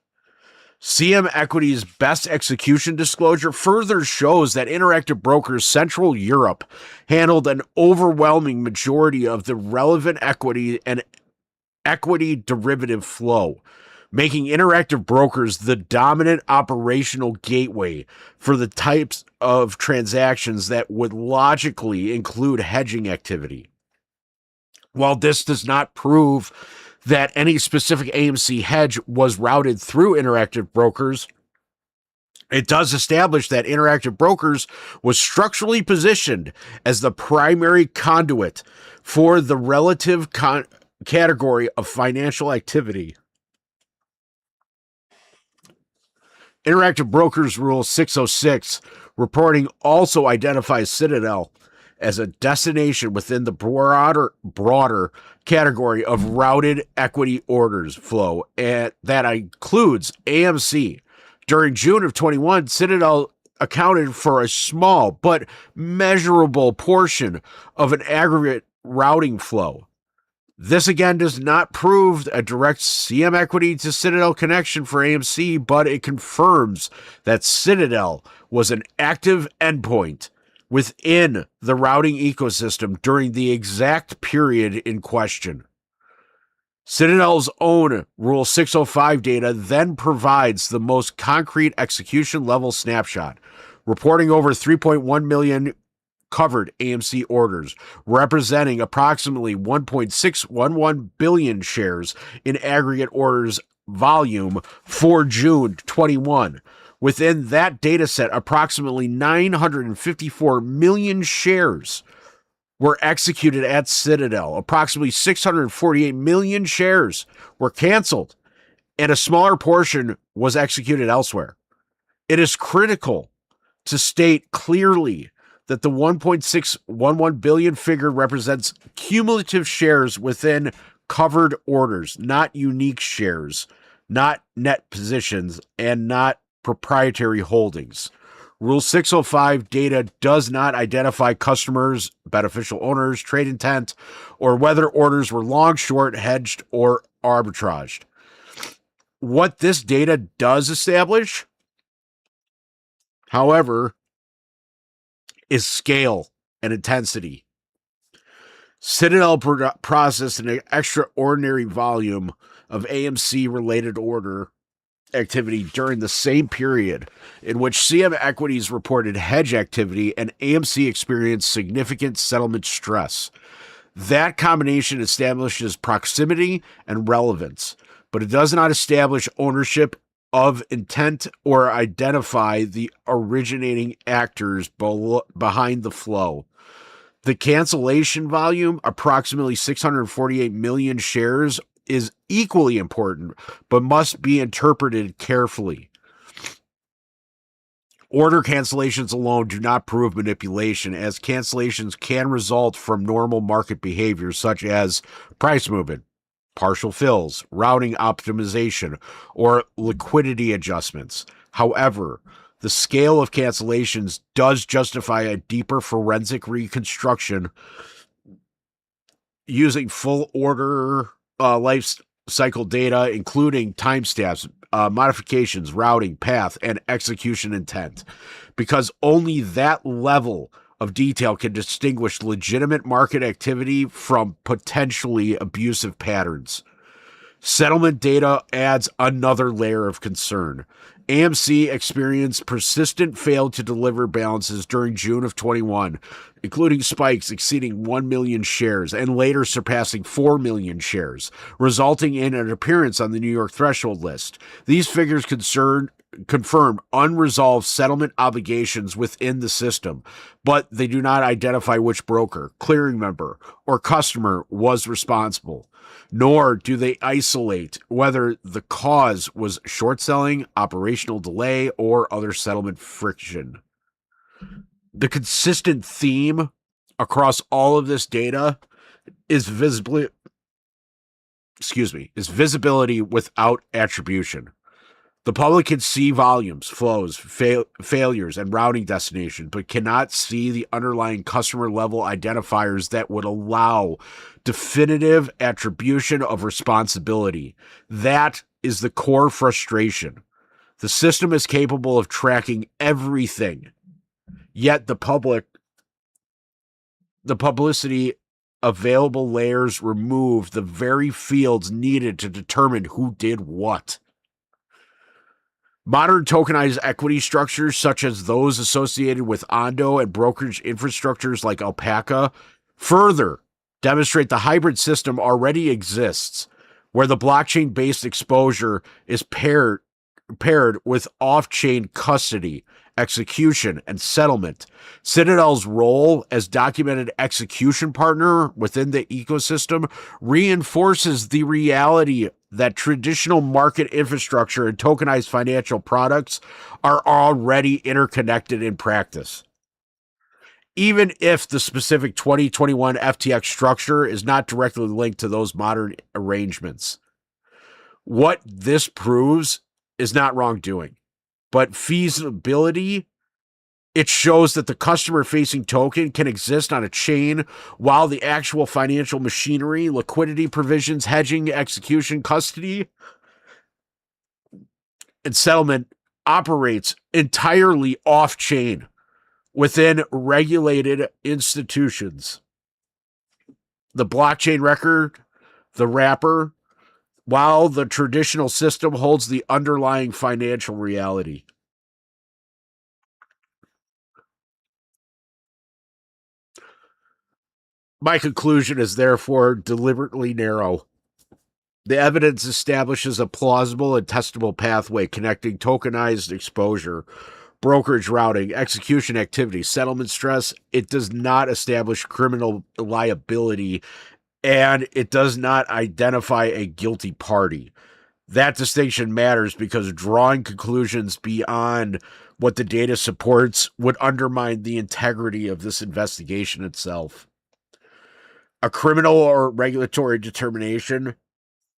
CM Equity's best execution disclosure further shows that Interactive Brokers Central Europe handled an overwhelming majority of the relevant equity and equity derivative flow, making Interactive Brokers the dominant operational gateway for the types of transactions that would logically include hedging activity. While this does not prove that any specific AMC hedge was routed through Interactive Brokers, it does establish that Interactive Brokers was structurally positioned as the primary conduit for the relative category of financial activity. Interactive Brokers Rule 606 reporting also identifies Citadel as a destination within the broader category of routed equity orders flow, and that includes AMC. During June of 21, Citadel accounted for a small but measurable portion of an aggregate routing flow. This again does not prove a direct CM Equity to Citadel connection for AMC, but it confirms that Citadel was an active endpoint within the routing ecosystem during the exact period in question. Citadel's own Rule 605 data then provides the most concrete execution level snapshot, reporting over 3.1 million covered AMC orders, representing approximately 1.611 billion shares in aggregate orders volume for June 21. Within that data set, approximately 954 million shares were executed at Citadel. Approximately 648 million shares were canceled, and a smaller portion was executed elsewhere. It is critical to state clearly that the 1.611 billion figure represents cumulative shares within covered orders, not unique shares, not net positions, and not proprietary holdings. Rule 605 data does not identify customers, beneficial owners, trade intent, or whether orders were long, short, hedged, or arbitraged. What this data does establish, however, is scale and intensity. Citadel processed an extraordinary volume of AMC-related order activity during the same period in which CM Equities reported hedge activity and AMC experienced significant settlement stress. That combination establishes proximity and relevance, but it does not establish ownership of intent or identify the originating actors behind the flow. The cancellation volume, approximately 648 million shares, is equally important, but must be interpreted carefully. Order cancellations alone do not prove manipulation, as cancellations can result from normal market behavior such as price movement, partial fills, routing optimization, or liquidity adjustments. However, the scale of cancellations does justify a deeper forensic reconstruction using full order life cycle data, including timestamps, modifications, routing, path, and execution intent, because only that level of detail can distinguish legitimate market activity from potentially abusive patterns. Settlement data adds another layer of concern. AMC experienced persistent failed to deliver balances during June of 21, including spikes exceeding 1 million shares and later surpassing 4 million shares, resulting in an appearance on the New York threshold list. These figures confirm unresolved settlement obligations within the system, but they do not identify which broker, clearing member, or customer was responsible, nor do they isolate whether the cause was short selling, operational delay, or other settlement friction. The consistent theme across all of this data is visibility without attribution. The public can see volumes, flows, failures, and routing destination, but cannot see the underlying customer level identifiers that would allow definitive attribution of responsibility. That is the core frustration. The system is capable of tracking everything, yet the publicity available layers remove the very fields needed to determine who did what. Modern tokenized equity structures, such as those associated with Ondo and brokerage infrastructures like Alpaca, further demonstrate the hybrid system already exists, where the blockchain-based exposure is paired with off-chain custody, execution, and settlement. Citadel's role as documented execution partner within the ecosystem reinforces the reality that traditional market infrastructure and tokenized financial products are already interconnected in practice. Even if the specific 2021 FTX structure is not directly linked to those modern arrangements. What this proves is not wrongdoing, but feasibility. It shows that the customer-facing token can exist on a chain while the actual financial machinery, liquidity provisions, hedging, execution, custody, and settlement operates entirely off-chain within regulated institutions. The blockchain record, the wrapper, while the traditional system holds the underlying financial reality. My conclusion is therefore deliberately narrow. The evidence establishes a plausible and testable pathway connecting tokenized exposure, brokerage routing, execution activity, settlement stress. It does not establish criminal liability, and it does not identify a guilty party. That distinction matters because drawing conclusions beyond what the data supports would undermine the integrity of this investigation itself. A criminal or regulatory determination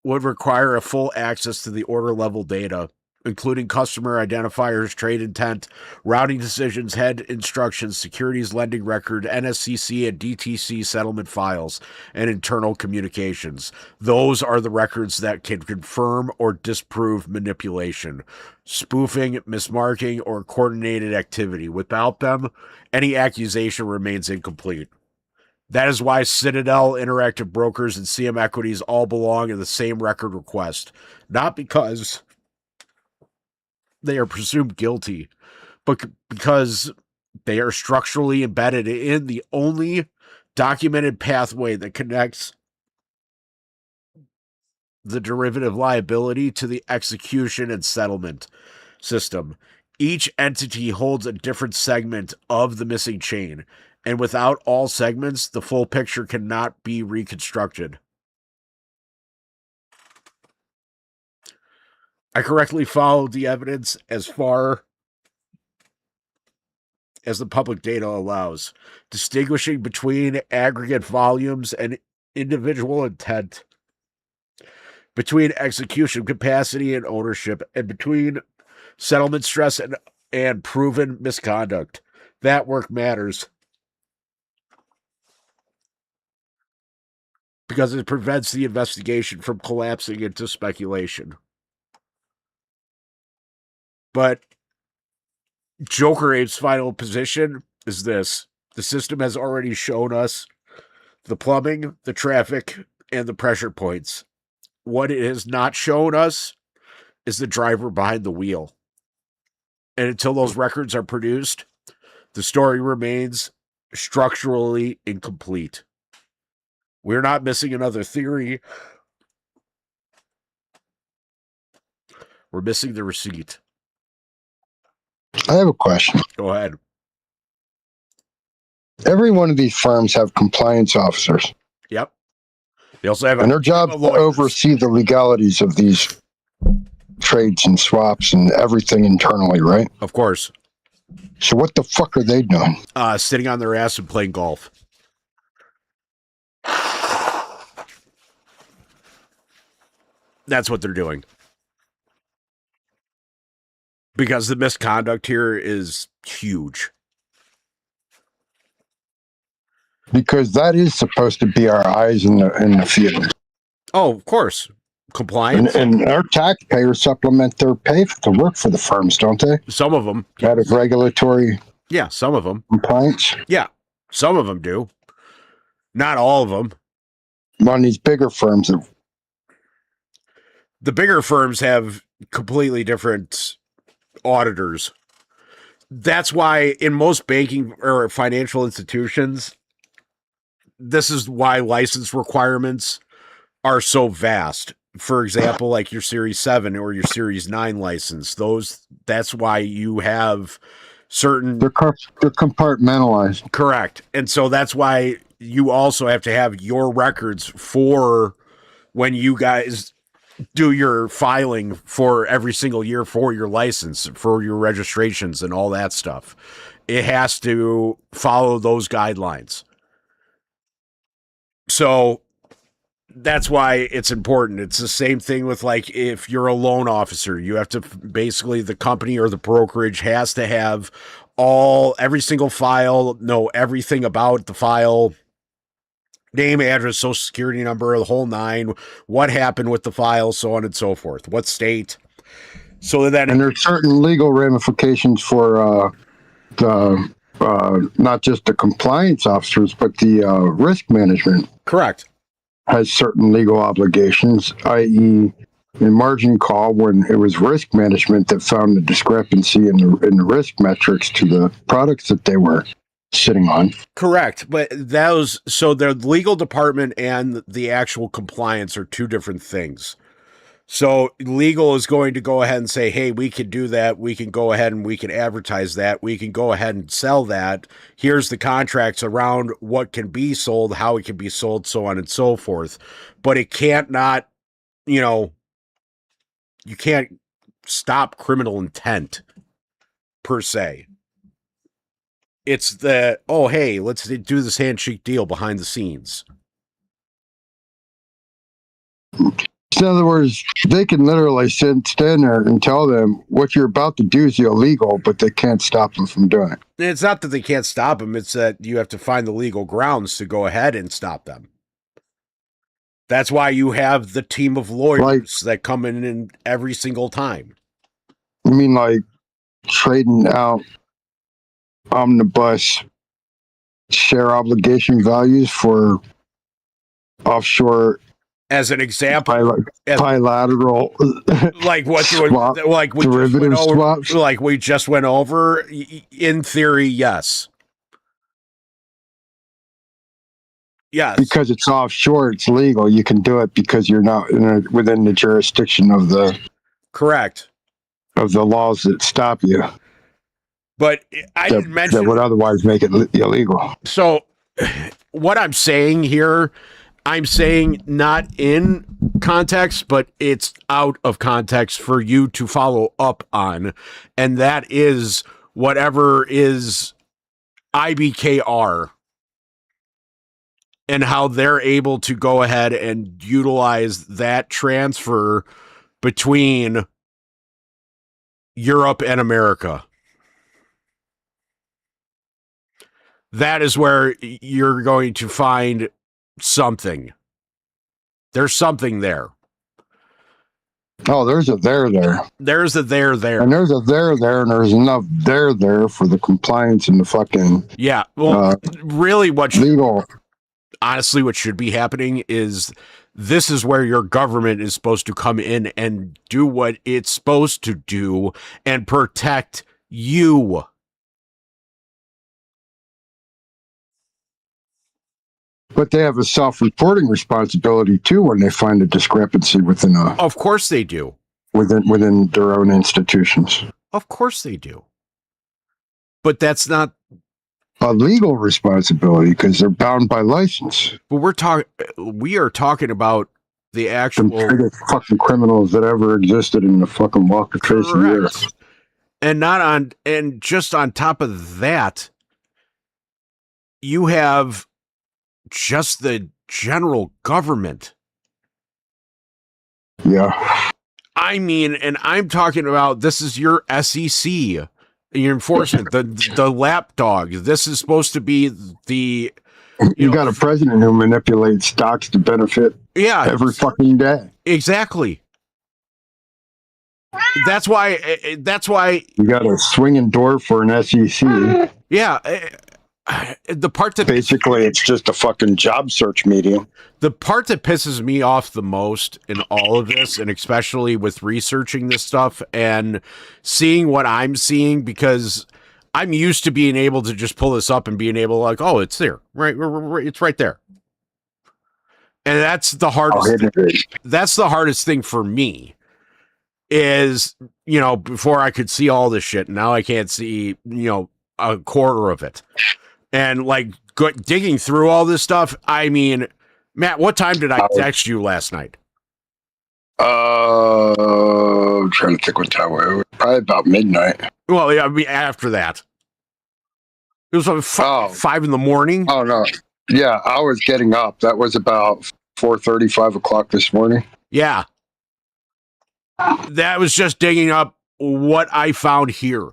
would require a full access to the order level data, including customer identifiers, trade intent, routing decisions, head instructions, securities lending record, NSCC and DTC settlement files, and internal communications. Those are the records that can confirm or disprove manipulation, spoofing, mismarking, or coordinated activity. Without them, any accusation remains incomplete. That is why Citadel, Interactive Brokers, and CM Equities all belong in the same record request. Not because they are presumed guilty, but because they are structurally embedded in the only documented pathway that connects the derivative liability to the execution and settlement system. Each entity holds a different segment of the missing chain, and without all segments, the full picture cannot be reconstructed. I correctly followed the evidence as far as the public data allows, distinguishing between aggregate volumes and individual intent, between execution capacity and ownership, and between settlement stress and proven misconduct. That work matters because it prevents the investigation from collapsing into speculation. But Joker Ape's final position is this. The system has already shown us the plumbing, the traffic, and the pressure points. What it has not shown us is the driver behind the wheel. And until those records are produced, the story remains structurally incomplete. We're not missing another theory. We're missing the receipt. I have a question. Go ahead. Every one of these firms have compliance officers, Yep. They also have and their job is to oversee the legalities of these trades and swaps and everything internally, right? Of course. So what the fuck are they doing? Sitting on their ass and playing golf. That's what they're doing. Because the misconduct here is huge. Because that is supposed to be our eyes in the field. Oh, of course. Compliance. And our taxpayers supplement their pay to work for the firms, don't they? Some of them. Out of regulatory Yeah, some of them. compliance. Yeah, some of them do. Not all of them. On these bigger firms. The bigger firms have completely different auditors. That's why in most banking or financial institutions, this is why license requirements are so vast. For example, like your Series 7 or your Series 9 license, that's why you have certain... They're compartmentalized. Correct. And so that's why you also have to have your records for when you guys do your filing for every single year for your license, for your registrations and all that stuff. It has to follow those guidelines. So that's why it's important. It's the same thing with, like, if you're a loan officer, you have to basically, the company or the brokerage has to have every single file, know everything about the file, name, address, social security number, the whole nine, what happened with the file, so on and so forth, what state. So that, and there's certain legal ramifications for not just the compliance officers, but the risk management. Correct. Has certain legal obligations, i.e., in margin call, when it was risk management that found the discrepancy in the risk metrics to the products that they were sitting on. Correct. But so the legal department and the actual compliance are two different things. So legal is going to go ahead and say, hey, we can do that. We can go ahead and we can advertise that. We can go ahead and sell that. Here's the contracts around what can be sold, how it can be sold, so on and so forth. But it can't not, you can't stop criminal intent per se. It's hey, let's do this handshake deal behind the scenes. In other words, they can literally stand there and tell them what you're about to do is illegal, but they can't stop them from doing it. It's not that they can't stop them. It's that you have to find the legal grounds to go ahead and stop them. That's why you have the team of lawyers that come in every single time. You mean like trading out omnibus share obligation values for offshore, as an example, bilateral, like what swap, like we derivative just went over, swaps, like we just went over. In theory, yes, yes, because it's offshore, it's legal. You can do it because you're not within the jurisdiction of the correct of the laws that stop you. But I didn't mention that would otherwise make it illegal. So, what I'm saying here, I'm saying not in context, but it's out of context for you to follow up on. And that is whatever is IBKR and how they're able to go ahead and utilize that transfer between Europe and America. That is where you're going to find something. There's something there. Oh, there's a there. There's a there. And there's a there, and there's enough there for the compliance and the fucking... Yeah, well, really legal. Honestly, what should be happening is this is where your government is supposed to come in and do what it's supposed to do and protect you. But they have a self-reporting responsibility too when they find a discrepancy within Of course they do. Within their own institutions. Of course they do. But that's not A legal responsibility because they're bound by license. But we are talking about the actual The biggest fucking criminals that ever existed in the fucking walk of face of the earth. And just on top of that, you have just the general government. Yeah. I mean, and I'm talking about, this is your SEC, your enforcement, the lapdog. This is supposed to be the... You got a president who manipulates stocks to benefit every fucking day. Exactly. That's why you got a swinging door for an SEC. Yeah. The part that basically it's just a fucking job search medium. The part that pisses me off the most in all of this, and especially with researching this stuff and seeing what I'm seeing, because I'm used to being able to just pull this up and being able to like, oh, it's there, right? It's right there. And that's the hardest. That's the hardest thing for me is, you know, before I could see all this shit. Now I can't see, you know, a quarter of it. And like digging through all this stuff. I mean, Matt, what time did I text you last night? I'm trying to think what time it was. Probably about midnight. Well, yeah, I mean, after that. It was like 5 in the morning. Oh, no. Yeah, I was getting up. That was about 4:30, 5 o'clock this morning. Yeah. That was just digging up what I found here.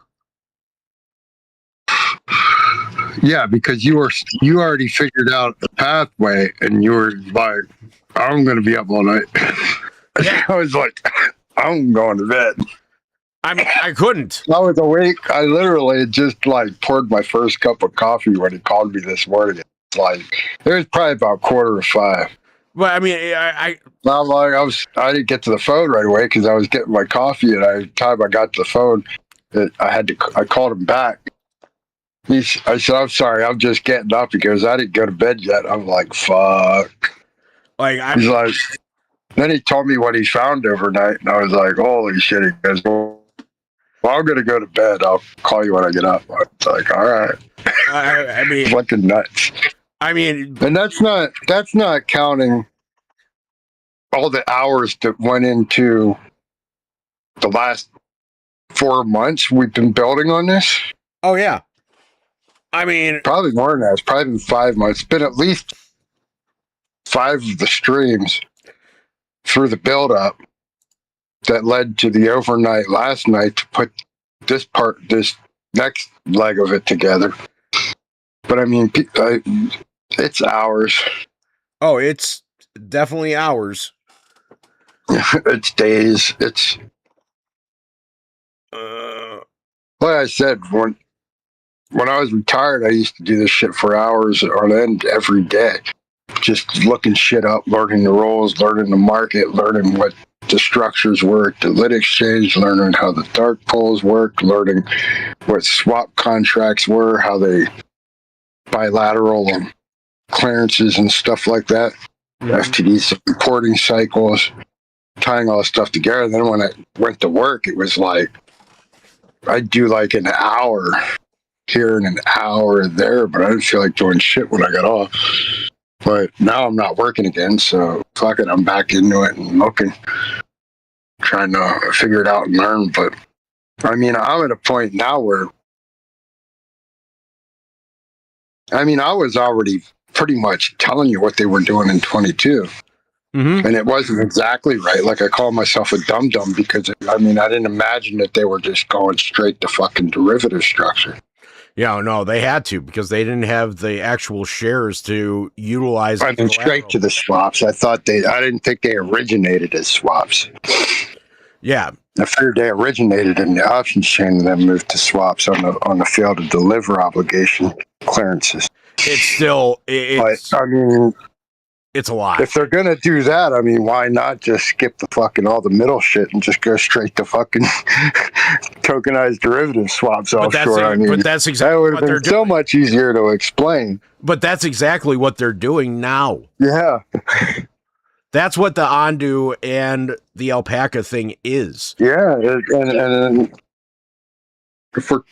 Yeah, because you already figured out the pathway, and you were like, "I'm going to be up all night." Yeah. I was like, "I'm going to bed." I mean, I couldn't. I was awake. I literally just like poured my first cup of coffee when he called me this morning. It's like it was probably about 4:45. But I mean, I didn't get to the phone right away because I was getting my coffee, and by the time I got to the phone, I called him back. I said, "I'm sorry, I'm just getting up." He goes, "I didn't go to bed yet." I'm like, "Fuck." He's like, then he told me what he found overnight, and I was like, "Holy shit!" He goes, "Well, I'm gonna go to bed. I'll call you when I get up." I was like, "All right." I mean, fucking nuts. I mean, and that's not counting all the hours that went into the last 4 months we've been building on this. Oh yeah. I mean, probably more than that. It's probably been 5 months. It's been at least 5 of the streams through the build-up that led to the overnight last night to put this next leg of it together. But I mean, it's hours. Oh, it's definitely hours. It's days. It's like I said, when I was retired, I used to do this shit for hours on end every day. Just looking shit up, learning the rules, learning the market, learning what the structures work, the lit exchange, learning how the dark pools work, learning what swap contracts were, how they bilateral clearances and stuff like that. Mm-hmm. FTDs, reporting cycles, tying all this stuff together. And then when I went to work, it was like I'd do like an hour here and an hour there, but I didn't feel like doing shit when I got off. But now I'm not working again, so fuck it, I'm back into it and looking, trying to figure it out and learn. But I mean, I'm at a point now where I was already pretty much telling you what they were doing in 22. Mm-hmm. And it wasn't exactly right. Like I call myself a dum-dum because I didn't imagine that they were just going straight to fucking derivative structure. Yeah, no, they had to because they didn't have the actual shares to utilize. I mean, straight to the swaps. I didn't think they originated as swaps. Yeah, I figured they originated in the options chain and then moved to swaps on the fail to deliver obligation clearances. It's still, but I mean, It's a lot. If they're gonna do that, I mean, why not just skip the fucking all the middle shit and just go straight to fucking tokenized derivative swaps offshore? I mean, but that's exactly that would what have they're been so doing. much easier to explain. But that's exactly what they're doing now. Yeah, That's what the Ondu and the alpaca thing is. yeah, and for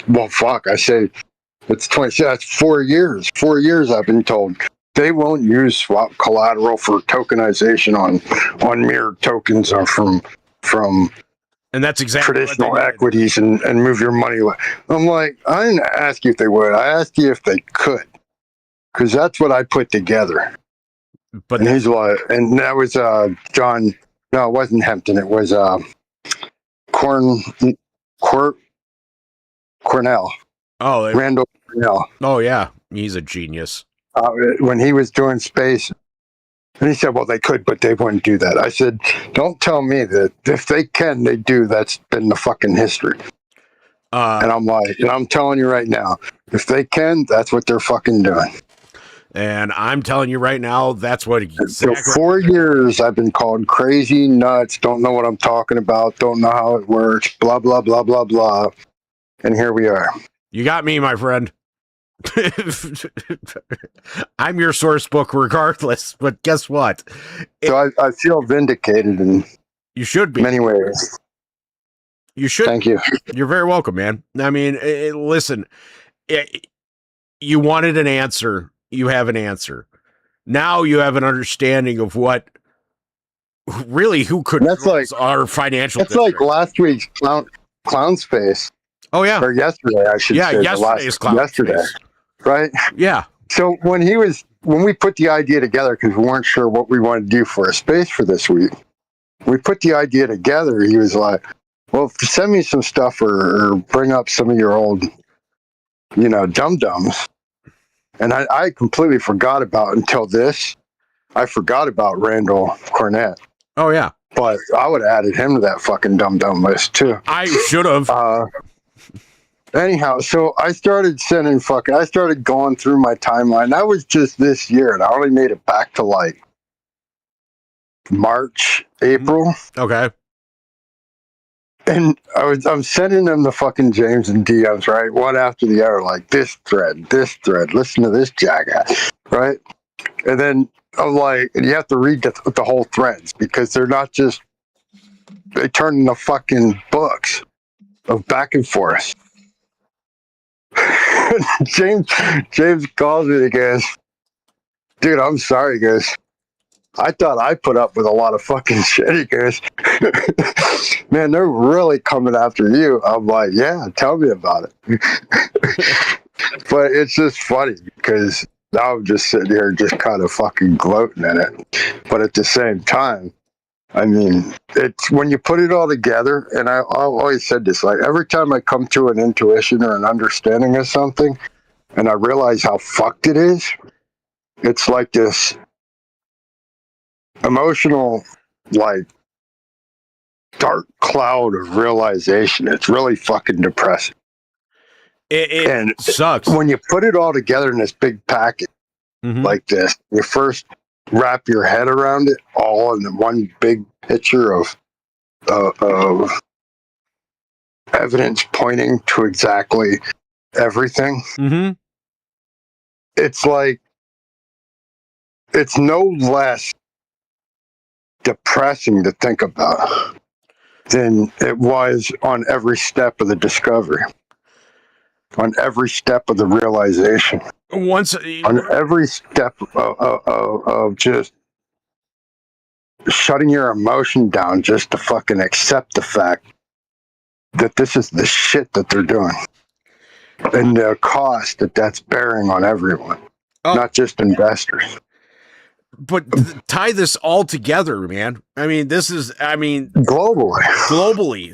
well, fuck, I say it's 20. That's 4 years. 4 years I've been told. They won't use swap collateral for tokenization on mirror tokens or from And that's exactly traditional what they did. equities and move your money. I'm like, I didn't ask you if they would. I asked you if they could, because that's what I put together. But And he's like, and that was John. No, it wasn't Hampton. It was Cornell. Randall Cornell. Oh yeah, he's a genius. When he was doing space, and he said, well, they could, but they wouldn't do that. I said, don't tell me that if they can, they do. That's been the fucking history. And I'm like, and I'm telling you right now, if they can, that's what they're fucking doing. And I'm telling you right now, that's what exactly. For 4 years, I've been called crazy, nuts, don't know what I'm talking about, don't know how it works, blah, blah, blah, blah, blah. And here we are. You got me, my friend. I'm your source book regardless, but guess what? So I feel vindicated in You should be. many ways. You should. Thank you. You're very welcome, man. I mean, listen, you wanted an answer. You have an answer. Now you have an understanding of what really who could our financial. That's like last week's clown space. Oh yeah, or yesterday I should say. Yesterday, right? Yeah. So when we put the idea together, because we weren't sure what we wanted to do for a space for this week, we put the idea together. He was like, well, send me some stuff or bring up some of your old, dum-dums. And I completely forgot about until this. I forgot about Randall Cornett. Oh, yeah. But I would have added him to that fucking dum-dum list, too. I should have. Anyhow, so I started going through my timeline. That was just this year, and I only made it back to like March, April. Okay. And I'm sending them the fucking James and DMs, right? One after the other, like this thread, listen to this jackass, right? And then I'm like, and you have to read the whole threads because they're not just, they turn into fucking books of back and forth. James calls me and he goes, dude, I'm sorry, he goes, I thought I put up with a lot of fucking shit. He goes, man, they're really coming after you. I'm like, yeah, tell me about it. But it's just funny because now I'm just sitting here just kind of fucking gloating in it. But at the same time, I mean, it's when you put it all together, and I've always said this, like every time I come to an intuition or an understanding of something, and I realize how fucked it is, it's like this emotional, like, dark cloud of realization. It's really fucking depressing. It sucks. When you put it all together in this big packet like this, you first wrap your head around it all in the one big picture of evidence pointing to exactly everything. Mm-hmm. It's like, it's no less depressing to think about than it was on every step of the discovery, on every step of the realization, on every step of just shutting your emotion down just to fucking accept the fact that this is the shit that they're doing and the cost that that's bearing on everyone, not just investors. But tie this all together, man. I mean, globally,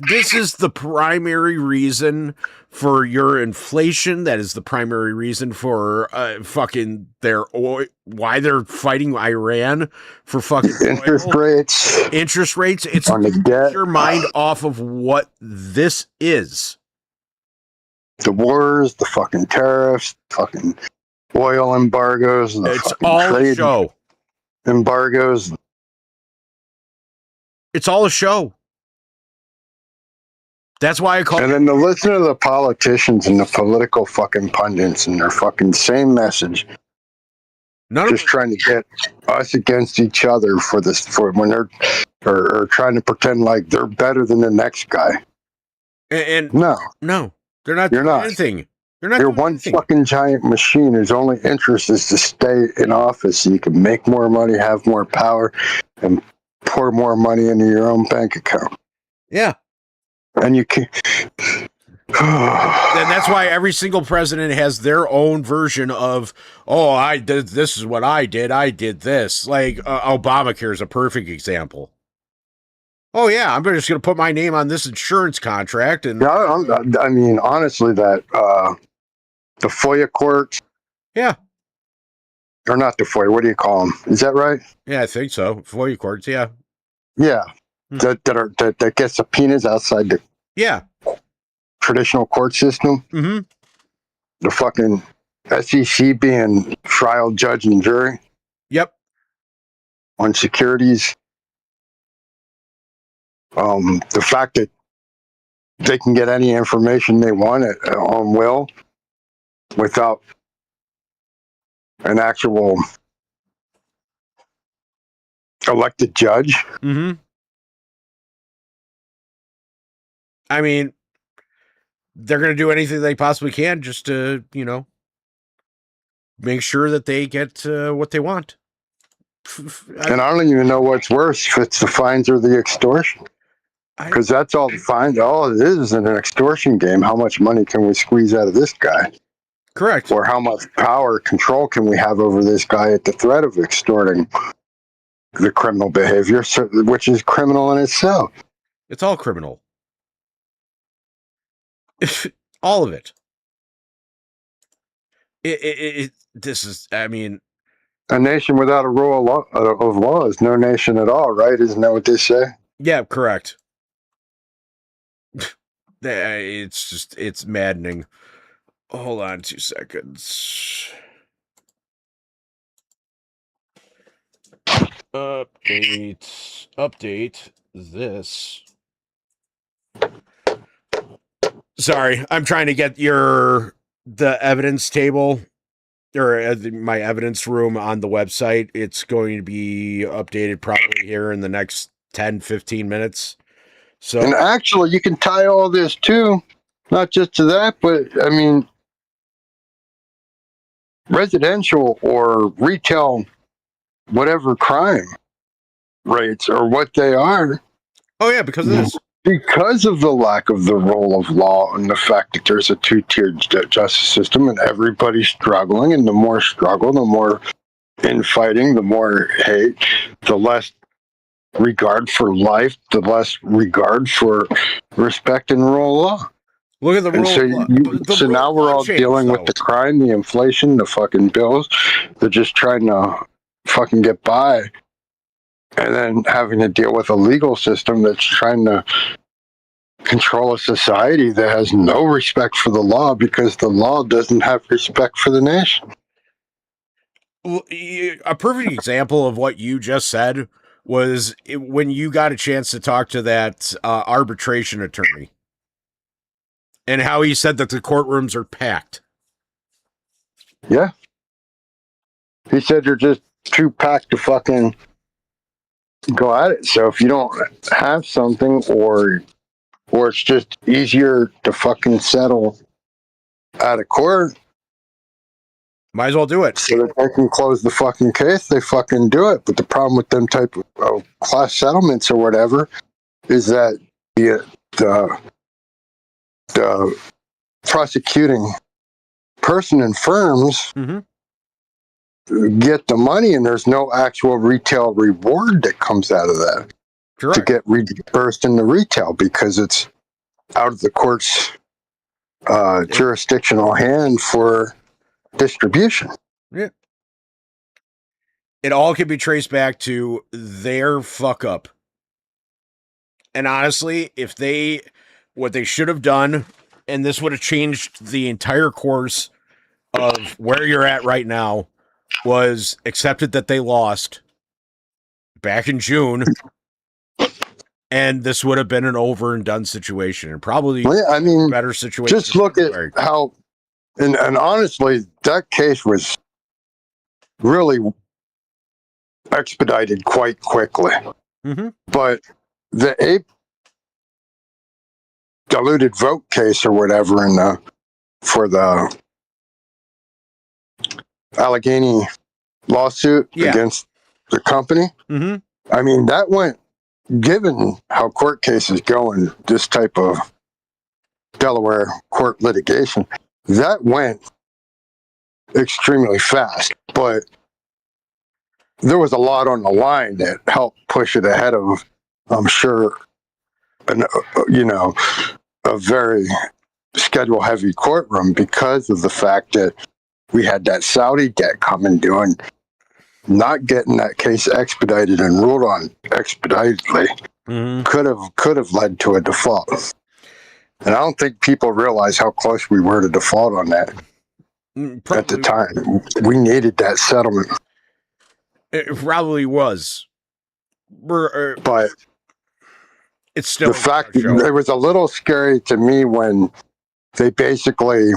this is the primary reason for your inflation. That is the primary reason for fucking their oil, why they're fighting Iran for fucking interest rates. It's on the debt. Your mind off of what this is. The wars, the fucking tariffs, fucking oil embargoes, the It's fucking all a trade show. embargoes. It's all a show. That's why I call And then to listen to the politicians and the political fucking pundits and their fucking same message, none just of trying to get us against each other for this, for when they're or trying to pretend like they're better than the next guy. and No, they're not you're doing not. anything. They're not You're doing one anything. fucking giant machine whose only interest is to stay in office so you can make more money, have more power, and pour more money into your own bank account. Yeah. And you can. And that's why every single president has their own version of, oh, I did this is what I did this. Like Obamacare is a perfect example. Oh yeah, I'm just going to put my name on this insurance contract, and Yeah, I mean, honestly, that the FOIA courts, yeah, or not the FOIA, what do you call them? Is that right? yeah, I think so. FOIA courts, yeah, Yeah, that get subpoenas outside the yeah, traditional court system. mm-hmm. The fucking SEC being trial, judge, and jury Yep. on securities. The fact that they can get any information they want on will without an actual elected judge. Mm-hmm. I mean, they're going to do anything they possibly can just to, make sure that they get what they want. And I don't even know what's worse, if it's the fines or the extortion. Because that's all the fines. All it is an extortion game. How much money can we squeeze out of this guy? Correct. Or how much power, control can we have over this guy at the threat of extorting the criminal behavior, which is criminal in itself. It's all criminal. All of it. This is, I mean, a nation without a rule of law is no nation at all, right? Isn't that what they say? Yeah, correct. It's maddening. Hold on 2 seconds. Update this. Sorry, I'm trying to get the evidence table or my evidence room on the website. It's going to be updated probably here in the next 10-15 minutes. So, and actually, you can tie all this too, not just to that, but I mean, residential or retail, whatever crime rates or what they are. Oh yeah, because of this. Because of the lack of the rule of law and the fact that there's a two-tiered justice system and everybody's struggling, and the more struggle, the more infighting, the more hate, the less regard for life, the less regard for respect and rule of law. Look at the rule of law. So now we're all dealing with the crime, the inflation, the fucking bills. They're just trying to fucking get by. And then having to deal with a legal system that's trying to control a society that has no respect for the law because the law doesn't have respect for the nation. A perfect example of what you just said was when you got a chance to talk to that arbitration attorney and how he said that the courtrooms are packed. Yeah. He said you're just too packed to fucking go at it. So if you don't have something or it's just easier to fucking settle out of court, might as well do it. so that they can close the fucking case, they fucking do it. But the problem with them type of class settlements or whatever is that the prosecuting person and firms get the money, and there's no actual retail reward that comes out of that. Correct. To get reimbursed in the retail because it's out of the court's jurisdictional hand for distribution. Yeah. It all can be traced back to their fuck up. And honestly, what they should have done, and this would have changed the entire course of where you're at right now was accepted that they lost back in June, and this would have been an over and done situation, and probably I mean, better situation. just look at how, and honestly, that case was really expedited quite quickly. Mm-hmm. But the ape diluted vote case or whatever for the Allegheny lawsuit against the company. Mm-hmm. I mean, that went, given how court cases go in this type of Delaware court litigation, that went extremely fast. But there was a lot on the line that helped push it ahead of, I'm sure, a very schedule heavy courtroom, because of the fact that we had that Saudi debt coming due, and not getting that case expedited and ruled on expeditedly could have led to a default. And I don't think people realize how close we were to default on that at the time. We needed that settlement. It probably was. But it's still the fact that it was a little scary to me when they basically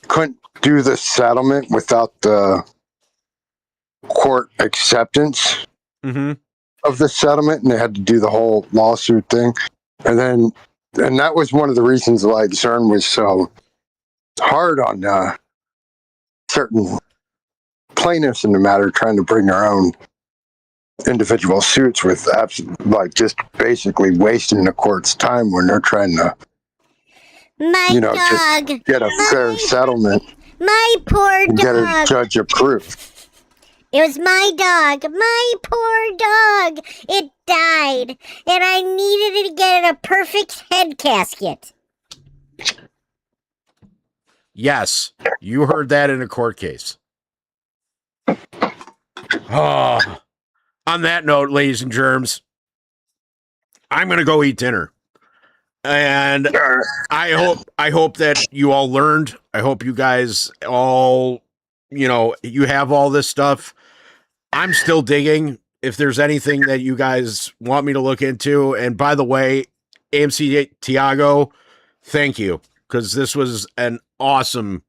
couldn't do the settlement without the court acceptance of the settlement, and they had to do the whole lawsuit thing. And that was one of the reasons like CERN was so hard on certain plaintiffs in the matter, trying to bring their own individual suits with just basically wasting the court's time when they're trying to just get a fair settlement. My poor dog. Get a judge approved. It was my dog. My poor dog. It died. And I needed to get a perfect head casket. Yes, you heard that in a court case. Oh, on that note, ladies and germs, I'm going to go eat dinner. And I hope that you all learned. I hope you guys all, you have all this stuff. I'm still digging. If there's anything that you guys want me to look into, and by the way, AMC Tiago, thank you, because this was an awesome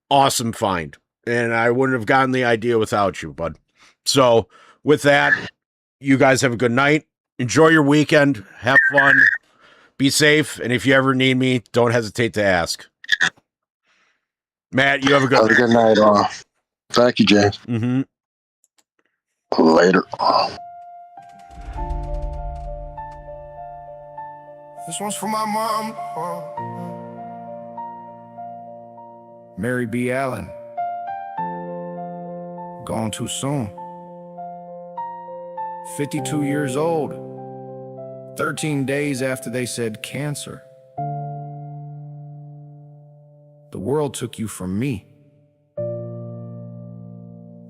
find, and I wouldn't have gotten the idea without you, bud. So with that, you guys have a good night. Enjoy your weekend. Have fun. Be safe, and if you ever need me, don't hesitate to ask. Matt, you have a good night. Have a good night, all. Thank you, James. Mm-hmm. Later. This one's for my mom. Mary B. Allen. Gone too soon. 52 years old. 13 days after they said cancer. The world took you from me,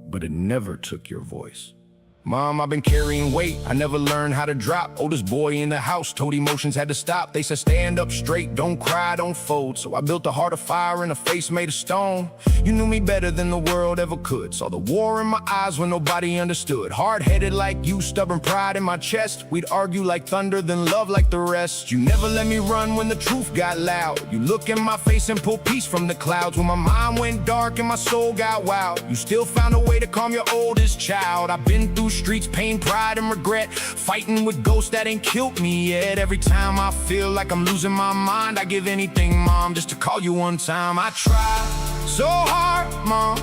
but it never took your voice. Mom, I've been carrying weight, I never learned how to drop. Oldest boy in the house, told emotions had to stop. They said stand up straight, don't cry, don't fold. So I built a heart of fire and a face made of stone. You knew me better than the world ever could. Saw the war in my eyes when nobody understood. Hard-headed like you, stubborn pride in my chest. We'd argue like thunder, then love like the rest. You never let me run when the truth got loud. You look in my face and pull peace from the clouds. When my mind went dark and my soul got wild, you still found a way to calm your oldest child. I've been through streets, pain, pride, and regret, fighting with ghosts that ain't killed me yet. Every time I feel like I'm losing my mind, I give anything, Mom, just to call you one time. I try so hard, Mom,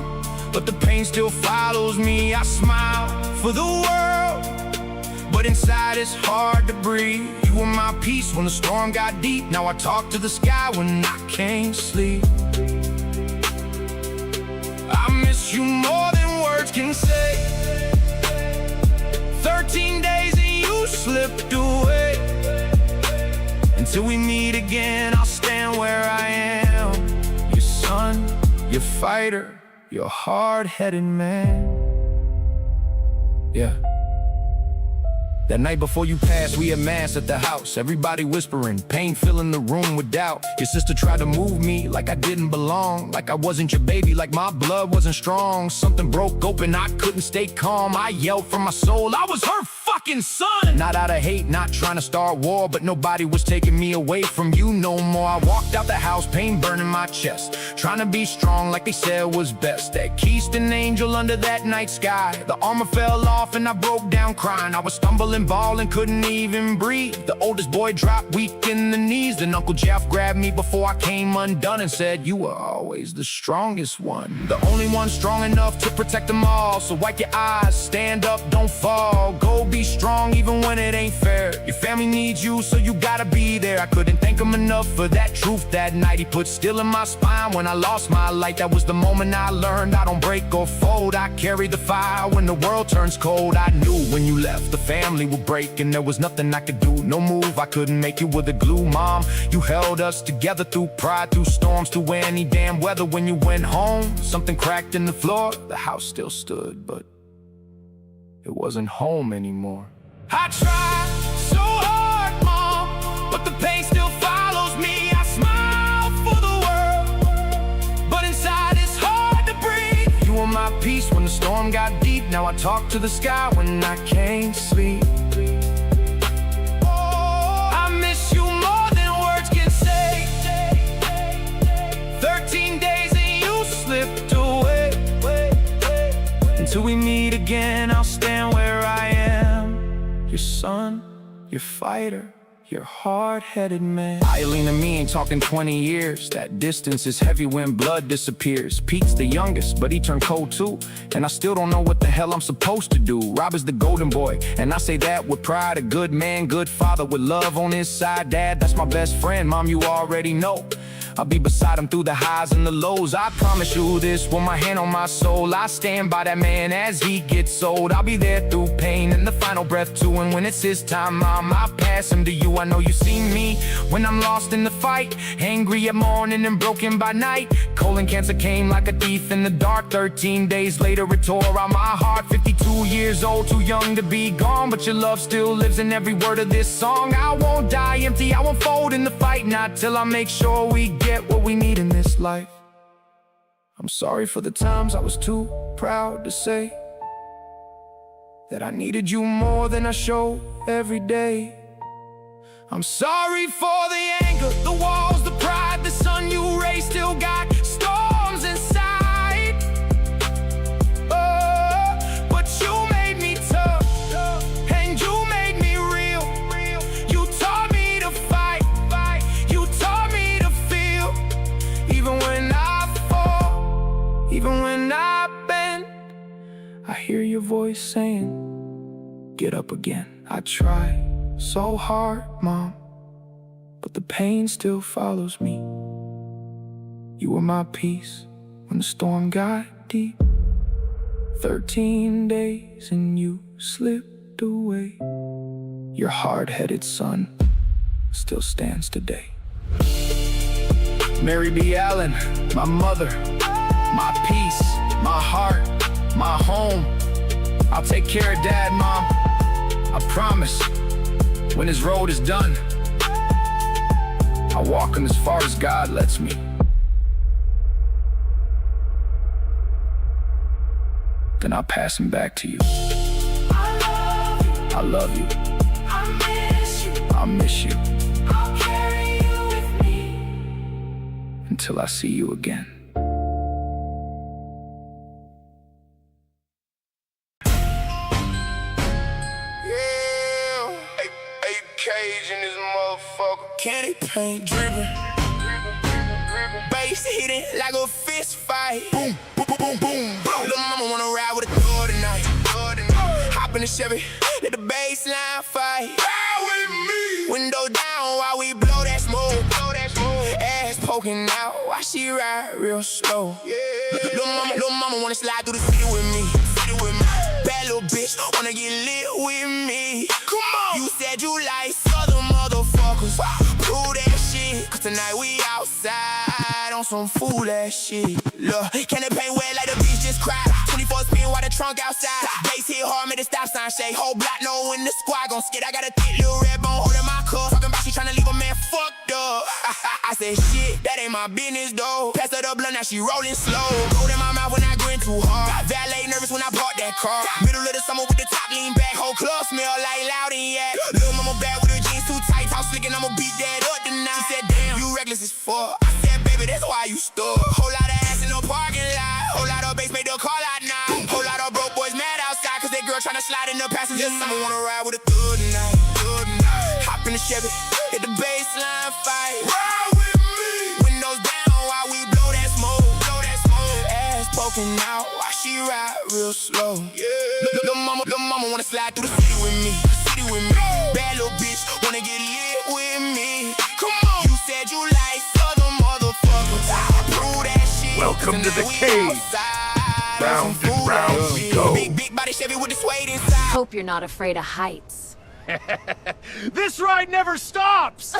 but the pain still follows me. I smile for the world, but inside it's hard to breathe. You were my peace when the storm got deep. Now I talk to the sky when I can't sleep. I miss you more than words can say. 13 days and you slipped away. Until we meet again, I'll stand where I am. Your son, your fighter, your hard-headed man. Yeah. That night before you passed, we had mass at the house. Everybody whispering, pain filling the room with doubt. Your sister tried to move me like I didn't belong, like I wasn't your baby, like my blood wasn't strong. Something broke open, I couldn't stay calm. I yelled from my soul, I was her fucking son. Not out of hate, not trying to start war, but nobody was taking me away from you no more. I walked out the house, pain burning my chest, trying to be strong like they said was best. That Keystone angel under that night sky, the armor fell off and I broke down crying. I was stumbling, bawling, couldn't even breathe. The oldest boy dropped weak in the knees. Then Uncle Jeff grabbed me before I came undone and said, you were always the strongest one, the only one strong enough to protect them all. So wipe your eyes, stand up, don't fall. Go be strong even when it ain't fair. Your family needs you, so you gotta be there. I couldn't thank him enough for that truth that night. He put steel in my spine when I lost my light. That was the moment I learned I don't break or fold. I carry the fire when the world turns cold. I knew when you left the family would break, and there was nothing I could do, no move I couldn't make. You were the glue, Mom. You held us together through pride, through storms, through any damn weather. When you went home, something cracked in the floor. The house still stood, but it wasn't home anymore. I tried so hard, Mom, but the pain still follows me. I smile for the world, but inside it's hard to breathe. You were my peace when the storm got deep. Now I talk to the sky when I can't sleep. Oh, I miss you more than words can say. 13 days and you slipped away. Until we meet again, I'll stand where I am. Your son, your fighter, your hard-headed man. Eileen and me ain't talking 20 years. That distance is heavy when blood disappears. Pete's the youngest, but he turned cold too, and I still don't know what the hell I'm supposed to do. Rob is the golden boy, and I say that with pride. A good man, good father with love on his side. Dad, that's my best friend. Mom, you already know I'll be beside him through the highs and the lows. I promise you this with my hand on my soul. I stand by that man as he gets old. I'll be there through pain and the final breath too. And when it's his time, Mom, I'll pass him to you. I know you see me when I'm lost in the fight, angry at morning and broken by night. Colon cancer came like a thief in the dark. 13 days later it tore out my heart. 52 years old, too young to be gone, but your love still lives in every word of this song. I won't die empty, I won't fold in the fight, not till I make sure we get what we need in this life. I'm sorry for the times I was too proud to say that I needed you more than I show every day. I'm sorry for the anger, the walls, the pride, the sun you raised still got storms inside. Oh, but you made me tough, and you made me real. You taught me to fight, you taught me to feel. Even when I fall, even when I bend, I hear your voice saying, get up again. I try so hard, Mom, but the pain still follows me. You were my peace when the storm got deep. 13 days and you slipped away. Your hard-headed son still stands today. Mary B. Allen, my mother, my peace, my heart, my home. I'll take care of Dad, Mom, I promise. When his road is done, I'll walk him as far as God lets me. Then I'll pass him back to you. I love you. I'll miss you. I'll carry you with me until I see you again. Cage in this motherfucker. Candy paint dripping, bass hitting like a fist fight. Boom, boom, boom, boom, boom. Little mama wanna ride with a door tonight. Hop in the Chevy, let the bass line fight. Ride with me. Window down while we blow that smoke. Ass poking out while she ride real slow. Little mama wanna slide through the city with me. Bad little bitch wanna get lit with me. Come on. You said you like southern motherfuckers. Prove that shit, cause tonight we outside on some fool ass shit. Look, can it paint wet like the beach just cried? 24 spin while the the trunk outside. Bass hit hard, made the stop sign shake. Whole block know when the squad gon' skid. I got a thick little red bone holding my cup. Talking about she tryna leave a man fucked up. I said shit, that ain't my business though. Pass her the blunt, now she rolling slow. Gold in my mouth when I grin too hard. Valet nervous when I bought that car. Middle of the summer with the top lean back. Whole club smell like loud and yak. Lil' mama bad with her jeans too tight. Talk slick and I'ma beat that up tonight. She said damn, you reckless as fuck. I said baby, that's why you stuck. Whole lot of ass in the parking lot. Whole lot of bass made the call out now. Whole lot of broke boys mad outside cause that girl tryna slide in the passenger. Someone wanna ride with a thug tonight. Hop in the Chevy, hit the baseline fight. Ride with me. Windows down while we blow that smoke. Ass poking out while she ride real slow. Yeah. Little mama wanna slide through the city with me. Bad little bitch wanna get lit with me. Come on. You said you like southern motherfuckers. Prove that shit. Welcome to the we cave. outside. Round and round we go. Big body Chevy with the suede inside. Hope you're not afraid of heights. This ride never stops!